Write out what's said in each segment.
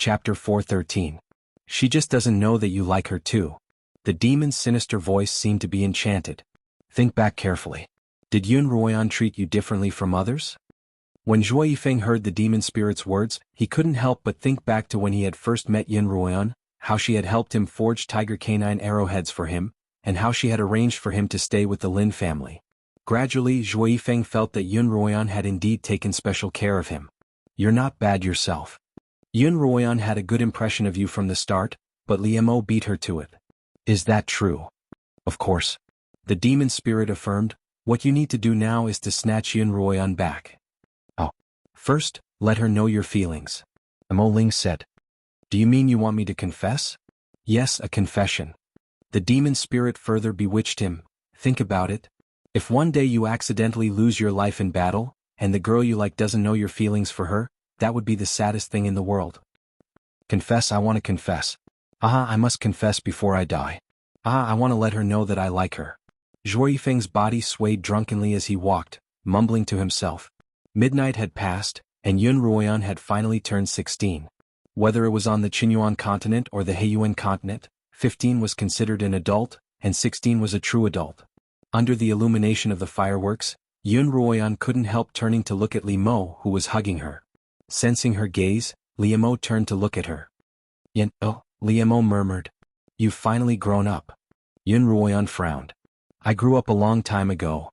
Chapter 413. She just doesn't know that you like her too. The demon's sinister voice seemed to be enchanted. Think back carefully. Did Xuanhuan treat you differently from others? When Zhuo Yifeng heard the demon spirit's words, he couldn't help but think back to when he had first met Xuanhuan, how she had helped him forge tiger canine arrowheads for him, and how she had arranged for him to stay with the Lin family. Gradually, Zhuo Yifeng felt that Xuanhuan had indeed taken special care of him. You're not bad yourself. Xuanhuan had a good impression of you from the start, but Liemo beat her to it. Is that true? Of course. The demon spirit affirmed. What you need to do now is to snatch Xuanhuan back. Oh. First, let her know your feelings. Mo Ling said. Do you mean you want me to confess? Yes, a confession. The demon spirit further bewitched him. Think about it. If one day you accidentally lose your life in battle, and the girl you like doesn't know your feelings for her, that would be the saddest thing in the world. Confess, I want to confess. I must confess before I die. I want to let her know that I like her. Zhuo Yifeng's body swayed drunkenly as he walked, mumbling to himself. Midnight had passed, and Xuanhuan had finally turned 16. Whether it was on the Qinyuan continent or the Heiyuan continent, 15 was considered an adult, and 16 was a true adult. Under the illumination of the fireworks, Xuanhuan couldn't help turning to look at Li Mo, who was hugging her. Sensing her gaze, Liemo turned to look at her. Liemo murmured. You've finally grown up. Xuanhuan frowned. I grew up a long time ago.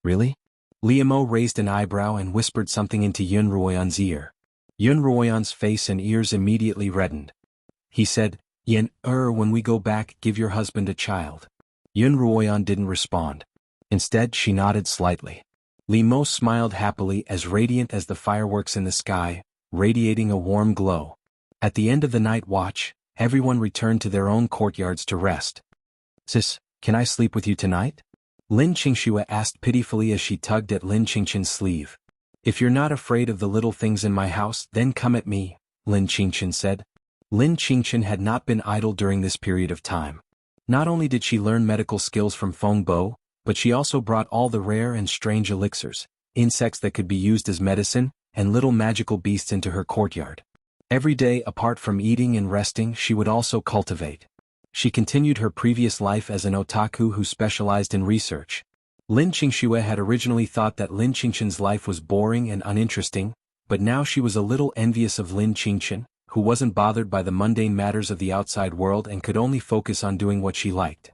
Really? Liemo raised an eyebrow and whispered something into Xuanhuan's ear. Xuanhuan's face and ears immediately reddened. He said, when we go back, give your husband a child. Xuanhuan didn't respond. Instead, she nodded slightly. Li Mo smiled happily, as radiant as the fireworks in the sky, radiating a warm glow. At the end of the night watch, everyone returned to their own courtyards to rest. Sis, can I sleep with you tonight? Lin Xianxia asked pitifully as she tugged at Lin Qingqian's sleeve. If you're not afraid of the little things in my house, then come at me, Lin Qingqian said. Lin Qingqian had not been idle during this period of time. Not only did she learn medical skills from Feng Bo, but she also brought all the rare and strange elixirs, insects that could be used as medicine, and little magical beasts into her courtyard. Every day, apart from eating and resting, she would also cultivate. She continued her previous life as an otaku who specialized in research. Lin Xianxia had originally thought that Lin Qingqian's life was boring and uninteresting, but now she was a little envious of Lin Qingqian, who wasn't bothered by the mundane matters of the outside world and could only focus on doing what she liked.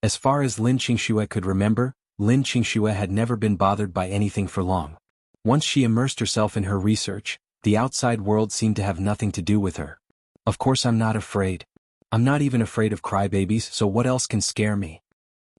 As far as Lin Xianxia could remember, Lin Xianxia had never been bothered by anything for long. Once she immersed herself in her research, the outside world seemed to have nothing to do with her. Of course I'm not afraid. I'm not even afraid of crybabies, so what else can scare me?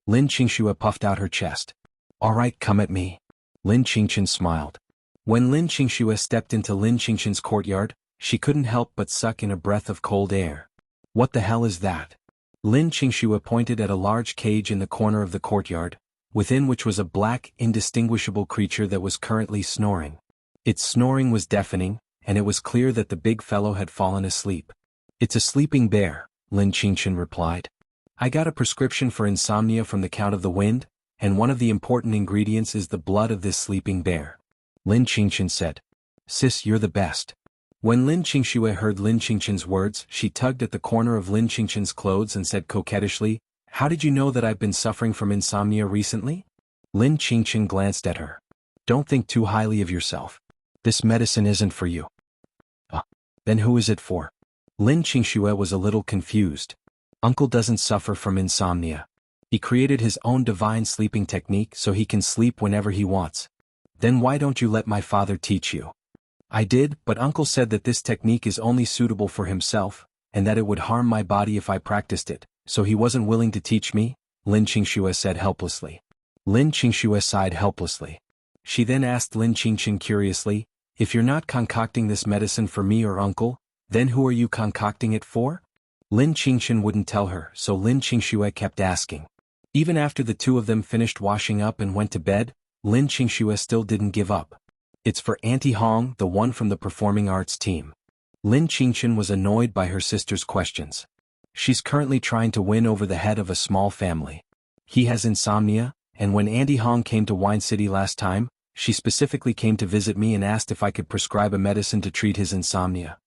Lin Xianxia puffed out her chest. All right, come at me. Lin Qingqian smiled. When Lin Xianxia stepped into Lin Qingqian's courtyard, she couldn't help but suck in a breath of cold air. What the hell is that? Lin Xianxia pointed at a large cage in the corner of the courtyard, within which was a black, indistinguishable creature that was currently snoring. Its snoring was deafening, and it was clear that the big fellow had fallen asleep. It's a sleeping bear, Lin Qingqian replied. I got a prescription for insomnia from the Count of the Wind, and one of the important ingredients is the blood of this sleeping bear. Lin Qingqian said. Sis, you're the best. When Lin Xianxia heard Lin Qingqian's words, she tugged at the corner of Lin Qingqian's clothes and said coquettishly, How did you know that I've been suffering from insomnia recently? Lin Qingqian glanced at her. Don't think too highly of yourself. This medicine isn't for you. Then who is it for? Lin Xianxia was a little confused. Uncle doesn't suffer from insomnia. He created his own divine sleeping technique so he can sleep whenever he wants. Then why don't you let my father teach you? I did, but Uncle said that this technique is only suitable for himself, and that it would harm my body if I practiced it, so he wasn't willing to teach me, Lin Xianxia said helplessly. Lin Xianxia sighed helplessly. She then asked Lin Qingqian curiously, If you're not concocting this medicine for me or Uncle, then who are you concocting it for? Lin Qingqian wouldn't tell her, so Lin Xianxia kept asking. Even after the two of them finished washing up and went to bed, Lin Xianxia still didn't give up. It's for Auntie Hong, the one from the performing arts team. Lin Qingqian was annoyed by her sister's questions. She's currently trying to win over the head of a small family. He has insomnia, and when Auntie Hong came to Wine City last time, she specifically came to visit me and asked if I could prescribe a medicine to treat his insomnia.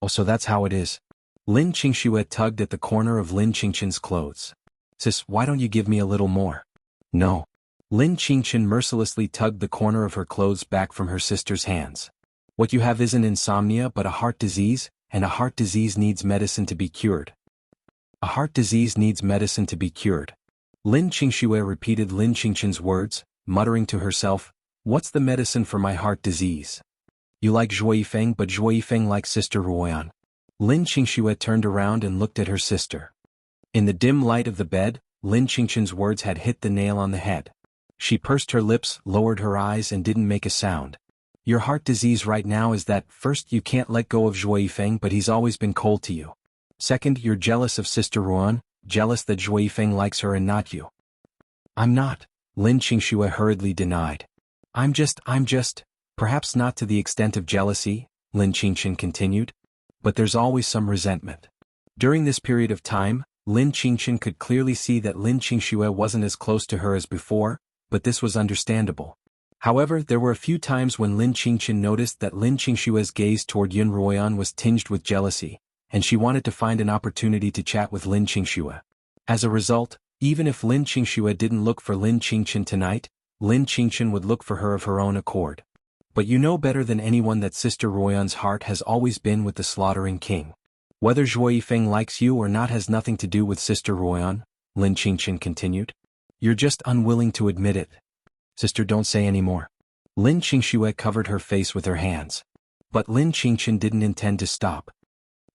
Oh, so that's how it is. Lin Qingxue tugged at the corner of Lin Qingqin's clothes. Sis, why don't you give me a little more? No. Lin Qingqin mercilessly tugged the corner of her clothes back from her sister's hands. What you have isn't insomnia but a heart disease, and a heart disease needs medicine to be cured. A heart disease needs medicine to be cured. Lin Qingxue repeated Lin Qingqin's words, muttering to herself, what's the medicine for my heart disease? You like Zhuo Yifeng, but Zhuo Yifeng likes Sister Ruoyan. Lin Qingxue turned around and looked at her sister. In the dim light of the bed, Lin Qingqin's words had hit the nail on the head. She pursed her lips, lowered her eyes and didn't make a sound. Your heart disease right now is that, first, you can't let go of Zhuo Yifeng but he's always been cold to you. Second, you're jealous of Sister Ruoyan, jealous that Zhuo Yifeng likes her and not you. I'm not, Lin Qingxue hurriedly denied. I'm just, perhaps not to the extent of jealousy, Lin Qingqin continued. But there's always some resentment. During this period of time, Lin Qingqin could clearly see that Lin Qingxue wasn't as close to her as before, but this was understandable. However, there were a few times when Lin Qingqin noticed that Lin Qingxue's gaze toward Yun Ruoyan was tinged with jealousy, and she wanted to find an opportunity to chat with Lin Qingxue. As a result, even if Lin Qingxue didn't look for Lin Qingqin tonight, Lin Qingqin would look for her of her own accord. But you know better than anyone that Sister Ruoyan's heart has always been with the slaughtering king. Whether Zhuo Yifeng likes you or not has nothing to do with Sister Ruoyan, Lin Qingqin continued. You're just unwilling to admit it. Sister, don't say any more. Lin Qingxue covered her face with her hands. But Lin Qingqin didn't intend to stop.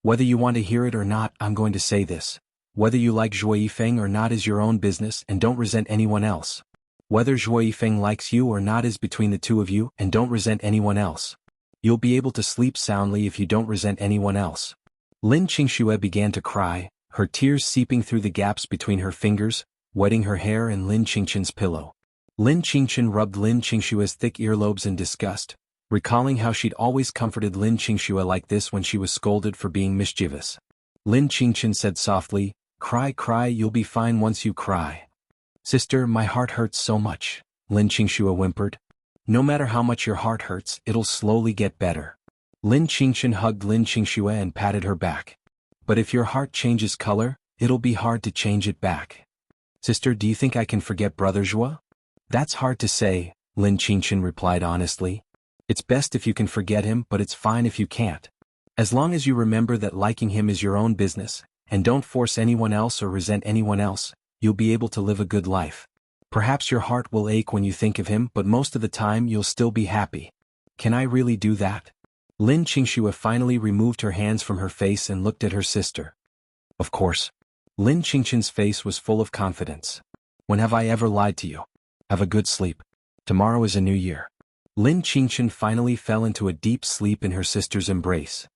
Whether you want to hear it or not, I'm going to say this. Whether you like Zhuo Yifeng or not is your own business and don't resent anyone else. Whether Zhuo Yifeng likes you or not is between the two of you and don't resent anyone else. You'll be able to sleep soundly if you don't resent anyone else. Lin Qingxue began to cry, her tears seeping through the gaps between her fingers, wetting her hair and Lin Qingqin's pillow. Lin Qingqin rubbed Lin Qingxue's thick earlobes in disgust, recalling how she'd always comforted Lin Qingxue like this when she was scolded for being mischievous. Lin Qingqin said softly, Cry, you'll be fine once you cry. Sister, my heart hurts so much, Lin Qingxue whimpered. No matter how much your heart hurts, it'll slowly get better. Lin Qingqin hugged Lin Qingxue and patted her back. But if your heart changes color, it'll be hard to change it back. Sister, do you think I can forget Brother Zhuo? That's hard to say, Lin Qingqin replied honestly. It's best if you can forget him, but it's fine if you can't. As long as you remember that liking him is your own business, and don't force anyone else or resent anyone else, you'll be able to live a good life. Perhaps your heart will ache when you think of him, but most of the time you'll still be happy. Can I really do that? Lin Qingxue finally removed her hands from her face and looked at her sister. Of course. Lin Qingqin's face was full of confidence. When have I ever lied to you? Have a good sleep. Tomorrow is a new year. Lin Qingqin finally fell into a deep sleep in her sister's embrace.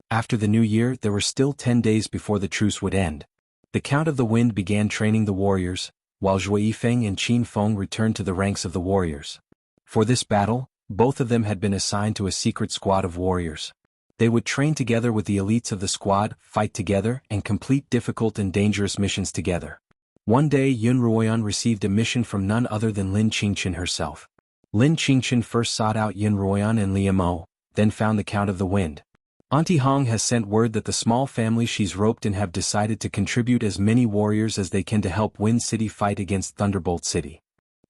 After the new year, there were still 10 days before the truce would end. The Count of the Wind began training the warriors, while Zhuo Yifeng and Qin Feng returned to the ranks of the warriors. For this battle, both of them had been assigned to a secret squad of warriors. They would train together with the elites of the squad, fight together, and complete difficult and dangerous missions together. One day Yun Ruoyan received a mission from none other than Lin Qingqin herself. Lin Qingqin first sought out Yun Ruoyan and Liu Mo, then found the Count of the Wind. Auntie Hong has sent word that the small family she's roped in have decided to contribute as many warriors as they can to help Wind City fight against Thunderbolt City.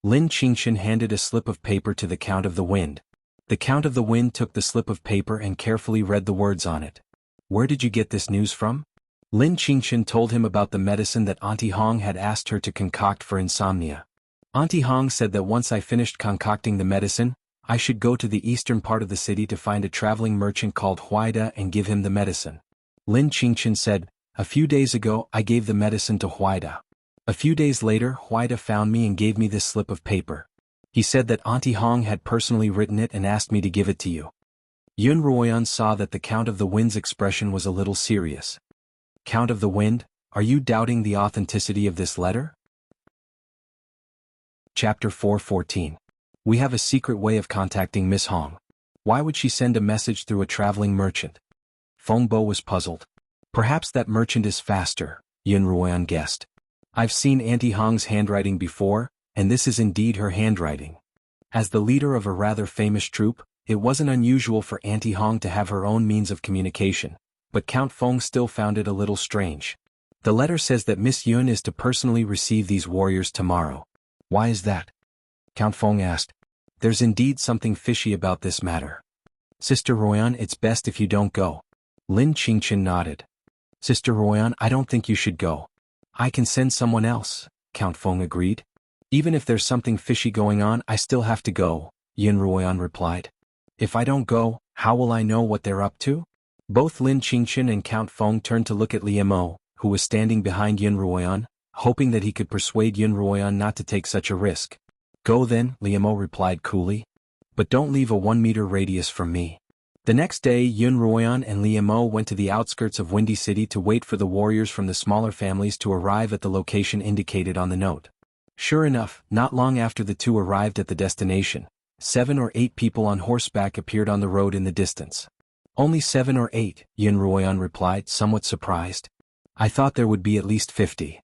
Lin Qingqin handed a slip of paper to the Count of the Wind. The Count of the Wind took the slip of paper and carefully read the words on it. Where did you get this news from? Lin Qingqin told him about the medicine that Auntie Hong had asked her to concoct for insomnia. Auntie Hong said that once I finished concocting the medicine, I should go to the eastern part of the city to find a traveling merchant called Huaida and give him the medicine. Lin Qingqin said, a few days ago I gave the medicine to Huaida. A few days later Huaida found me and gave me this slip of paper. He said that Auntie Hong had personally written it and asked me to give it to you. Yun Ruoyan saw that the Count of the Wind's expression was a little serious. Count of the Wind, are you doubting the authenticity of this letter? Chapter 4:14. We have a secret way of contacting Miss Hong. Why would she send a message through a traveling merchant? Feng Bo was puzzled. Perhaps that merchant is faster, Yun Ruoyan guessed. I've seen Auntie Hong's handwriting before, and this is indeed her handwriting. As the leader of a rather famous troop, it wasn't unusual for Auntie Hong to have her own means of communication, but Count Feng still found it a little strange. The letter says that Miss Yun is to personally receive these warriors tomorrow. Why is that? Count Feng asked. There's indeed something fishy about this matter. Sister Royan, it's best if you don't go. Lin Qingchen nodded. Sister Royan, I don't think you should go. I can send someone else, Count Feng agreed. Even if there's something fishy going on, I still have to go, Yin Ruoyan replied. If I don't go, how will I know what they're up to? Both Lin Qingchen and Count Feng turned to look at Liu Mo, who was standing behind Yin Ruoyan, hoping that he could persuade Yin Ruoyan not to take such a risk. Go then, Liu Mo replied coolly. But don't leave a 1-meter radius from me. The next day, Yin Ruoyan and Liu Mo went to the outskirts of Windy City to wait for the warriors from the smaller families to arrive at the location indicated on the note. Sure enough, not long after the two arrived at the destination, 7 or 8 people on horseback appeared on the road in the distance. Only 7 or 8, Yin Ruoyan replied, somewhat surprised. I thought there would be at least 50.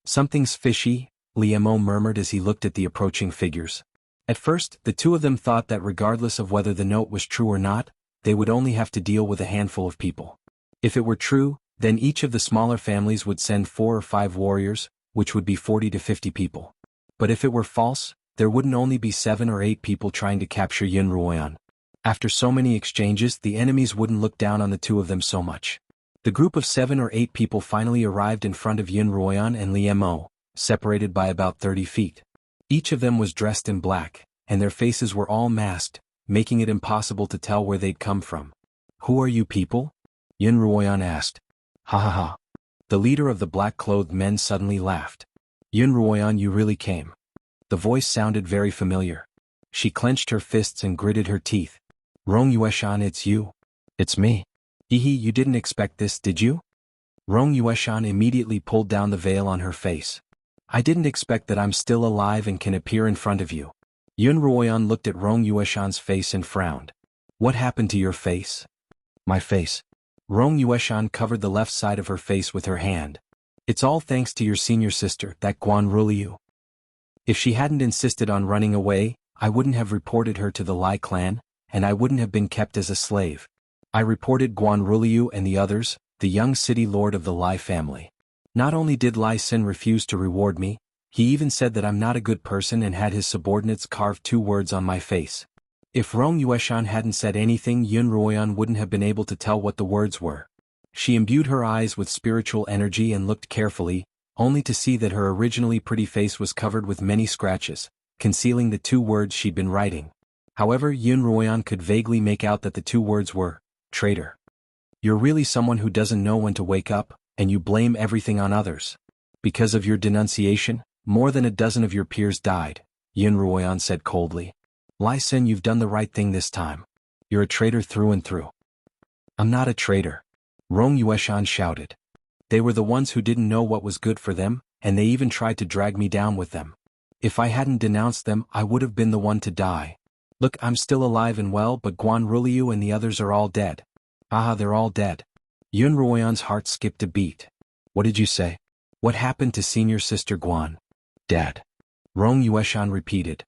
Something's fishy, Liu Mo murmured as he looked at the approaching figures. At first, the two of them thought that regardless of whether the note was true or not, they would only have to deal with a handful of people. If it were true, then each of the smaller families would send 4 or 5 warriors, which would be 40 to 50 people. But if it were false, there wouldn't only be 7 or 8 people trying to capture Yin Ruoyan. After so many exchanges, the enemies wouldn't look down on the two of them so much. The group of 7 or 8 people finally arrived in front of Yin Ruoyan and Liu Mo, separated by about 30 feet. Each of them was dressed in black, and their faces were all masked, making it impossible to tell where they'd come from. Who are you people? Yin Ruoyan asked. Ha ha ha. The leader of the black-clothed men suddenly laughed. Yin Ruoyan, you really came. The voice sounded very familiar. She clenched her fists and gritted her teeth. Rong Yueshan, it's you. It's me. Hehe, you didn't expect this, did you? Rong Yueshan immediately pulled down the veil on her face. I didn't expect that I'm still alive and can appear in front of you. Yin Ruoyan looked at Rong Yueshan's face and frowned. What happened to your face? My face. Rong Yueshan covered the left side of her face with her hand. It's all thanks to your senior sister, that Guan Ruliu. If she hadn't insisted on running away, I wouldn't have reported her to the Lai clan, and I wouldn't have been kept as a slave. I reported Guan Ruliu and the others, the young city lord of the Lai family. Not only did Lai Xin refuse to reward me, he even said that I'm not a good person and had his subordinates carve 2 words on my face. If Rong Yueshan hadn't said anything, Yin Ruoyan wouldn't have been able to tell what the words were. She imbued her eyes with spiritual energy and looked carefully, only to see that her originally pretty face was covered with many scratches, concealing the 2 words she'd been writing. However, Yin Ruoyan could vaguely make out that the 2 words were, traitor. You're really someone who doesn't know when to wake up, and you blame everything on others. Because of your denunciation, more than a dozen of your peers died, Yin Ruoyan said coldly. Lai Xin, you've done the right thing this time. You're a traitor through and through. I'm not a traitor. Rong Yueshan shouted. They were the ones who didn't know what was good for them, and they even tried to drag me down with them. If I hadn't denounced them, I would have been the one to die. Look, I'm still alive and well, but Guan Ruliu and the others are all dead. Ah, they're all dead. Yin Ruoyan's heart skipped a beat. What did you say? What happened to senior sister Guan? Dead. Rong Yueshan repeated.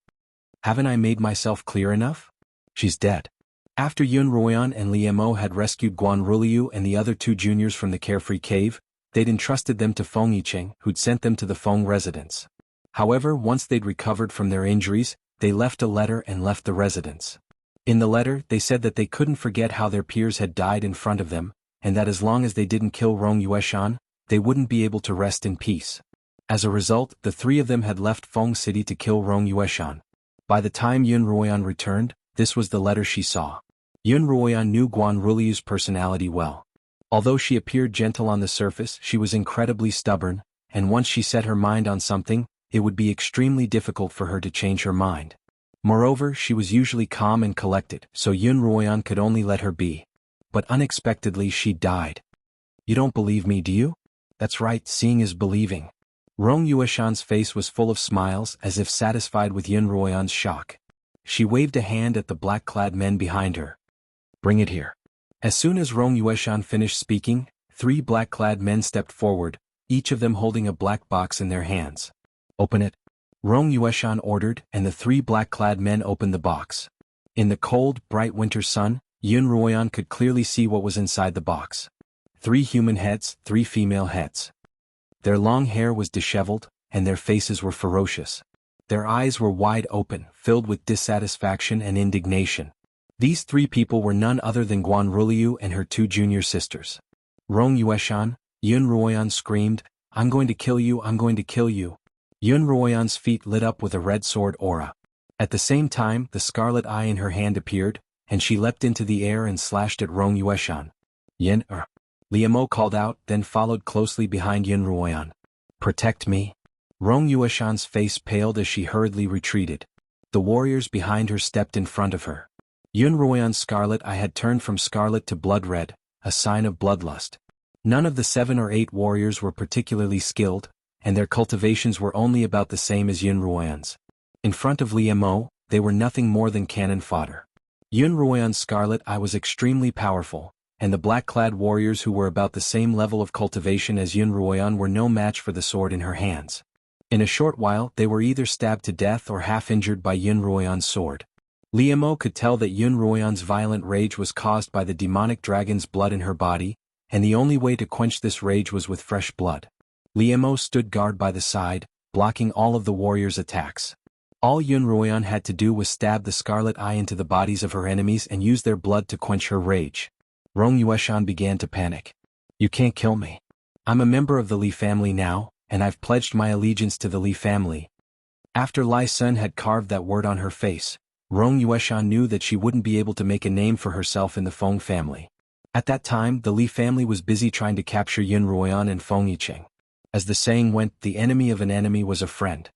Haven't I made myself clear enough? She's dead. After Yin Ruoyan and Liu Mo had rescued Guan Ruliu and the other 2 juniors from the Carefree Cave, they'd entrusted them to Feng Yicheng, who'd sent them to the Feng residence. However, once they'd recovered from their injuries, they left a letter and left the residence. In the letter, they said that they couldn't forget how their peers had died in front of them, and that as long as they didn't kill Rong Yueshan, they wouldn't be able to rest in peace. As a result, the 3 of them had left Feng City to kill Rong Yueshan. By the time Yin Ruoyan returned, this was the letter she saw. Yin Ruoyan knew Guan Ruliu's personality well. Although she appeared gentle on the surface, she was incredibly stubborn, and once she set her mind on something, it would be extremely difficult for her to change her mind. Moreover, she was usually calm and collected, so Yin Ruoyan could only let her be. But unexpectedly she died. You don't believe me, do you? That's right, seeing is believing. Rong Yueshan's face was full of smiles, as if satisfied with Yin Ruoyan's shock. She waved a hand at the black-clad men behind her. Bring it here. As soon as Rong Yueshan finished speaking, 3 black-clad men stepped forward, each of them holding a black box in their hands. Open it. Rong Yueshan ordered, and the 3 black-clad men opened the box. In the cold, bright winter sun, Yin Ruoyan could clearly see what was inside the box. 3 human heads, 3 female heads. Their long hair was disheveled, and their faces were ferocious. Their eyes were wide open, filled with dissatisfaction and indignation. These 3 people were none other than Guanruliu and her 2 junior sisters. Rong Yueshan, Yun Ruoyan screamed, "I'm going to kill you, I'm going to kill you." Yun Ruoyan's feet lit up with a red sword aura. At the same time, the scarlet eye in her hand appeared, and she leapt into the air and slashed at Rong Yueshan. "Yin Liamo called out, then followed closely behind Yun Ruoyan. "Protect me." Rong Yueshan's face paled as she hurriedly retreated. The warriors behind her stepped in front of her. Yun Ruoyan's scarlet eye had turned from scarlet to blood red, a sign of bloodlust. None of the 7 or 8 warriors were particularly skilled, and their cultivations were only about the same as Yun Ruoyan's. In front of Liamo, they were nothing more than cannon fodder. Yun Ruoyan's scarlet eye was extremely powerful, and the black-clad warriors who were about the same level of cultivation as Yun Ruoyan were no match for the sword in her hands. In a short while they were either stabbed to death or half-injured by Yun Ruoyan's sword. Liamo could tell that Yun Ruoyan's violent rage was caused by the demonic dragon's blood in her body, and the only way to quench this rage was with fresh blood. Liamo stood guard by the side, blocking all of the warriors' attacks. All Yun Ruoyan had to do was stab the scarlet eye into the bodies of her enemies and use their blood to quench her rage. Rong Yueshan began to panic. "You can't kill me. I'm a member of the Li family now, and I've pledged my allegiance to the Li family." After Lai Sun had carved that word on her face, Rong Yueshan knew that she wouldn't be able to make a name for herself in the Feng family. At that time, the Li family was busy trying to capture Yun Ruoyan and Feng Yicheng. As the saying went, the enemy of an enemy was a friend.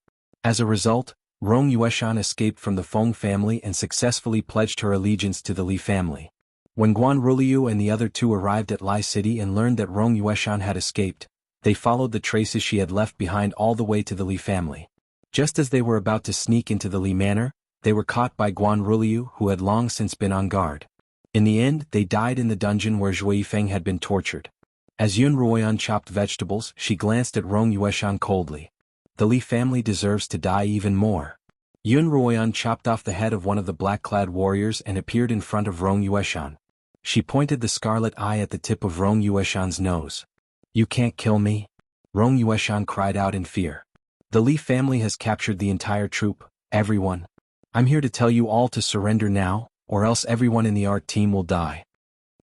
As a result, Rong Yueshan escaped from the Feng family and successfully pledged her allegiance to the Li family. When Guanruliu and the other 2 arrived at Lai City and learned that Rong Yueshan had escaped, they followed the traces she had left behind all the way to the Li family. Just as they were about to sneak into the Li manor, they were caught by Guanruliu, who had long since been on guard. In the end, they died in the dungeon where Zhui Yifeng had been tortured. As Yun Ruoyan chopped vegetables, she glanced at Rong Yueshan coldly. "The Li family deserves to die even more." Yun Ruoyan chopped off the head of one of the black-clad warriors and appeared in front of Rong Yueshan. She pointed the scarlet eye at the tip of Rong Yueshan's nose. "You can't kill me?" Rong Yueshan cried out in fear. "The Li family has captured the entire troop, everyone. I'm here to tell you all to surrender now, or else everyone in the art team will die."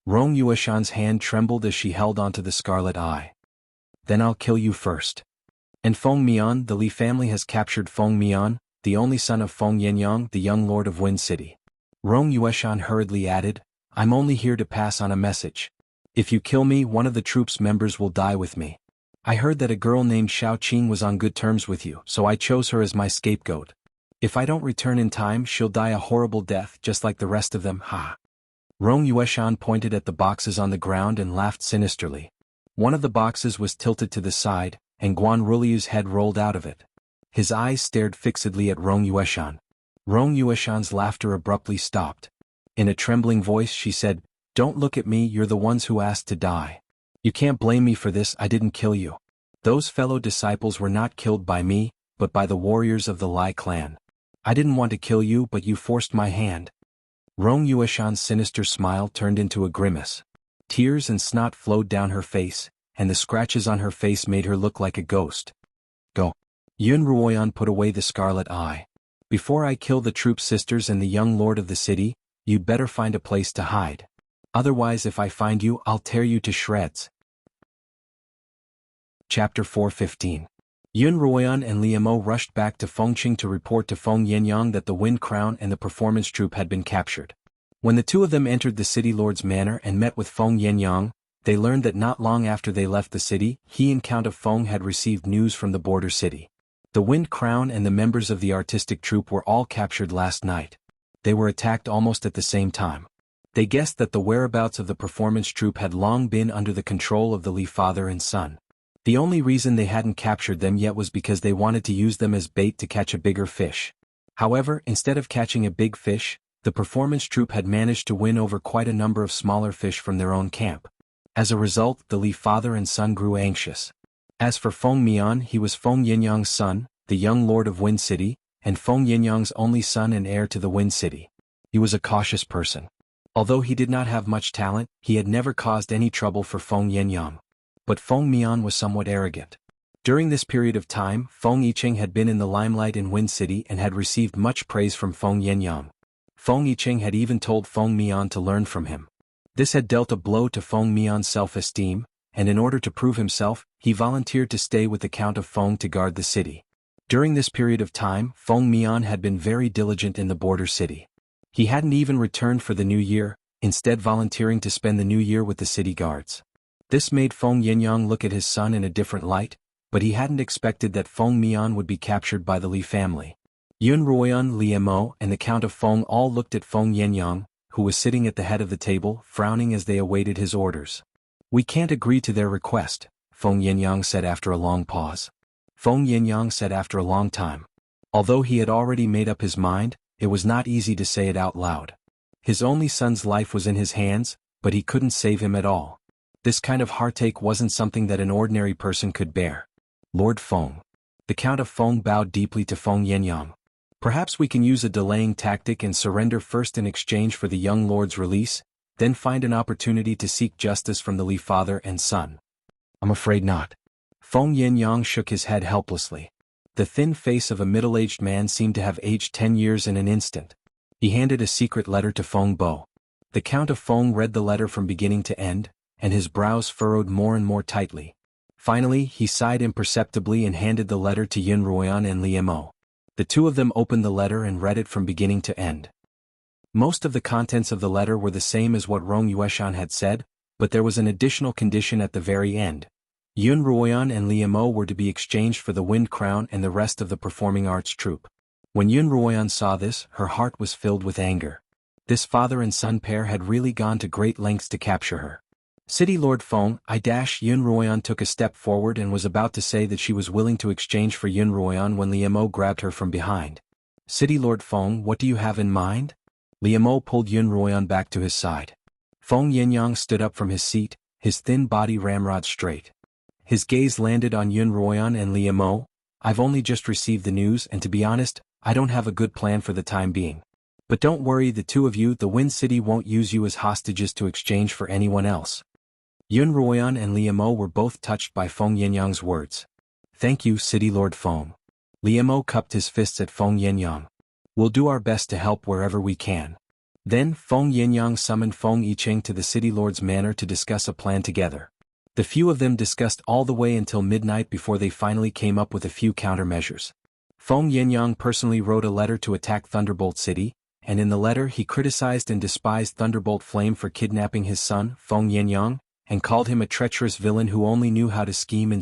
Rong Yueshan's hand trembled as she held onto the scarlet eye. "Then I'll kill you first." "And Feng Mian, the Li family has captured Feng Mian, the only son of Feng Yenyang, the young lord of Wind City." Rong Yueshan hurriedly added, "I'm only here to pass on a message. If you kill me, one of the troop's members will die with me. I heard that a girl named Xiao Qing was on good terms with you, so I chose her as my scapegoat. If I don't return in time, she'll die a horrible death just like the rest of them, ha." Rong Yueshan pointed at the boxes on the ground and laughed sinisterly. One of the boxes was tilted to the side, and Guanruliu's head rolled out of it. His eyes stared fixedly at Rong Yueshan. Rong Yueshan's laughter abruptly stopped. In a trembling voice she said, "Don't look at me, you're the ones who asked to die. You can't blame me for this, I didn't kill you. Those fellow disciples were not killed by me, but by the warriors of the Lai clan. I didn't want to kill you, but you forced my hand." Rong Yueshan's sinister smile turned into a grimace. Tears and snot flowed down her face, and the scratches on her face made her look like a ghost. "Go." Yun Ruoyan put away the scarlet eye. "Before I kill the troop sisters and the young lord of the city, you'd better find a place to hide. Otherwise, if I find you, I'll tear you to shreds." Chapter 4:15. Yun Ruoyan and Liamo rushed back to Fengqing to report to Feng Yenyang that the Wind Crown and the performance troupe had been captured. When the 2 of them entered the city lord's manor and met with Feng Yenyang, they learned that not long after they left the city, he and Count of Feng had received news from the border city. The Wind Crown and the members of the artistic troupe were all captured last night. They were attacked almost at the same time. They guessed that the whereabouts of the performance troupe had long been under the control of the Li father and son. The only reason they hadn't captured them yet was because they wanted to use them as bait to catch a bigger fish. However, instead of catching a big fish, the performance troupe had managed to win over quite a number of smaller fish from their own camp. As a result, the Li father and son grew anxious. As for Feng Mian, he was Feng Yenyang's son, the young lord of Wind City, and Feng Yenyang's only son and heir to the Wind City. He was a cautious person. Although he did not have much talent, he had never caused any trouble for Feng Yangyang. But Feng Mian was somewhat arrogant. During this period of time, Feng Yiqing had been in the limelight in Wind City and had received much praise from Feng Yangyang. Feng Yiqing had even told Feng Mian to learn from him. This had dealt a blow to Feng Mian's self-esteem, and in order to prove himself, he volunteered to stay with the Count of Feng to guard the city. During this period of time, Feng Mian had been very diligent in the border city. He hadn't even returned for the new year, instead volunteering to spend the new year with the city guards. This made Feng Yangyang look at his son in a different light, but he hadn't expected that Feng Mian would be captured by the Li family. Yun Ruoyan, Li Mo, and the Count of Feng all looked at Feng Yangyang, who was sitting at the head of the table, frowning as they awaited his orders. "We can't agree to their request," Feng Yangyang said after a long pause. Feng Yangyang said after a long time. Although he had already made up his mind, it was not easy to say it out loud. His only son's life was in his hands, but he couldn't save him at all. This kind of heartache wasn't something that an ordinary person could bear. "Lord Feng." The Count of Feng bowed deeply to Feng Yangyang. "Perhaps we can use a delaying tactic and surrender first in exchange for the young lord's release, then find an opportunity to seek justice from the Li father and son." "I'm afraid not." Feng Yangyang shook his head helplessly. The thin face of a middle-aged man seemed to have aged 10 years in an instant. He handed a secret letter to Feng Bo. The Count of Feng read the letter from beginning to end, and his brows furrowed more and more tightly. Finally, he sighed imperceptibly and handed the letter to Yun Ruoyan and Li Mo. The two of them opened the letter and read it from beginning to end. Most of the contents of the letter were the same as what Rong Yueshan had said, but there was an additional condition at the very end. Yun Ruoyan and Li Mo were to be exchanged for the Wind Crown and the rest of the performing arts troupe. When Yun Ruoyan saw this, her heart was filled with anger. This father and son pair had really gone to great lengths to capture her. "City Lord Feng, Yun Ruoyan took a step forward and was about to say that she was willing to exchange for Yun Ruoyan when Li Mo grabbed her from behind. "City Lord Feng, what do you have in mind?" Li Mo pulled Yun Ruoyan back to his side. Feng Yangyang stood up from his seat, his thin body ramrod straight. His gaze landed on Yun Ruoyan and Li Mo. "I've only just received the news and to be honest, I don't have a good plan for the time being. But don't worry, the two of you, the Wind City won't use you as hostages to exchange for anyone else." Yun Ruoyan and Li Mo were both touched by Feng Yangyang's words. "Thank you, City Lord Feng." Li Mo cupped his fists at Feng Yangyang. "We'll do our best to help wherever we can." Then Feng Yangyang summoned Feng Yiqing to the City Lord's manor to discuss a plan together. The few of them discussed all the way until midnight before they finally came up with a few countermeasures. Feng Yangyang personally wrote a letter to attack Thunderbolt City, and in the letter he criticized and despised Thunderbolt Flame for kidnapping his son, Feng Yangyang, and called him a treacherous villain who only knew how to scheme,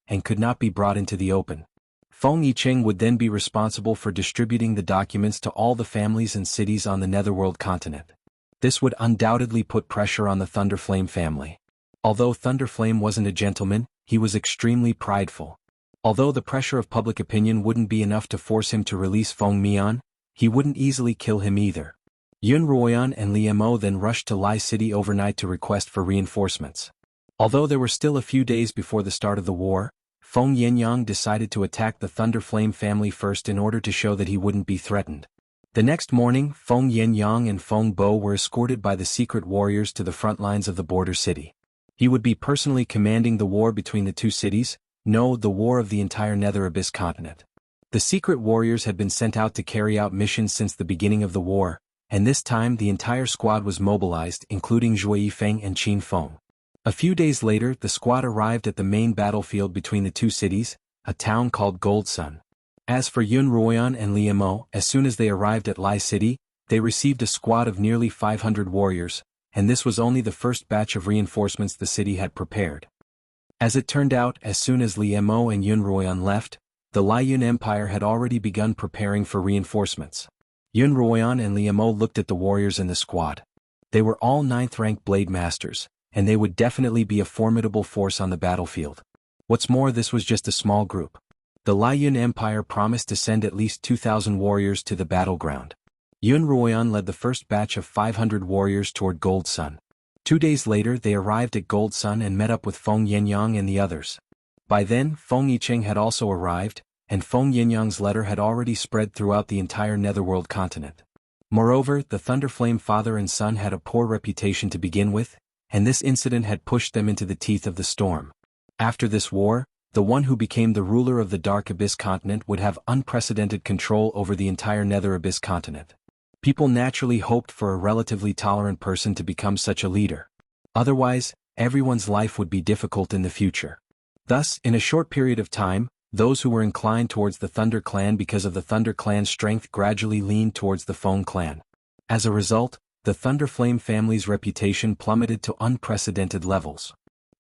and could not be brought into the open. Feng Yiqing would then be responsible for distributing the documents to all the families and cities on the Netherworld continent. This would undoubtedly put pressure on the Thunderflame family. Although Thunderflame wasn't a gentleman, he was extremely prideful. Although the pressure of public opinion wouldn't be enough to force him to release Feng Mian, he wouldn't easily kill him either. Yun Ruoyan and Li Mo then rushed to Lai City overnight to request for reinforcements. Although there were still a few days before the start of the war, Feng Yangyang decided to attack the Thunderflame family first in order to show that he wouldn't be threatened. The next morning, Feng Yangyang and Feng Bo were escorted by the secret warriors to the front lines of the border city. He would be personally commanding the war between the two cities, no, the war of the entire Nether Abyss continent. The secret warriors had been sent out to carry out missions since the beginning of the war, and this time the entire squad was mobilized, including Zhui Yifeng and Qin Feng. A few days later, the squad arrived at the main battlefield between the two cities, a town called Gold Sun. As for Yun Ruoyan and Li Mo, as soon as they arrived at Lai City, they received a squad of nearly 500 warriors, and this was only the first batch of reinforcements the city had prepared. As it turned out, as soon as Li Mo and Yun Ruoyan left, the Lai Yun Empire had already begun preparing for reinforcements. Yun Ruoyan and Li Mo looked at the warriors in the squad. They were all 9th-rank blade masters, and they would definitely be a formidable force on the battlefield. What's more, this was just a small group. The Lai Yun Empire promised to send at least 2,000 warriors to the battleground. Yun Ruoyan led the first batch of 500 warriors toward Gold Sun. 2 days later they arrived at Gold Sun and met up with Feng Yangyang and the others. By then, Feng Yiqing had also arrived, and Feng Yangyang's letter had already spread throughout the entire Netherworld continent. Moreover, the Thunderflame father and son had a poor reputation to begin with, and this incident had pushed them into the teeth of the storm. After this war, the one who became the ruler of the Dark Abyss continent would have unprecedented control over the entire Nether Abyss continent. People naturally hoped for a relatively tolerant person to become such a leader. Otherwise, everyone's life would be difficult in the future. Thus, in a short period of time, those who were inclined towards the Thunder clan because of the Thunder clan's strength gradually leaned towards the Foam clan. As a result, the Thunderflame family's reputation plummeted to unprecedented levels.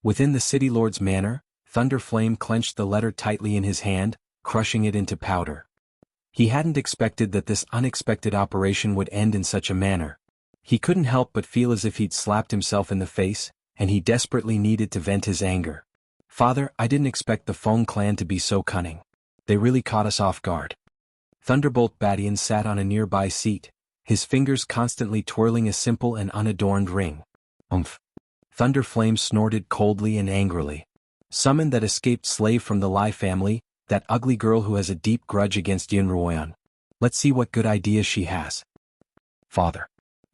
Within the City Lord's manor, Thunderflame clenched the letter tightly in his hand, crushing it into powder. He hadn't expected that this unexpected operation would end in such a manner. He couldn't help but feel as if he'd slapped himself in the face, and he desperately needed to vent his anger. "Father, I didn't expect the Foam clan to be so cunning. They really caught us off guard." Thunderbolt Badian sat on a nearby seat, his fingers constantly twirling a simple and unadorned ring. "Umph." Thunderflame snorted coldly and angrily. "Summon that escaped slave from the Lai family, that ugly girl who has a deep grudge against Xuanhuan. Let's see what good ideas she has." "Father."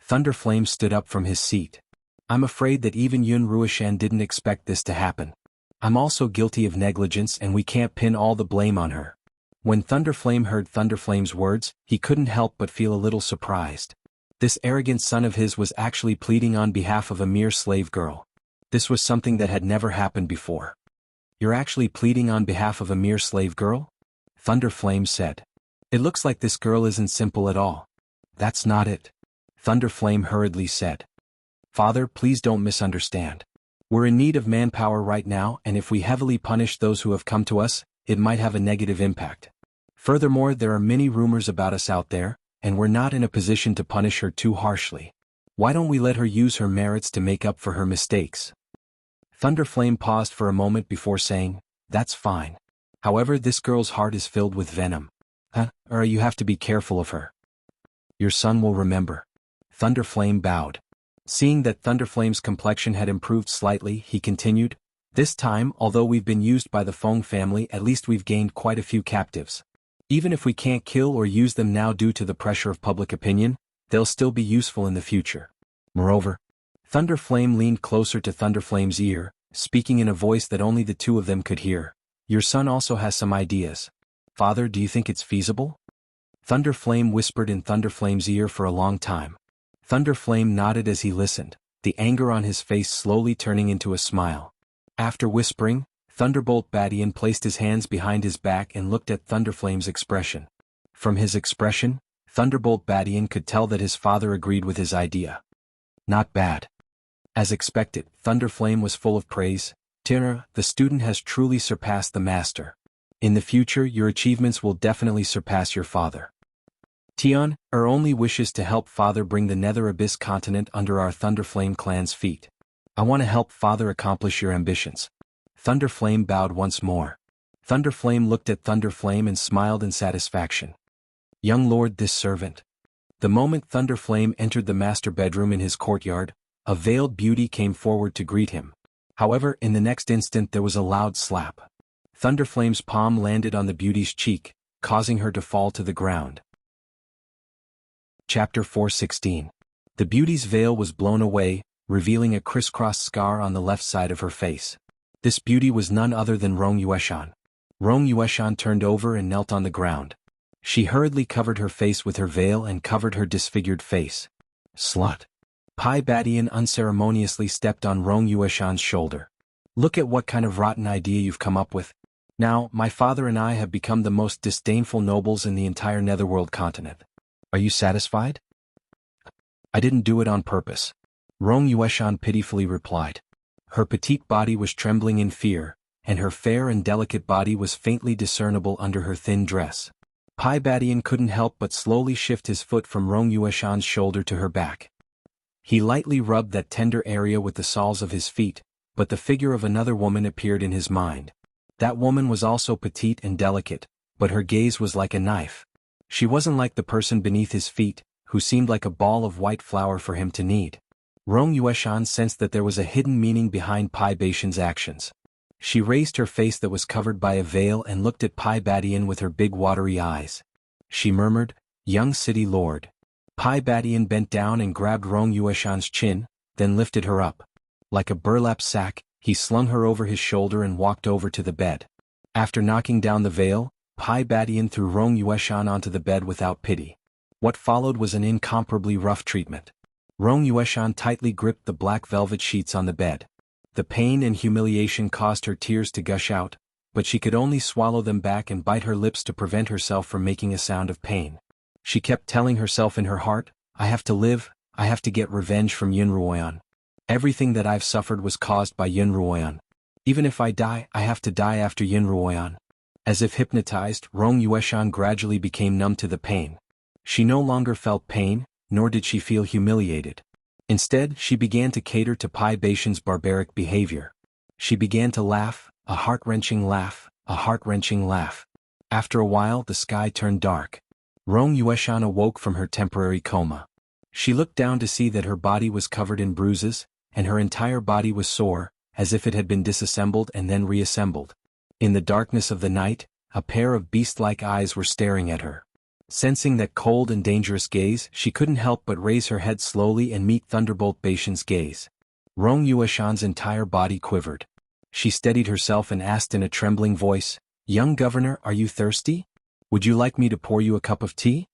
Thunderflame stood up from his seat. "I'm afraid that even Yun Ruishan didn't expect this to happen. I'm also guilty of negligence and we can't pin all the blame on her." When Thunderflame heard Thunderflame's words, he couldn't help but feel a little surprised. This arrogant son of his was actually pleading on behalf of a mere slave girl. This was something that had never happened before. "You're actually pleading on behalf of a mere slave girl?" Thunderflame said. "It looks like this girl isn't simple at all." "That's not it," Thunderflame hurriedly said. "Father, please don't misunderstand. We're in need of manpower right now, and if we heavily punish those who have come to us, it might have a negative impact. Furthermore, there are many rumors about us out there, and we're not in a position to punish her too harshly. Why don't we let her use her merits to make up for her mistakes?" Thunderflame paused for a moment before saying, "That's fine. However, this girl's heart is filled with venom. Or you have to be careful of her. Your son will remember." Thunderflame bowed. Seeing that Thunderflame's complexion had improved slightly, he continued, "This time, although we've been used by the Feng family, at least we've gained quite a few captives. Even if we can't kill or use them now due to the pressure of public opinion, they'll still be useful in the future. Moreover," Thunderflame leaned closer to Thunderflame's ear, speaking in a voice that only the two of them could hear, "Your son also has some ideas. Father, do you think it's feasible?" Thunderflame whispered in Thunderflame's ear for a long time. Thunderflame nodded as he listened, the anger on his face slowly turning into a smile. After whispering, Thunderbolt Badian placed his hands behind his back and looked at Thunderflame's expression. From his expression, Thunderbolt Badian could tell that his father agreed with his idea. "Not bad." As expected, Thunderflame was full of praise. "Tira, the student has truly surpassed the master. In the future, your achievements will definitely surpass your father. Tion, our only wish is to help Father bring the Nether Abyss continent under our Thunderflame clan's feet. I want to help Father accomplish your ambitions." Thunderflame bowed once more. Thunderflame looked at Thunderflame and smiled in satisfaction. "Young lord, this servant." The moment Thunderflame entered the master bedroom in his courtyard, a veiled beauty came forward to greet him. However, in the next instant there was a loud slap. Thunderflame's palm landed on the beauty's cheek, causing her to fall to the ground. Chapter 416. The beauty's veil was blown away, revealing a crisscross scar on the left side of her face. This beauty was none other than Rong Yueshan. Rong Yueshan turned over and knelt on the ground. She hurriedly covered her face with her veil and covered her disfigured face. "Slut." Pai Badian unceremoniously stepped on Rong Yueshan's shoulder. "Look at what kind of rotten idea you've come up with. Now, my father and I have become the most disdainful nobles in the entire Netherworld continent. Are you satisfied?" "I didn't do it on purpose," Rong Yueshan pitifully replied. Her petite body was trembling in fear, and her fair and delicate body was faintly discernible under her thin dress. Pai Badian couldn't help but slowly shift his foot from Rong Yueshan's shoulder to her back. He lightly rubbed that tender area with the soles of his feet, but the figure of another woman appeared in his mind. That woman was also petite and delicate, but her gaze was like a knife. She wasn't like the person beneath his feet, who seemed like a ball of white flour for him to knead. Rong Yueshan sensed that there was a hidden meaning behind Pai Badian's actions. She raised her face that was covered by a veil and looked at Pai Badian with her big watery eyes. She murmured, "Young city lord. Pai Badian bent down and grabbed Rong Yueshan's chin, then lifted her up. Like a burlap sack, he slung her over his shoulder and walked over to the bed. After knocking down the veil, Pai Badian threw Rong Yueshan onto the bed without pity. What followed was an incomparably rough treatment. Rong Yueshan tightly gripped the black velvet sheets on the bed. The pain and humiliation caused her tears to gush out, but she could only swallow them back and bite her lips to prevent herself from making a sound of pain. She kept telling herself in her heart, I have to live, I have to get revenge from Yunruoyan. Everything that I've suffered was caused by Yunruoyan. Even if I die, I have to die after Yunruoyan. As if hypnotized, Rong Yueshan gradually became numb to the pain. She no longer felt pain, nor did she feel humiliated. Instead, she began to cater to Pai Baishan's barbaric behavior. She began to laugh, a heart-wrenching laugh, a heart-wrenching laugh. After a while, the sky turned dark. Rong Yueshan awoke from her temporary coma. She looked down to see that her body was covered in bruises, and her entire body was sore, as if it had been disassembled and then reassembled. In the darkness of the night, a pair of beast-like eyes were staring at her. Sensing that cold and dangerous gaze, she couldn't help but raise her head slowly and meet Thunderbolt Baishan's gaze. Rong Yueshan's entire body quivered. She steadied herself and asked in a trembling voice, "Young governor, are you thirsty? Would you like me to pour you a cup of tea?"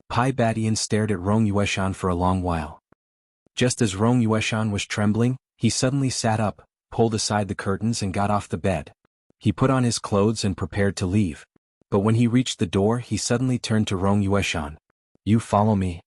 Pai Badian stared at Rong Yueshan for a long while. Just as Rong Yueshan was trembling, he suddenly sat up, pulled aside the curtains and got off the bed. He put on his clothes and prepared to leave. But when he reached the door, he suddenly turned to Rong Yueshan. "You follow me."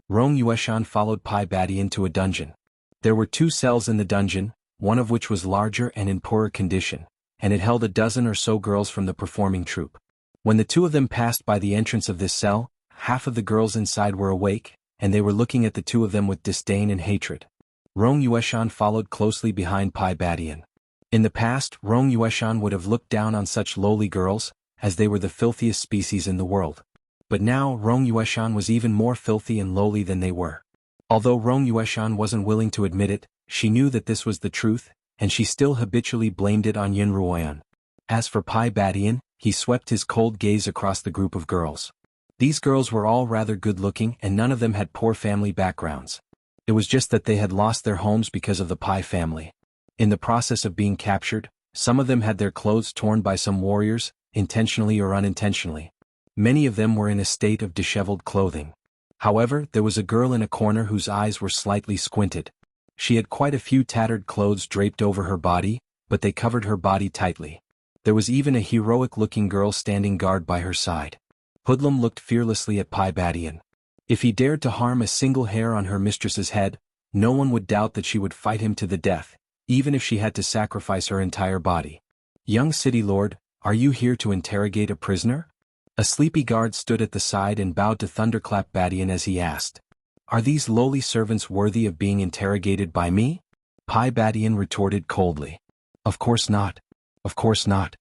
Rong Yueshan followed Pai Badian to a dungeon. There were 2 cells in the dungeon, one of which was larger and in poorer condition, and it held a dozen or so girls from the performing troupe. When the 2 of them passed by the entrance of this cell, half of the girls inside were awake, and they were looking at the 2 of them with disdain and hatred. Rong Yueshan followed closely behind Pai Badian. In the past, Rong Yueshan would have looked down on such lowly girls, as they were the filthiest species in the world. But now Rong Yueshan was even more filthy and lowly than they were. Although Rong Yueshan wasn't willing to admit it, she knew that this was the truth, and she still habitually blamed it on Yunruoyan. As for Pai Badian, he swept his cold gaze across the group of girls. These girls were all rather good-looking and none of them had poor family backgrounds. It was just that they had lost their homes because of the Pai family. In the process of being captured, some of them had their clothes torn by some warriors, intentionally or unintentionally. Many of them were in a state of disheveled clothing. However, there was a girl in a corner whose eyes were slightly squinted. She had quite a few tattered clothes draped over her body, but they covered her body tightly. There was even a heroic-looking girl standing guard by her side. Hoodlum looked fearlessly at Pai Badian. If he dared to harm a single hair on her mistress's head, no one would doubt that she would fight him to the death, even if she had to sacrifice her entire body. "Young city lord, are you here to interrogate a prisoner?" A sleepy guard stood at the side and bowed to Thunderclap Badian as he asked. "Are these lowly servants worthy of being interrogated by me?" Pai Badian retorted coldly. "Of course not. Of course not."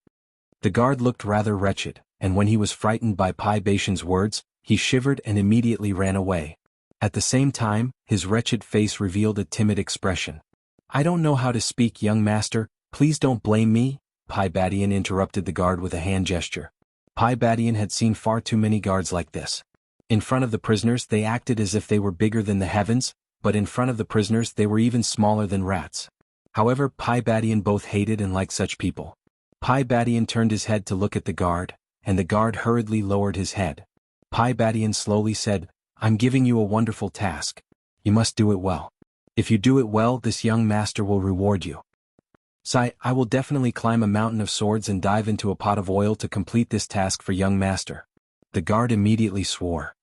The guard looked rather wretched, and when he was frightened by Pai Baishan's words, he shivered and immediately ran away. At the same time, his wretched face revealed a timid expression. "I don't know how to speak, young master, please don't blame me," Pai Badian interrupted the guard with a hand gesture. Pai Badian had seen far too many guards like this. In front of the prisoners they acted as if they were bigger than the heavens, but in front of the prisoners they were even smaller than rats. However, Pai Badian both hated and liked such people. Pai Badian turned his head to look at the guard, and the guard hurriedly lowered his head. Pai Badian slowly said, "I'm giving you a wonderful task. You must do it well. If you do it well, this young master will reward you." I will definitely climb a mountain of swords and dive into a pot of oil to complete this task for young master." The guard immediately swore.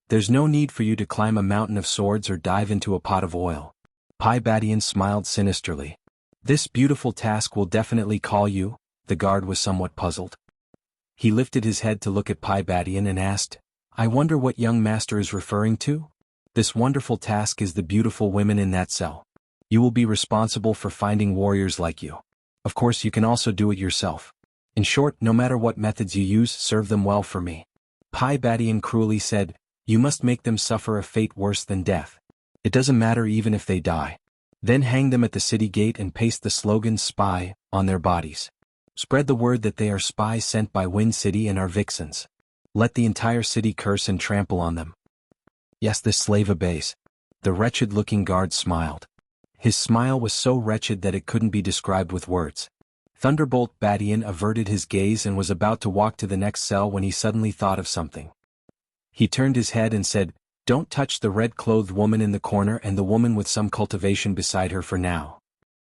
"There's no need for you to climb a mountain of swords or dive into a pot of oil." Pai Badian smiled sinisterly. "This beautiful task will definitely call you." The guard was somewhat puzzled. He lifted his head to look at Pai Badian and asked, "I wonder what young master is referring to?" "This wonderful task is the beautiful women in that cell. You will be responsible for finding warriors like you. Of course you can also do it yourself. In short, no matter what methods you use, serve them well for me." Pai Badian cruelly said, "You must make them suffer a fate worse than death. It doesn't matter even if they die. Then hang them at the city gate and paste the slogan 'Spy' on their bodies. Spread the word that they are spies sent by Wind City and are vixens. Let the entire city curse and trample on them." Yes, this slave obeys. The wretched-looking guard smiled. His smile was so wretched that it couldn't be described with words. Thunderbolt Badian averted his gaze and was about to walk to the next cell when he suddenly thought of something. He turned his head and said, "Don't touch the red-clothed woman in the corner and the woman with some cultivation beside her for now."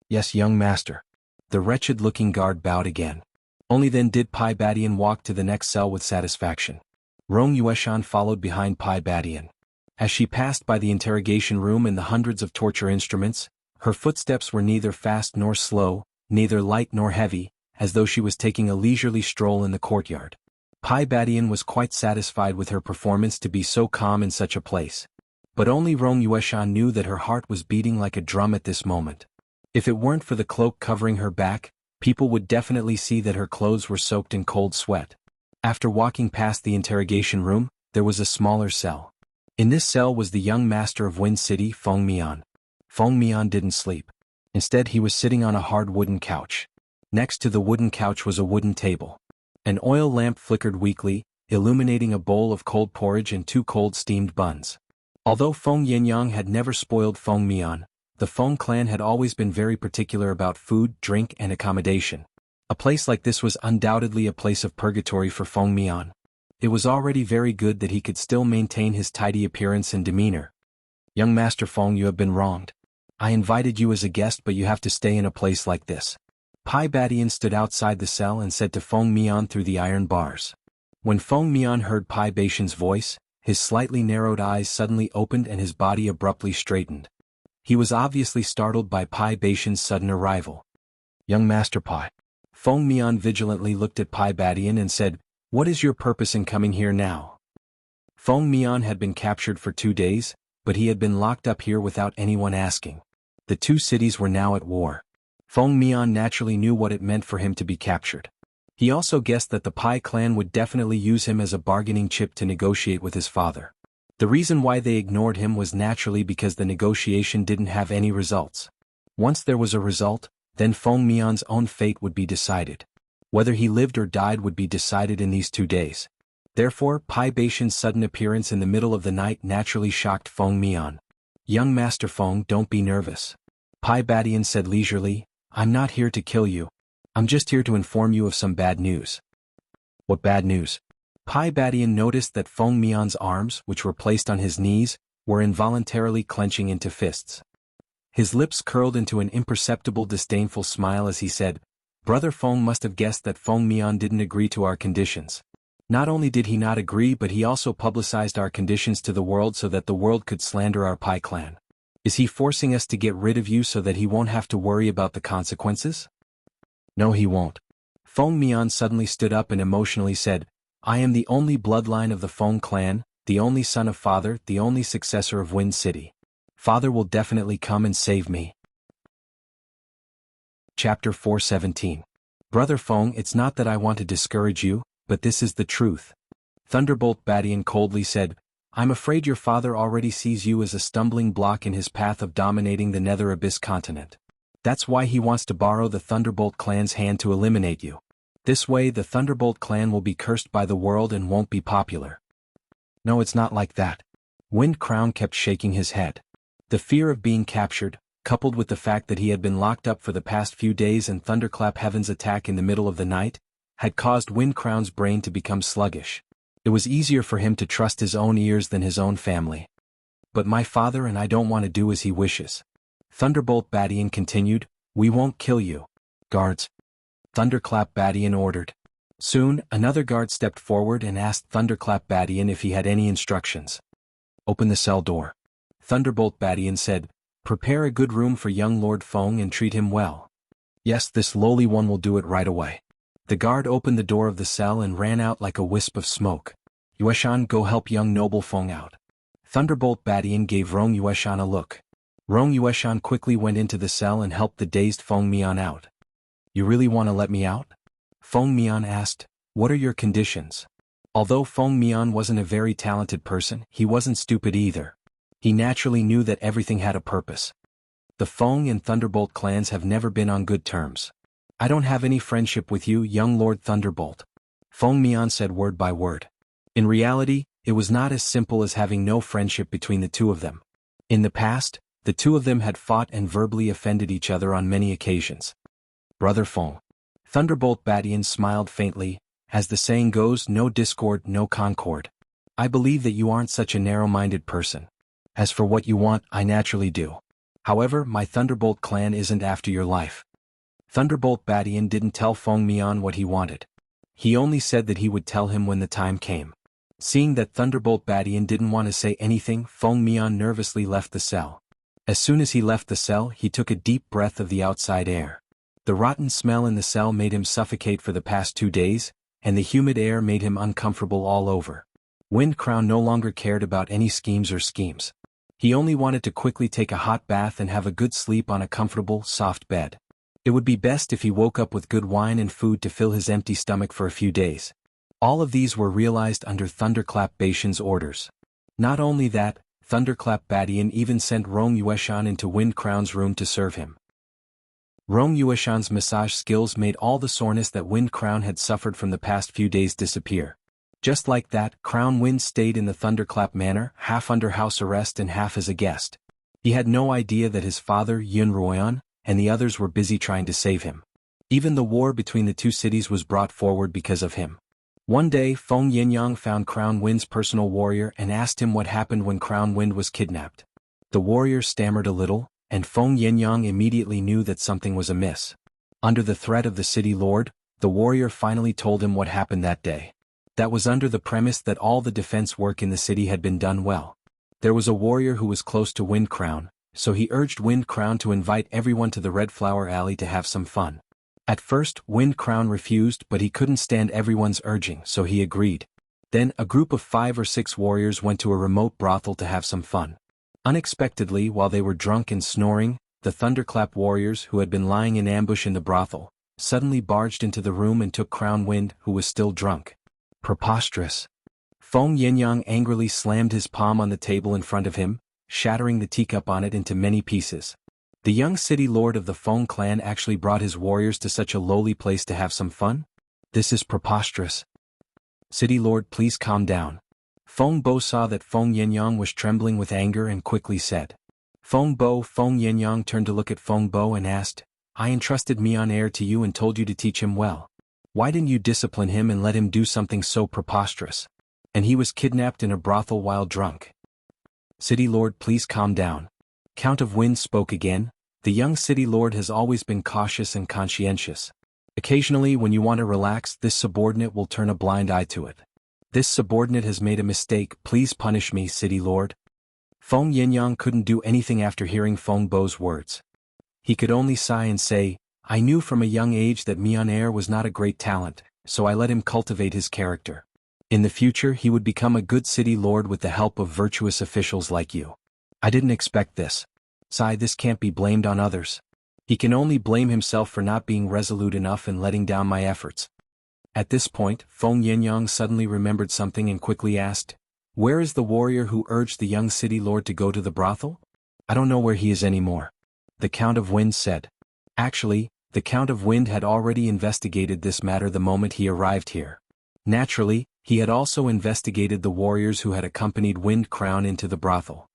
"Yes, young master." The wretched-looking guard bowed again. Only then did Pai Badian walk to the next cell with satisfaction. Rong Yueshan followed behind Pai Badian. As she passed by the interrogation room and the hundreds of torture instruments, her footsteps were neither fast nor slow, neither light nor heavy, as though she was taking a leisurely stroll in the courtyard. Pai Badian was quite satisfied with her performance to be so calm in such a place. But only Rong Yueshan knew that her heart was beating like a drum at this moment. If it weren't for the cloak covering her back, people would definitely see that her clothes were soaked in cold sweat. After walking past the interrogation room, there was a smaller cell. In this cell was the young master of Wind City, Feng Mian. Feng Mian didn't sleep. Instead, he was sitting on a hard wooden couch. Next to the wooden couch was a wooden table. An oil lamp flickered weakly, illuminating a bowl of cold porridge and 2 cold steamed buns. Although Feng Yinyang had never spoiled Feng Mian, the Feng clan had always been very particular about food, drink, and accommodation. A place like this was undoubtedly a place of purgatory for Feng Mian. It was already very good that he could still maintain his tidy appearance and demeanor. "Young Master Feng, you have been wronged. I invited you as a guest, but you have to stay in a place like this." Pai Badian stood outside the cell and said to Feng Mian through the iron bars. When Feng Mian heard Pai Baishan's voice, his slightly narrowed eyes suddenly opened and his body abruptly straightened. He was obviously startled by Pai Baishan's sudden arrival. "Young Master Pai." Feng Mian vigilantly looked at Pai Badian and said, "What is your purpose in coming here now?" Feng Mian had been captured for 2 days, but he had been locked up here without anyone asking. The 2 cities were now at war. Feng Mian naturally knew what it meant for him to be captured. He also guessed that the Pai clan would definitely use him as a bargaining chip to negotiate with his father. The reason why they ignored him was naturally because the negotiation didn't have any results. Once there was a result, then Feng Mian's own fate would be decided. Whether he lived or died would be decided in these 2 days. Therefore, Pai Baishan's sudden appearance in the middle of the night naturally shocked Feng Mian. "Young Master Feng, don't be nervous." Pai Badian said leisurely, "I'm not here to kill you. I'm just here to inform you of some bad news." "What bad news?" Pai Badian noticed that Feng Mian's arms, which were placed on his knees, were involuntarily clenching into fists. His lips curled into an imperceptible disdainful smile as he said, "Brother Feng must have guessed that Feng Mian didn't agree to our conditions. Not only did he not agree, but he also publicized our conditions to the world so that the world could slander our Pai clan. Is he forcing us to get rid of you so that he won't have to worry about the consequences?" "No, he won't." Feng Mian suddenly stood up and emotionally said, "I am the only bloodline of the Feng clan, the only son of father, the only successor of Wind City. Father will definitely come and save me." Chapter 417. "Brother Feng, it's not that I want to discourage you, but this is the truth." Thunderbolt Badian coldly said, "I'm afraid your father already sees you as a stumbling block in his path of dominating the Nether Abyss continent. That's why he wants to borrow the Thunderbolt clan's hand to eliminate you. This way the Thunderbolt clan will be cursed by the world and won't be popular." "No, it's not like that." Wind Crown kept shaking his head. The fear of being captured, coupled with the fact that he had been locked up for the past few days and Thunderclap Heaven's attack in the middle of the night, had caused Wind Crown's brain to become sluggish. It was easier for him to trust his own ears than his own family. "But my father and I don't want to do as he wishes." Thunderbolt Badian continued, "We won't kill you." "Guards!" Thunderclap Badian ordered. Soon, another guard stepped forward and asked Thunderclap Badian if he had any instructions. "Open the cell door." Thunderbolt Badian said, "Prepare a good room for young Lord Feng and treat him well." "Yes, this lowly one will do it right away." The guard opened the door of the cell and ran out like a wisp of smoke. "Yueshan, go help young noble Feng out." Thunderbolt Badian gave Rong Yueshan a look. Rong Yueshan quickly went into the cell and helped the dazed Feng Mian out. "You really want to let me out?" Feng Mian asked, "What are your conditions?" Although Feng Mian wasn't a very talented person, he wasn't stupid either. He naturally knew that everything had a purpose. The Feng and Thunderbolt clans have never been on good terms. "I don't have any friendship with you, young Lord Thunderbolt," Feng Mian said word by word. In reality, it was not as simple as having no friendship between the two of them. In the past, the two of them had fought and verbally offended each other on many occasions. Brother Feng. Thunderbolt Badian smiled faintly, as the saying goes, no discord, no concord. I believe that you aren't such a narrow-minded person. As for what you want, I naturally do. However, my Thunderbolt clan isn't after your life. Thunderbolt Badian didn't tell Feng Mian what he wanted. He only said that he would tell him when the time came. Seeing that Thunderbolt Badian didn't want to say anything, Feng Mian nervously left the cell. As soon as he left the cell, he took a deep breath of the outside air. The rotten smell in the cell made him suffocate for the past 2 days, and the humid air made him uncomfortable all over. Wind Crown no longer cared about any schemes. He only wanted to quickly take a hot bath and have a good sleep on a comfortable, soft bed. It would be best if he woke up with good wine and food to fill his empty stomach for a few days. All of these were realized under Thunderclap Bashan's orders. Not only that, Thunderclap Badian even sent Rong Yueshan into Wind Crown's room to serve him. Rong Yueshan's massage skills made all the soreness that Wind Crown had suffered from the past few days disappear. Just like that, Crown Wind stayed in the Thunderclap Manor, half under house arrest and half as a guest. He had no idea that his father, Xuanhuan, and the others were busy trying to save him. Even the war between the two cities was brought forward because of him. One day, Feng Yinyang found Crown Wind's personal warrior and asked him what happened when Crown Wind was kidnapped. The warrior stammered a little, and Feng Yinyang immediately knew that something was amiss. Under the threat of the city lord, the warrior finally told him what happened that day. That was under the premise that all the defense work in the city had been done well. There was a warrior who was close to Wind Crown, so he urged Wind Crown to invite everyone to the Red Flower Alley to have some fun. At first, Wind Crown refused, but he couldn't stand everyone's urging, so he agreed. Then, a group of 5 or 6 warriors went to a remote brothel to have some fun. Unexpectedly, while they were drunk and snoring, the Thunderclap warriors who had been lying in ambush in the brothel, suddenly barged into the room and took Crown Wind, who was still drunk. Preposterous. Feng Yinyang angrily slammed his palm on the table in front of him, shattering the teacup on it into many pieces. The young city lord of the Feng clan actually brought his warriors to such a lowly place to have some fun? This is preposterous. City lord, please calm down. Feng Bo saw that Feng Yinyang was trembling with anger and quickly said. Feng Yinyang turned to look at Feng Bo and asked, I entrusted Mian Air to you and told you to teach him well. Why didn't you discipline him and let him do something so preposterous? And he was kidnapped in a brothel while drunk. City lord, please calm down. Count of Wind spoke again. The young city lord has always been cautious and conscientious. Occasionally when you want to relax, this subordinate will turn a blind eye to it. This subordinate has made a mistake, please punish me, city lord. Feng Yinyang couldn't do anything after hearing Feng Bo's words. He could only sigh and say, I knew from a young age that Mian Air was not a great talent, so I let him cultivate his character. In the future he would become a good city lord with the help of virtuous officials like you. I didn't expect this. Sigh, this can't be blamed on others. He can only blame himself for not being resolute enough and letting down my efforts. At this point, Feng Yinyang suddenly remembered something and quickly asked, Where is the warrior who urged the young city lord to go to the brothel? I don't know where he is anymore. The Count of Wind said. Actually, the Count of Wind had already investigated this matter the moment he arrived here. Naturally, he had also investigated the warriors who had accompanied Wind Crown into the brothel.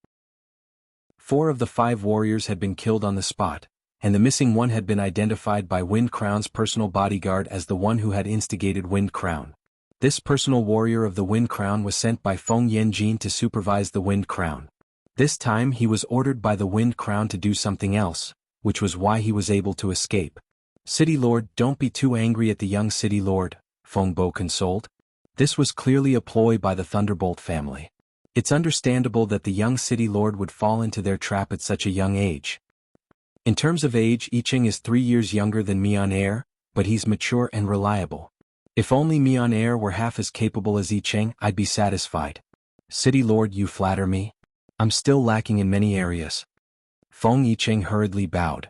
4 of the 5 warriors had been killed on the spot, and the missing one had been identified by Wind Crown's personal bodyguard as the one who had instigated Wind Crown. This personal warrior of the Wind Crown was sent by Feng Yanjin to supervise the Wind Crown. This time he was ordered by the Wind Crown to do something else, which was why he was able to escape. City Lord, don't be too angry at the young City Lord, Feng Bo consoled. This was clearly a ploy by the Thunderbolt family. It's understandable that the young City Lord would fall into their trap at such a young age. In terms of age, Yicheng is 3 years younger than Mian Air, but he's mature and reliable. If only Mian Air were half as capable as Yicheng, I'd be satisfied. City Lord, you flatter me. I'm still lacking in many areas. Feng Yicheng hurriedly bowed.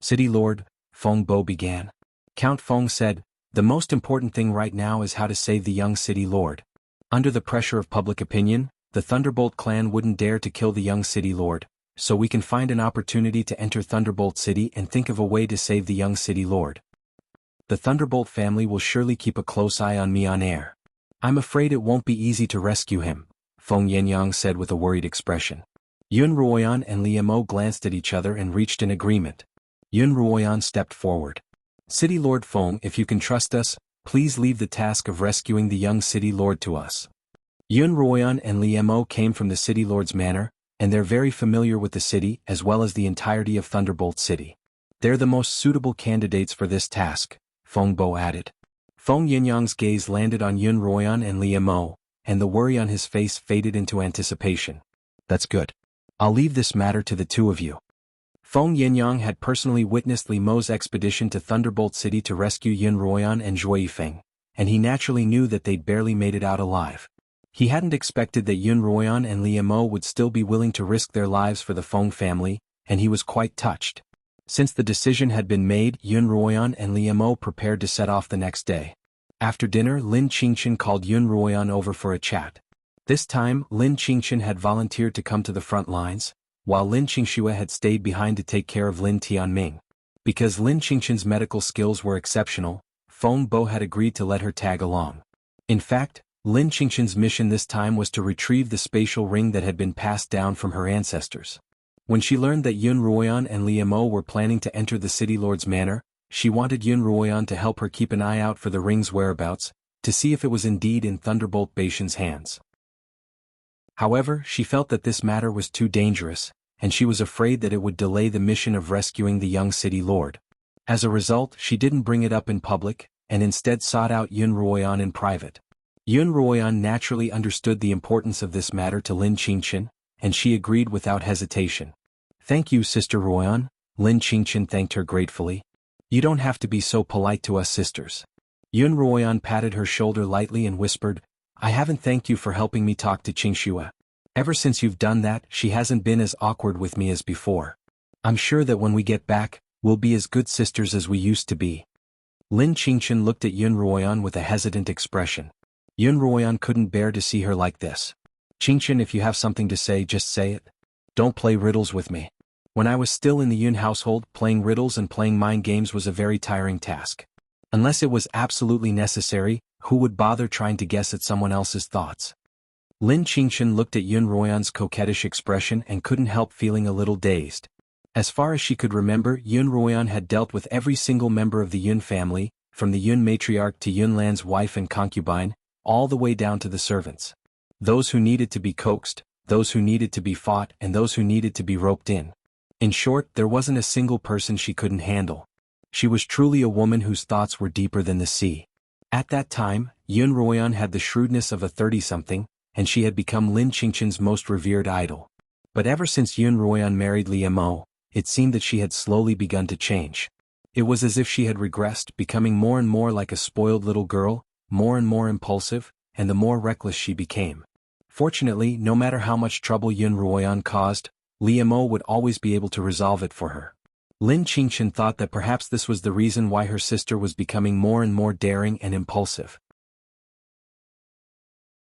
City Lord, Feng Bo began. Count Feng said, the most important thing right now is how to save the young City Lord. Under the pressure of public opinion, the Thunderbolt clan wouldn't dare to kill the young City Lord, so we can find an opportunity to enter Thunderbolt City and think of a way to save the young City Lord. The Thunderbolt family will surely keep a close eye on Mian Air. I'm afraid it won't be easy to rescue him, Feng Yangyang said with a worried expression. Yun Ruoyan and Liu Mo glanced at each other and reached an agreement. Yun Ruoyan stepped forward. City Lord Feng, if you can trust us, please leave the task of rescuing the young City Lord to us. Yun Ruoyan and Liu Mo came from the City Lord's manor, and they're very familiar with the city as well as the entirety of Thunderbolt City. They're the most suitable candidates for this task, Feng Bo added. Feng Yinyang's gaze landed on Yun Ruoyan and Liu Mo, and the worry on his face faded into anticipation. That's good. I'll leave this matter to the two of you. Feng Yinyang had personally witnessed Li Mo's expedition to Thunderbolt City to rescue Yun Ruoyan and Zhui Yifeng, and he naturally knew that they'd barely made it out alive. He hadn't expected that Yun Ruoyan and Liu Mo would still be willing to risk their lives for the Feng family, and he was quite touched. Since the decision had been made, Yun Ruoyan and Liu Mo prepared to set off the next day. After dinner, Lin Qingchen called Yun Ruoyan over for a chat. This time, Lin Qingchen had volunteered to come to the front lines, while Lin Qingxue had stayed behind to take care of Lin Tianming. Because Lin Qingchen's medical skills were exceptional, Feng Bo had agreed to let her tag along. In fact, Lin Qingchen's mission this time was to retrieve the spatial ring that had been passed down from her ancestors. When she learned that Yun Ruoyan and Liu Mo were planning to enter the City Lord's manor, she wanted Yun Ruoyan to help her keep an eye out for the ring's whereabouts, to see if it was indeed in Thunderbolt Bashan's hands. However, she felt that this matter was too dangerous, and she was afraid that it would delay the mission of rescuing the young City Lord. As a result, she didn't bring it up in public, and instead sought out Yun Ruoyan in private. Yun Ruoyan naturally understood the importance of this matter to Lin Qingchen, and she agreed without hesitation. Thank you, Sister Ruoyan, Lin Qingchen thanked her gratefully. You don't have to be so polite to us sisters. Yun Ruoyan patted her shoulder lightly and whispered, I haven't thanked you for helping me talk to Qingxue. Ever since you've done that, she hasn't been as awkward with me as before. I'm sure that when we get back, we'll be as good sisters as we used to be. Lin Qingchen looked at Yun Ruoyan with a hesitant expression. Yun Ruoyan couldn't bear to see her like this. Qingchen, if you have something to say, just say it. Don't play riddles with me. When I was still in the Yun household, playing riddles and playing mind games was a very tiring task. Unless it was absolutely necessary, who would bother trying to guess at someone else's thoughts? Lin Qingchen looked at Yun Ruoyan's coquettish expression and couldn't help feeling a little dazed. As far as she could remember, Yun Ruoyan had dealt with every single member of the Yun family, from the Yun matriarch to Yun Lan's wife and concubine, all the way down to the servants. Those who needed to be coaxed, those who needed to be fought, and those who needed to be roped in. In short, there wasn't a single person she couldn't handle. She was truly a woman whose thoughts were deeper than the sea. At that time, Yun Ruoyan had the shrewdness of a 30-something, and she had become Lin Qingchen's most revered idol. But ever since Yun Ruoyan married Liu Mo, it seemed that she had slowly begun to change. It was as if she had regressed, becoming more and more like a spoiled little girl, more and more impulsive, and the more reckless she became. Fortunately, no matter how much trouble Yun Ruoyan caused, Liu Mo would always be able to resolve it for her. Lin Qingchen thought that perhaps this was the reason why her sister was becoming more and more daring and impulsive.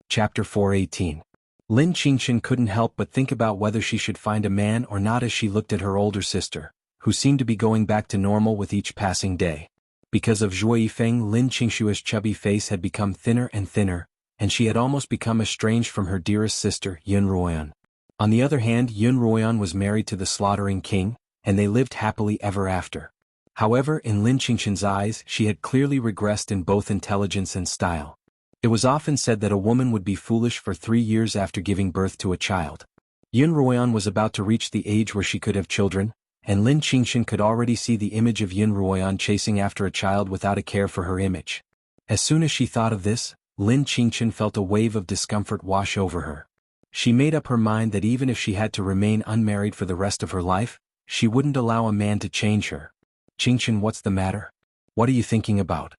Chapter 418. Lin Qingchen couldn't help but think about whether she should find a man or not as she looked at her older sister, who seemed to be going back to normal with each passing day. Because of Zhui Yifeng, Lin Qingxue's chubby face had become thinner and thinner, and she had almost become estranged from her dearest sister, Yun Ruoyan. On the other hand, Yun Ruoyan was married to the Slaughtering King, and they lived happily ever after. However, in Lin Qingchen's eyes, she had clearly regressed in both intelligence and style. It was often said that a woman would be foolish for 3 years after giving birth to a child. Yun Ruoyan was about to reach the age where she could have children, and Lin Qingchen could already see the image of Yun Ruoyan chasing after a child without a care for her image. As soon as she thought of this, Lin Qingchen felt a wave of discomfort wash over her. She made up her mind that even if she had to remain unmarried for the rest of her life, she wouldn't allow a man to change her. Qingchen, what's the matter? What are you thinking about?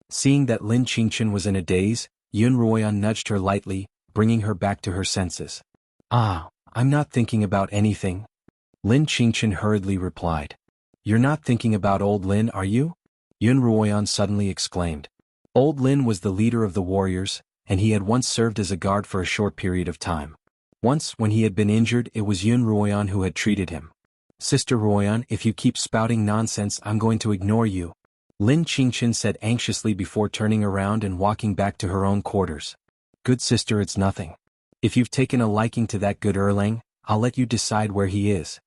Seeing that Lin Qingchen was in a daze, Yun Ruoyan nudged her lightly, bringing her back to her senses. I'm not thinking about anything. Lin Qingchen hurriedly replied. You're not thinking about old Lin, are you? Yun Ruoyan suddenly exclaimed. Old Lin was the leader of the warriors, and he had once served as a guard for a short period of time. Once, when he had been injured, it was Yun Ruoyan who had treated him. Sister Ruoyan, if you keep spouting nonsense, I'm going to ignore you. Lin Qingchen said anxiously before turning around and walking back to her own quarters. Good sister, it's nothing. If you've taken a liking to that good Erlang, I'll let you decide where he is.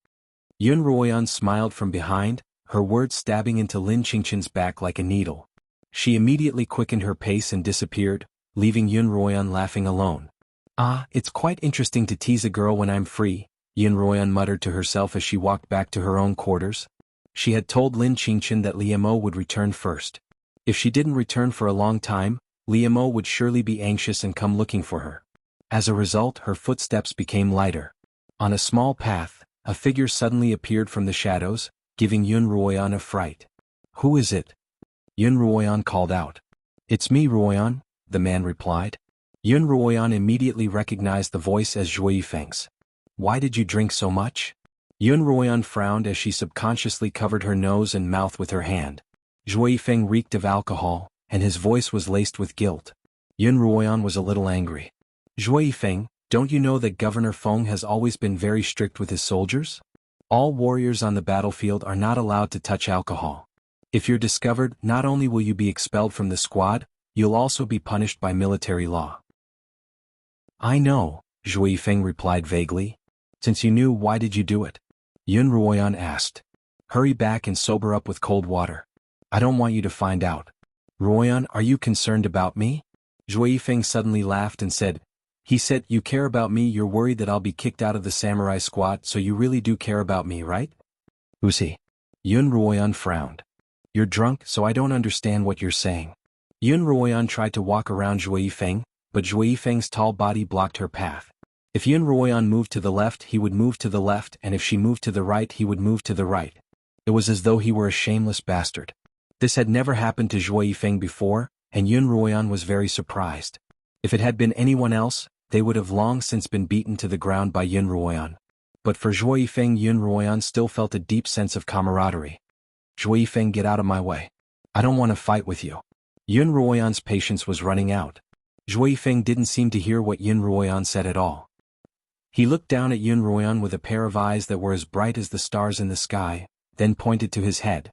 Yun Ruoyan smiled from behind, her words stabbing into Lin Qingchen's back like a needle. She immediately quickened her pace and disappeared, leaving Yun Ruoyan laughing alone. Ah, it's quite interesting to tease a girl when I'm free, Yun Ruoyan muttered to herself as she walked back to her own quarters. She had told Lin Qingchen that Liu Mo would return first. If she didn't return for a long time, Liu Mo would surely be anxious and come looking for her. As a result, her footsteps became lighter. On a small path, a figure suddenly appeared from the shadows, giving Yun Ruoyan a fright. Who is it? Yun Ruoyan called out. It's me, Ruoyan, the man replied. Yun Ruoyan immediately recognized the voice as Zhui Yifeng's. Why did you drink so much? Yun Ruoyan frowned as she subconsciously covered her nose and mouth with her hand. Zhui Yifeng reeked of alcohol, and his voice was laced with guilt. Yun Ruoyan was a little angry. Zhui Yifeng, don't you know that Governor Feng has always been very strict with his soldiers? All warriors on the battlefield are not allowed to touch alcohol. If you're discovered, not only will you be expelled from the squad, you'll also be punished by military law. I know, Zhui Yifeng replied vaguely. Since you knew, why did you do it? Yun Ruoyan asked. Hurry back and sober up with cold water. I don't want you to find out. Ruoyan, are you concerned about me? Zhui Yifeng suddenly laughed and said, He said, you care about me, you're worried that I'll be kicked out of the samurai squad, so you really do care about me, right? Who's he? Yun Ruoyan frowned. You're drunk, so I don't understand what you're saying. Yun Ruoyan tried to walk around Zhui Yifeng, but Zhui Yifeng's tall body blocked her path. If Yun Ruoyan moved to the left, he would move to the left, and if she moved to the right, he would move to the right. It was as though he were a shameless bastard. This had never happened to Zhui Yifeng before, and Yun Ruoyan was very surprised. If it had been anyone else, they would have long since been beaten to the ground by Yun Ruoyan. But for Zhui Yifeng, Yun Ruoyan still felt a deep sense of camaraderie. Zhui Yifeng, get out of my way. I don't want to fight with you. Yun Ruoyan's patience was running out. Zhui Yifeng didn't seem to hear what Yun Ruoyan said at all. He looked down at Yun Ruoyan with a pair of eyes that were as bright as the stars in the sky, then pointed to his head.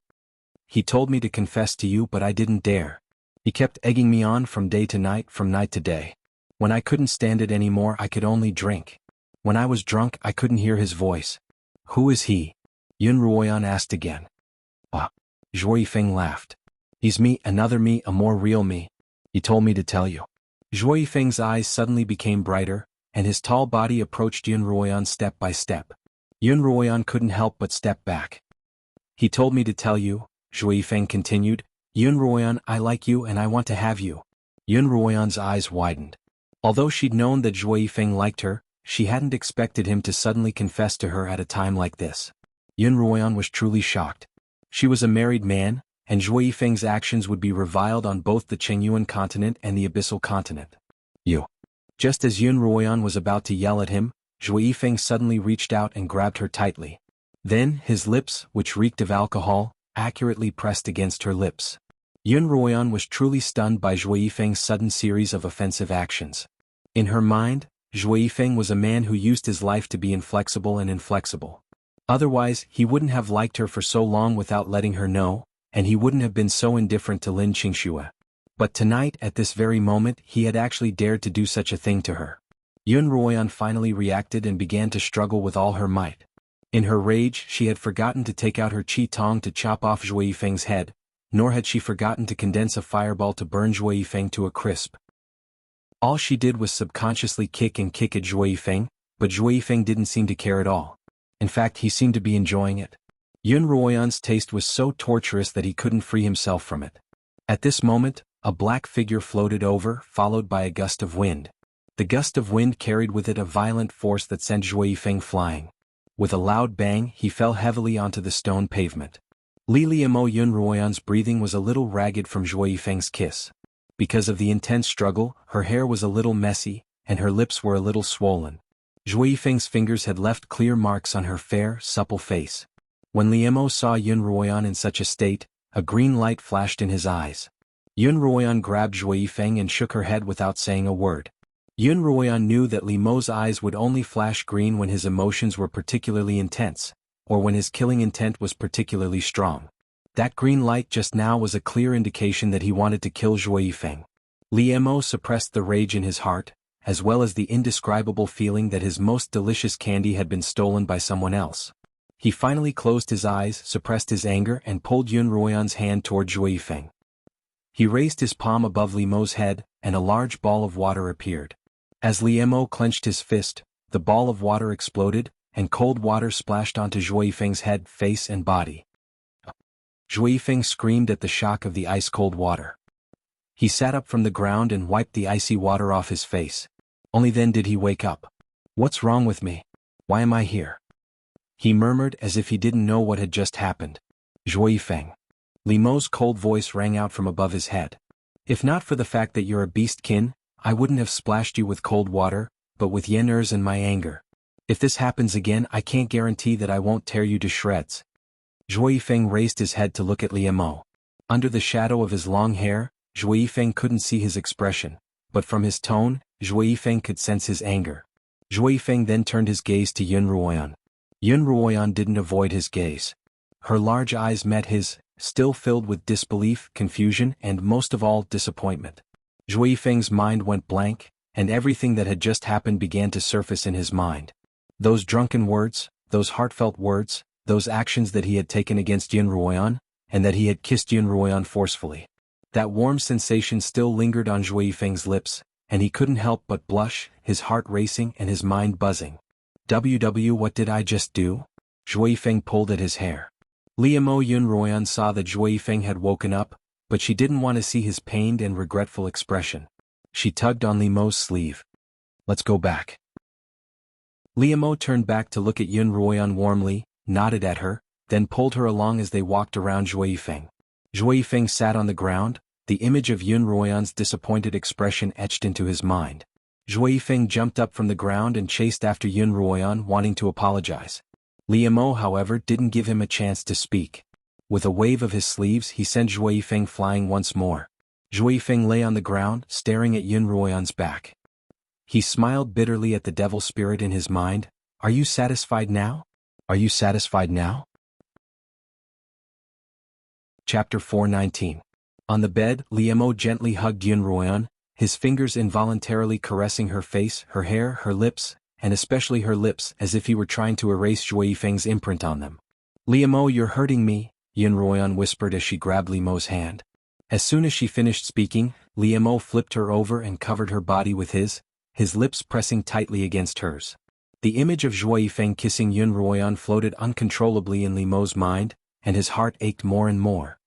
He told me to confess to you, but I didn't dare. He kept egging me on from day to night, from night to day. When I couldn't stand it anymore, I could only drink. When I was drunk, I couldn't hear his voice. Who is he? Yun Ruoyan asked again. Zhui Yifeng laughed. He's me, another me, a more real me. He told me to tell you. Zhui Yifeng's eyes suddenly became brighter, and his tall body approached Yun Ruoyan step by step. Yun Ruoyan couldn't help but step back. He told me to tell you, Zhui Yifeng continued. Yun Ruoyan, I like you and I want to have you. Yun Ruoyan's eyes widened. Although she'd known that Zhui Yifeng liked her, she hadn't expected him to suddenly confess to her at a time like this. Yun Ruoyan was truly shocked. She was a married man, and Zhui Yifeng's actions would be reviled on both the Chengyuan continent and the Abyssal continent. You. Just as Yun Ruoyan was about to yell at him, Zhui Yifeng suddenly reached out and grabbed her tightly. Then, his lips, which reeked of alcohol, accurately pressed against her lips. Yun Ruoyan was truly stunned by Zhui Yifeng's sudden series of offensive actions. In her mind, Zhui Yifeng was a man who used his life to be inflexible and inflexible. Otherwise, he wouldn't have liked her for so long without letting her know, and he wouldn't have been so indifferent to Lin Qingxue. But tonight, at this very moment, he had actually dared to do such a thing to her. Yun Ruoyan finally reacted and began to struggle with all her might. In her rage, she had forgotten to take out her qi tong to chop off Zhui Yifeng's head, nor had she forgotten to condense a fireball to burn Zhui Yifeng to a crisp. All she did was subconsciously kick and kick at Zhui Yifeng, but Zhui Yifeng didn't seem to care at all. In fact, he seemed to be enjoying it. Yun Ruoyan's taste was so torturous that he couldn't free himself from it. At this moment, a black figure floated over, followed by a gust of wind. The gust of wind carried with it a violent force that sent Zhui Yifeng flying. With a loud bang, he fell heavily onto the stone pavement. Liamo Yun Ruoyan's breathing was a little ragged from Zhui Yifeng's kiss. Because of the intense struggle, her hair was a little messy, and her lips were a little swollen. Zhui Yifeng's fingers had left clear marks on her fair, supple face. When Liamo saw Yun Ruoyan in such a state, a green light flashed in his eyes. Yun Ruoyan grabbed Zhui Yifeng and shook her head without saying a word. Yun Ruoyan knew that Liamo's eyes would only flash green when his emotions were particularly intense, or when his killing intent was particularly strong. That green light just now was a clear indication that he wanted to kill Zhuo Yifeng. Li Mo suppressed the rage in his heart, as well as the indescribable feeling that his most delicious candy had been stolen by someone else. He finally closed his eyes, suppressed his anger, and pulled Yun Ruoyan's hand toward Zhuo Yifeng. He raised his palm above Li Mo's head, and a large ball of water appeared. As Li Mo clenched his fist, the ball of water exploded, and cold water splashed onto Zhuo Yifeng's head, face and body. Zhuo Yifeng screamed at the shock of the ice-cold water. He sat up from the ground and wiped the icy water off his face. Only then did he wake up. "What's wrong with me? Why am I here?" he murmured as if he didn't know what had just happened. "Zhuo Yifeng." Li Mo's cold voice rang out from above his head. "If not for the fact that you're a beastkin, I wouldn't have splashed you with cold water, but with Yen Er's and my anger. If this happens again, I can't guarantee that I won't tear you to shreds." Zhuo Yifeng raised his head to look at Li Mo. Under the shadow of his long hair, Zhuo Yifeng couldn't see his expression, but from his tone, Zhuo Yifeng could sense his anger. Zhuo Yifeng then turned his gaze to Yun Ruoyan. Yun Ruoyan didn't avoid his gaze. Her large eyes met his, still filled with disbelief, confusion, and most of all, disappointment. Zhuo Yifeng's mind went blank, and everything that had just happened began to surface in his mind. Those drunken words, those heartfelt words, those actions that he had taken against Yun Ruoyan, and that he had kissed Yun Ruoyan forcefully. That warm sensation still lingered on Zhuo Yifeng's lips, and he couldn't help but blush, his heart racing and his mind buzzing. What did I just do?" Zhuo Yifeng pulled at his hair. Li Mo Yun Ruoyan saw that Zhuo Yifeng had woken up, but she didn't want to see his pained and regretful expression. She tugged on Li Mo's sleeve. "Let's go back." Li Mo turned back to look at Yun Ruoyan warmly, nodded at her, then pulled her along as they walked around Zhuo Yifeng. Zhuo Yifeng sat on the ground, the image of Yun Ruoyan's disappointed expression etched into his mind. Zhuo Yifeng jumped up from the ground and chased after Yun Ruoyan, wanting to apologize. Li Mo, however, didn't give him a chance to speak. With a wave of his sleeves, he sent Zhuo Yifeng flying once more. Zhuo Yifeng lay on the ground, staring at Yun Ruoyan's back. He smiled bitterly at the devil spirit in his mind. "Are you satisfied now? Are you satisfied now?" Chapter 419. On the bed, Li Mo gently hugged Yun Ruoyan, his fingers involuntarily caressing her face, her hair, her lips, and especially her lips, as if he were trying to erase Zhuo Yifeng's imprint on them. "Li Mo, you're hurting me," Yun Ruoyan whispered as she grabbed Li Mo's hand. As soon as she finished speaking, Li Mo flipped her over and covered her body with his lips pressing tightly against hers. The image of Zhuo Yifeng kissing Yun Ruoyan floated uncontrollably in Li Mo's mind, and his heart ached more and more.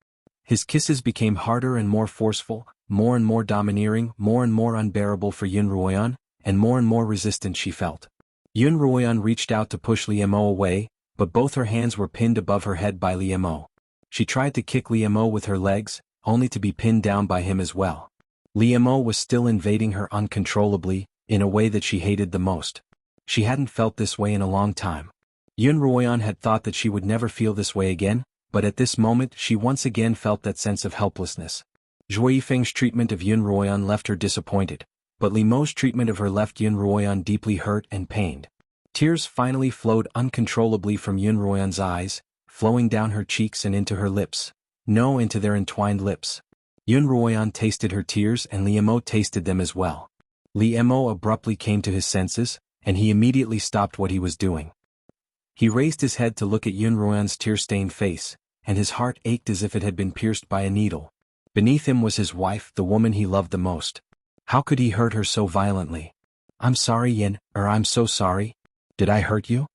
His kisses became harder and more forceful, more and more domineering, more and more unbearable for Yun Ruoyan, and more resistance she felt. Yun Ruoyan reached out to push Li Mo away, but both her hands were pinned above her head by Li Mo. She tried to kick Li Mo with her legs, only to be pinned down by him as well. Li Mo was still invading her uncontrollably, in a way that she hated the most. She hadn't felt this way in a long time. Yun Ruoyan had thought that she would never feel this way again, but at this moment she once again felt that sense of helplessness. Zhuo Yifeng's treatment of Yun Ruoyan left her disappointed, but Li Mo's treatment of her left Yun Ruoyan deeply hurt and pained. Tears finally flowed uncontrollably from Yun Ruoyan's eyes, flowing down her cheeks and into her lips. No, into their entwined lips. Yun Ruoyan tasted her tears and Li Mo tasted them as well. Li Mo abruptly came to his senses, and he immediately stopped what he was doing. He raised his head to look at Yun Ruoyan's tear-stained face, and his heart ached as if it had been pierced by a needle. Beneath him was his wife, the woman he loved the most. How could he hurt her so violently? "I'm sorry, I'm so sorry. Did I hurt you?"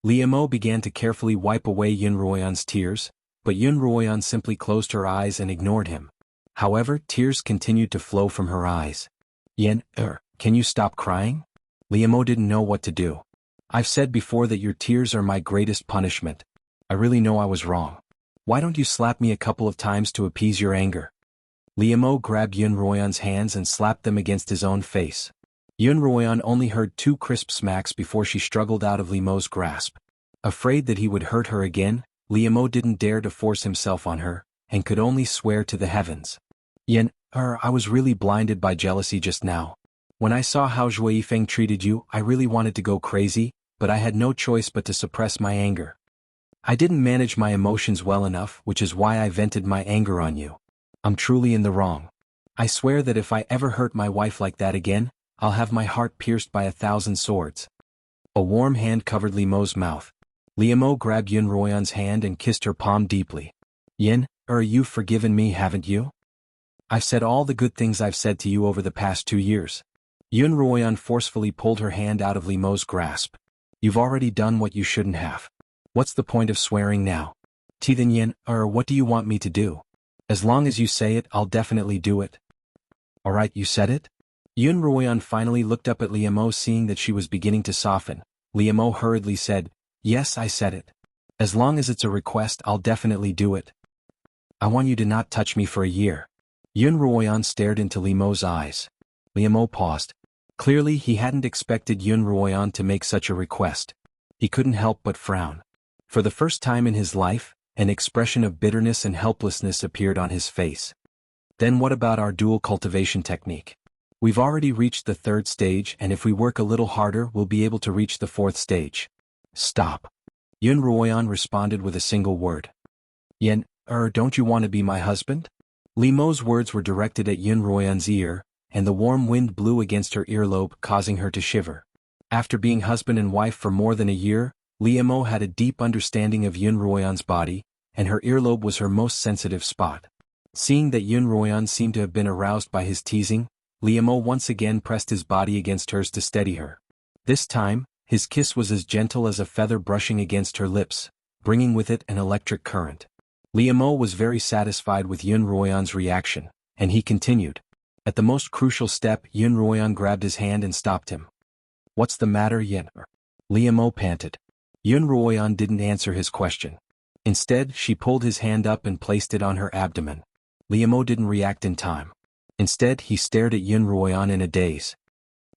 Li Mo began to carefully wipe away Yun Ruoyan's tears, but Yun Ruoyan simply closed her eyes and ignored him. However, tears continued to flow from her eyes. Can you stop crying?" Li Mo didn't know what to do. "I've said before that your tears are my greatest punishment. I really know I was wrong. Why don't you slap me a couple of times to appease your anger?" Li Mo grabbed Yun Ruoyan's hands and slapped them against his own face. Yun Ruoyan only heard 2 crisp smacks before she struggled out of Li Mo's grasp. Afraid that he would hurt her again, Li Mo didn't dare to force himself on her, and could only swear to the heavens. I was really blinded by jealousy just now. When I saw how Zhuo Yifeng treated you, I really wanted to go crazy, but I had no choice but to suppress my anger." I didn't manage my emotions well enough, which is why I vented my anger on you. I'm truly in the wrong. I swear that if I ever hurt my wife like that again, I'll have my heart pierced by 1,000 swords. A warm hand covered Limo's mouth. Limo grabbed Yunruoyan's hand and kissed her palm deeply. Yin, you've forgiven me, haven't you? I've said all the good things I've said to you over the past 2 years. Yunruoyan forcefully pulled her hand out of Limo's grasp. You've already done what you shouldn't have. What's the point of swearing now? Then Yin, what do you want me to do? As long as you say it, I'll definitely do it. Alright, you said it? Yunruoyan finally looked up at Liamo, seeing that she was beginning to soften. Liamo hurriedly said, Yes, I said it. As long as it's a request, I'll definitely do it. I want you to not touch me for a year. Yunruoyan stared into Limo's eyes. Liamo paused. Clearly he hadn't expected Yunruoyan to make such a request. He couldn't help but frown. For the first time in his life, an expression of bitterness and helplessness appeared on his face. Then what about our dual cultivation technique? We've already reached the 3rd stage, and if we work a little harder, we'll be able to reach the 4th stage. Stop. Yunruoyan responded with a single word. Yen, don't you want to be my husband? Limo's words were directed at Yunruoyan's ear, and the warm wind blew against her earlobe, causing her to shiver. After being husband and wife for more than a year, Liamo had a deep understanding of Yunruoyan's body, and her earlobe was her most sensitive spot. Seeing that Yunruoyan seemed to have been aroused by his teasing, Liamo once again pressed his body against hers to steady her. This time, his kiss was as gentle as a feather brushing against her lips, bringing with it an electric current. Liamo was very satisfied with Yunruoyan's reaction, and he continued. At the most crucial step, Yunruoyan grabbed his hand and stopped him. What's the matter, Yen? Liamo panted. Yunruoyan didn't answer his question. Instead, she pulled his hand up and placed it on her abdomen. Liamo didn't react in time. Instead, he stared at Yunruoyan in a daze.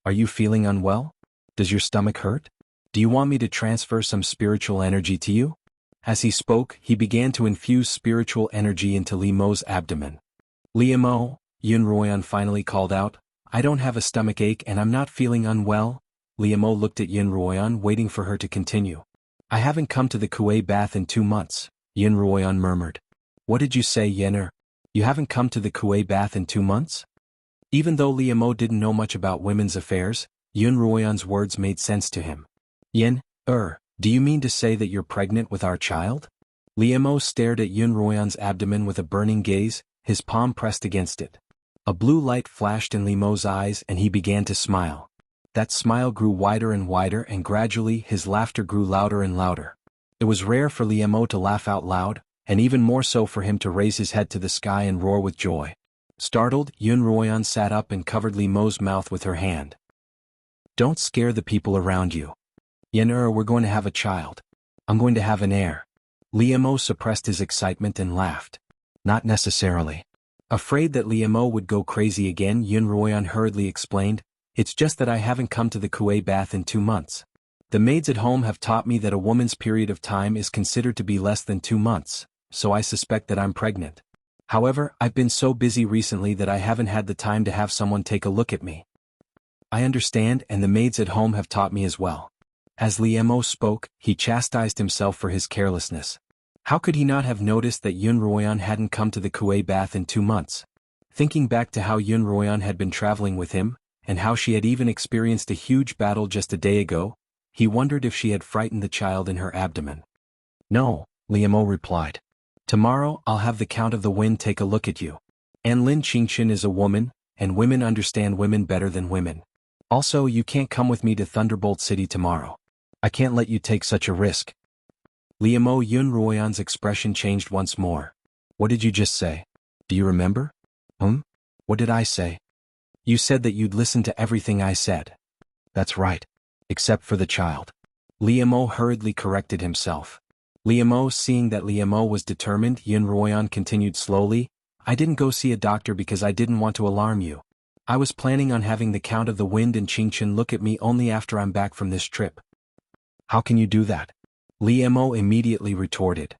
Are you feeling unwell? Does your stomach hurt? Do you want me to transfer some spiritual energy to you? As he spoke, he began to infuse spiritual energy into Limo's abdomen. Liamo, Yunruoyan finally called out, I don't have a stomach ache and I'm not feeling unwell. Liamo looked at Yunruoyan, waiting for her to continue. I haven't come to the Kuei bath in 2 months, Yunruoyan murmured. What did you say, Yener? You haven't come to the Kuei bath in 2 months? Even though Liamo didn't know much about women's affairs, Yunruoyan's words made sense to him. Yen, do you mean to say that you're pregnant with our child? Liamo stared at Yunruoyan's abdomen with a burning gaze, his palm pressed against it. A blue light flashed in Limo's eyes and he began to smile. That smile grew wider and wider, and gradually his laughter grew louder and louder. It was rare for Liamo to laugh out loud, and even more so for him to raise his head to the sky and roar with joy. Startled, Yunruoyan sat up and covered Limo's mouth with her hand. Don't scare the people around you. Yener, we're going to have a child. I'm going to have an heir. Liamo suppressed his excitement and laughed. Not necessarily. Afraid that Liamo would go crazy again, Yunruoyan hurriedly explained, It's just that I haven't come to the Kuei bath in 2 months. The maids at home have taught me that a woman's period of time is considered to be less than 2 months, so I suspect that I'm pregnant. However, I've been so busy recently that I haven't had the time to have someone take a look at me. I understand, and the maids at home have taught me as well. As Liamo spoke, he chastised himself for his carelessness. How could he not have noticed that Yunruoyan hadn't come to the Kuei bath in 2 months? Thinking back to how Yunruoyan had been traveling with him, and how she had even experienced a huge battle just a day ago, he wondered if she had frightened the child in her abdomen. No, Liamo replied. Tomorrow I'll have the Count of the Wind take a look at you. Anlin Qingxin is a woman, and women understand women better than women. Also, you can't come with me to Thunderbolt City tomorrow. I can't let you take such a risk. Liamo Yunruoyan's expression changed once more. What did you just say? Do you remember? What did I say? You said that you'd listen to everything I said. That's right. Except for the child. Liamo hurriedly corrected himself. Liamo, seeing that Liamo was determined, Yunruoyan continued slowly, I didn't go see a doctor because I didn't want to alarm you. I was planning on having the Count of the Wind and Qingxin look at me only after I'm back from this trip. How can you do that? Liamo immediately retorted.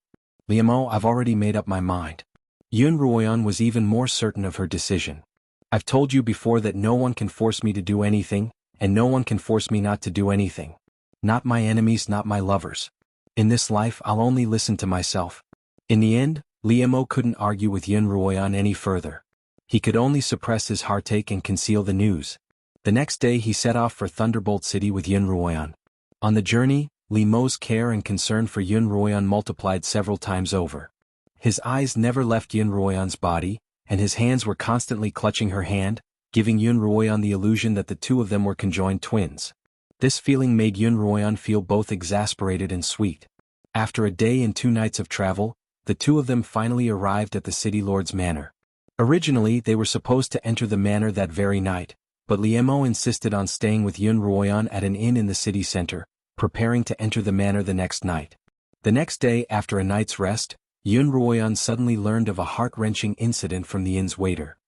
Liamo, I've already made up my mind. Yunruoyan was even more certain of her decision. I've told you before that no one can force me to do anything, and no one can force me not to do anything. Not my enemies, not my lovers. In this life I'll only listen to myself. In the end, Liemo couldn't argue with Ruoyan any further. He could only suppress his heartache and conceal the news. The next day he set off for Thunderbolt City with Ruoyan. On the journey, Liemo's care and concern for Ruoyan multiplied several times over. His eyes never left Ruoyan's body, and his hands were constantly clutching her hand, giving Ruoyan the illusion that the two of them were conjoined twins. This feeling made Ruoyan feel both exasperated and sweet. After a day and 2 nights of travel, the two of them finally arrived at the city lord's manor. Originally they were supposed to enter the manor that very night, but Liemo insisted on staying with Ruoyan at an inn in the city center, preparing to enter the manor the next night. The next day, after a night's rest, Ruoyan suddenly learned of a heart-wrenching incident from the inn's waiter.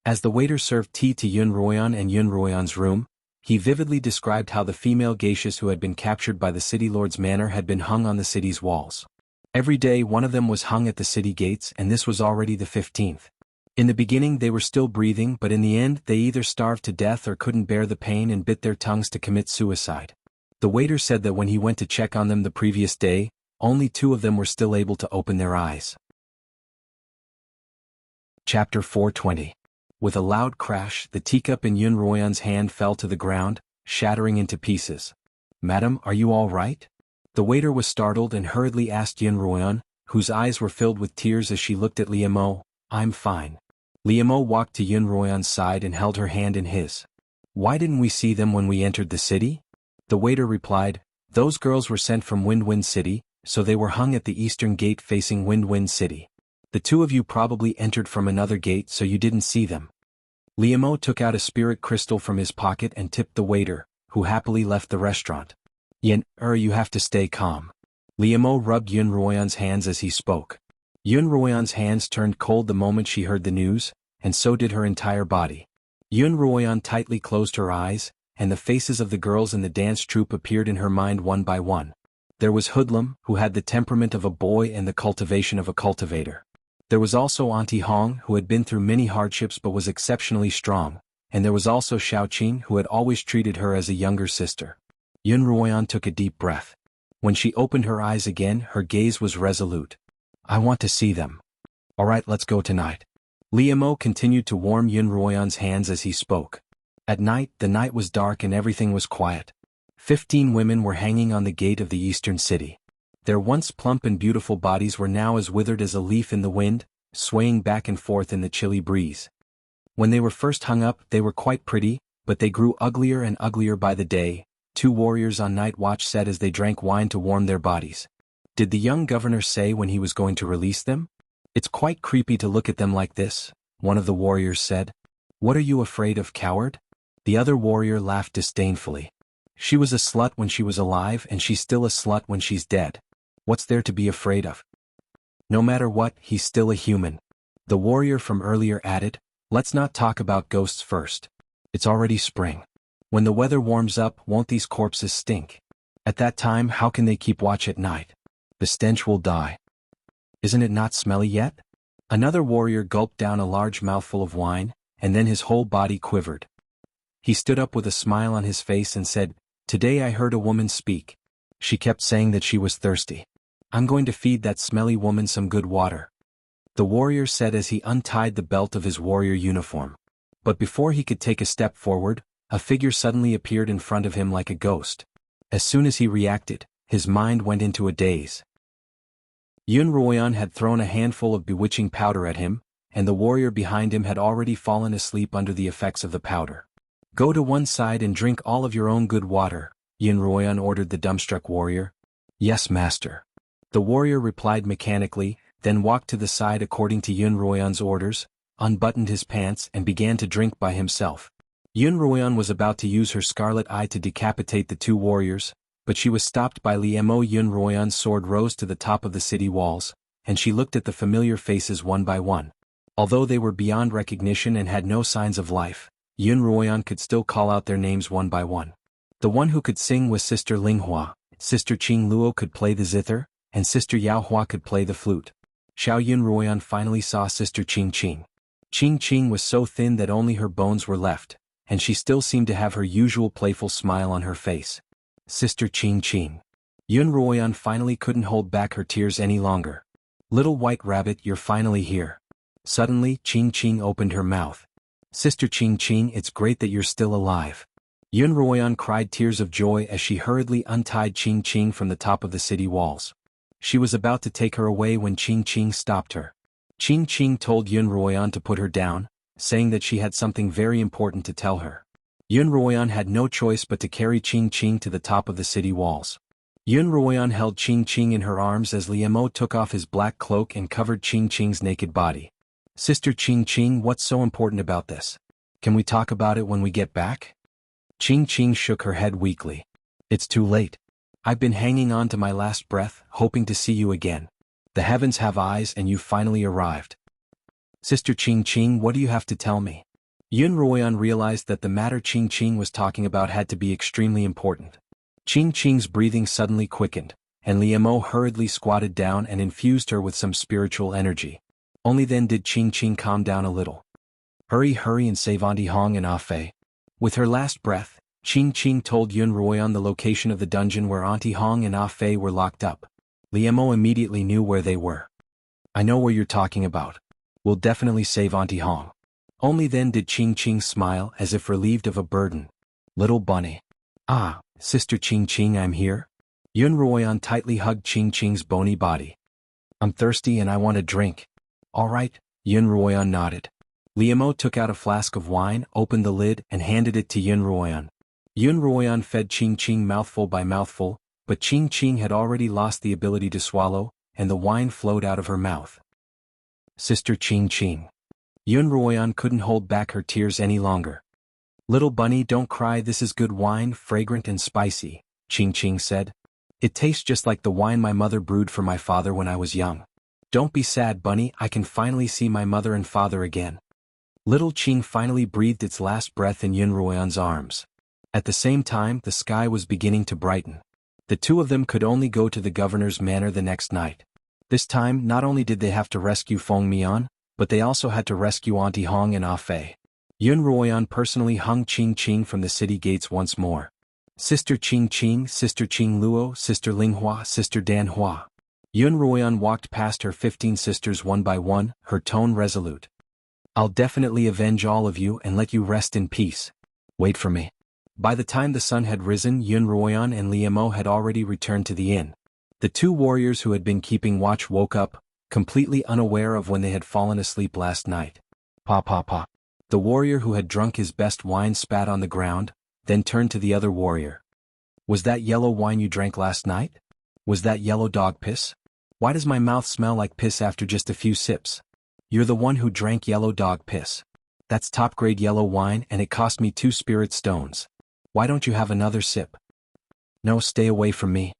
As the waiter served tea to Ruoyan and Ruoyan's room, he vividly described how the female geishas who had been captured by the city lord's manor had been hung on the city's walls. Every day one of them was hung at the city gates, and this was already the 15th. In the beginning they were still breathing, but in the end they either starved to death or couldn't bear the pain and bit their tongues to commit suicide. The waiter said that when he went to check on them the previous day, only 2 of them were still able to open their eyes. Chapter 420. With a loud crash, the teacup in Ruoyan's hand fell to the ground, shattering into pieces. "Madam, are you all right?" The waiter was startled and hurriedly asked Ruoyan, whose eyes were filled with tears as she looked at Liemo. "I'm fine." Liemo walked to Ruoyan's side and held her hand in his. "Why didn't we see them when we entered the city?" The waiter replied, "Those girls were sent from Wind City, so they were hung at the eastern gate facing Wind City. The 2 of you probably entered from another gate so you didn't see them." Liemo took out a spirit crystal from his pocket and tipped the waiter, who happily left the restaurant. You have to stay calm." Liemo rubbed Ruoyan's hands as he spoke. Ruoyan's hands turned cold the moment she heard the news, and so did her entire body. Ruoyan tightly closed her eyes, and the faces of the girls in the dance troupe appeared in her mind one by one. There was Hoodlum, who had the temperament of a boy and the cultivation of a cultivator. There was also Auntie Hong, who had been through many hardships but was exceptionally strong, and there was also Xiaoqing, who had always treated her as a younger sister. Ruoyan took a deep breath. When she opened her eyes again, her gaze was resolute. "I want to see them." "All right, let's go tonight." Liemo continued to warm Ruoyan's hands as he spoke. At night, the night was dark and everything was quiet. 15 women were hanging on the gate of the eastern city. Their once plump and beautiful bodies were now as withered as a leaf in the wind, swaying back and forth in the chilly breeze. When they were first hung up, they were quite pretty, but they grew uglier and uglier by the day, 2 warriors on night watch said as they drank wine to warm their bodies. "Did the young governor say when he was going to release them?" "It's quite creepy to look at them like this," one of the warriors said. "What are you afraid of, coward?" The other warrior laughed disdainfully. "She was a slut when she was alive and she's still a slut when she's dead. What's there to be afraid of? No matter what, he's still a human." The warrior from earlier added, "Let's not talk about ghosts first. It's already spring. When the weather warms up, won't these corpses stink? At that time, how can they keep watch at night? The stench will die. Isn't it not smelly yet?" Another warrior gulped down a large mouthful of wine, and then his whole body quivered. He stood up with a smile on his face and said, "Today I heard a woman speak. She kept saying that she was thirsty. I'm going to feed that smelly woman some good water." The warrior said as he untied the belt of his warrior uniform. But before he could take a step forward, a figure suddenly appeared in front of him like a ghost. As soon as he reacted, his mind went into a daze. Ruoyan had thrown a handful of bewitching powder at him, and the warrior behind him had already fallen asleep under the effects of the powder. "Go to one side and drink all of your own good water," Ruoyan ordered the dumbstruck warrior. "Yes, master." The warrior replied mechanically, then walked to the side according to Ruoyan's orders, unbuttoned his pants and began to drink by himself. Ruoyan was about to use her scarlet eye to decapitate the 2 warriors, but she was stopped by Liemo. Ruoyan's sword rose to the top of the city walls, and she looked at the familiar faces one by one. Although they were beyond recognition and had no signs of life, Ruoyan could still call out their names one by one. The one who could sing was Sister Linghua, Sister Qing Luo could play the zither, and Sister Yaohua could play the flute. Xiao Ruoyan finally saw Sister Qing Qing. Qing Qing was so thin that only her bones were left, and she still seemed to have her usual playful smile on her face. "Sister Qing Qing." Yun Ruoyan finally couldn't hold back her tears any longer. Little white rabbit, you're finally here. Suddenly, Ching Ching opened her mouth. Sister Ching Ching, it's great that you're still alive. Yun Ruoyan cried tears of joy as she hurriedly untied Ching Ching from the top of the city walls. She was about to take her away when Ching Ching stopped her. Ching Ching told Yun Ruoyan to put her down, saying that she had something very important to tell her. Yun Ruoyan had no choice but to carry Ching Ching to the top of the city walls. Yun Ruoyan held Ching Ching in her arms as Liemo took off his black cloak and covered Ching Ching's naked body. Sister Ching Ching, what's so important about this? Can we talk about it when we get back? Ching Ching shook her head weakly. It's too late. I've been hanging on to my last breath, hoping to see you again. The heavens have eyes and you finally arrived. Sister Ching Ching, what do you have to tell me? Yun Ruoyan realized that the matter Ching Ching was talking about had to be extremely important. Ching Ching's breathing suddenly quickened, and Liemo hurriedly squatted down and infused her with some spiritual energy. Only then did Ching Ching calm down a little. Hurry and save Auntie Hong and Ah Fei. With her last breath, Ching Ching told Yun Ruoyan the location of the dungeon where Auntie Hong and Ah Fei were locked up. Liemo immediately knew where they were. I know where you're talking about. We'll definitely save Auntie Hong. Only then did Ching Ching smile as if relieved of a burden. Little bunny. Ah, Sister Ching Ching, I'm here. Yun Ruoyan tightly hugged Ching Ching's bony body. I'm thirsty and I want a drink. All right, Yun Ruoyan nodded. Liemo took out a flask of wine, opened the lid, and handed it to Yun Ruoyan. Yun Ruoyan fed Ching Ching mouthful by mouthful, but Ching Ching had already lost the ability to swallow, and the wine flowed out of her mouth. Sister Ching Ching. Yun Ruoyan couldn't hold back her tears any longer. Little bunny, don't cry, this is good wine, fragrant and spicy, Ching Ching said. It tastes just like the wine my mother brewed for my father when I was young. Don't be sad, bunny, I can finally see my mother and father again. Little Ching finally breathed its last breath in Yun Ruoyan's arms. At the same time, the sky was beginning to brighten. The two of them could only go to the governor's manor the next night. This time, not only did they have to rescue Feng Mian, but they also had to rescue Auntie Hong and Ah Fei. Yun Ruoyan personally hung Ching Ching from the city gates once more. Sister Ching Ching, Sister Ching Luo, Sister Linghua, Sister Dan Hua. Yun Ruoyan walked past her 15 sisters one by one, her tone resolute. I'll definitely avenge all of you and let you rest in peace. Wait for me. By the time the sun had risen, Yun Ruoyan and Liemo had already returned to the inn. The two warriors who had been keeping watch woke up, completely unaware of when they had fallen asleep last night. Pa. The warrior who had drunk his best wine spat on the ground, then turned to the other warrior. Was that yellow wine you drank last night? Was that yellow dog piss? Why does my mouth smell like piss after just a few sips? You're the one who drank yellow dog piss. That's top-grade yellow wine and it cost me 2 spirit stones. Why don't you have another sip? No, stay away from me.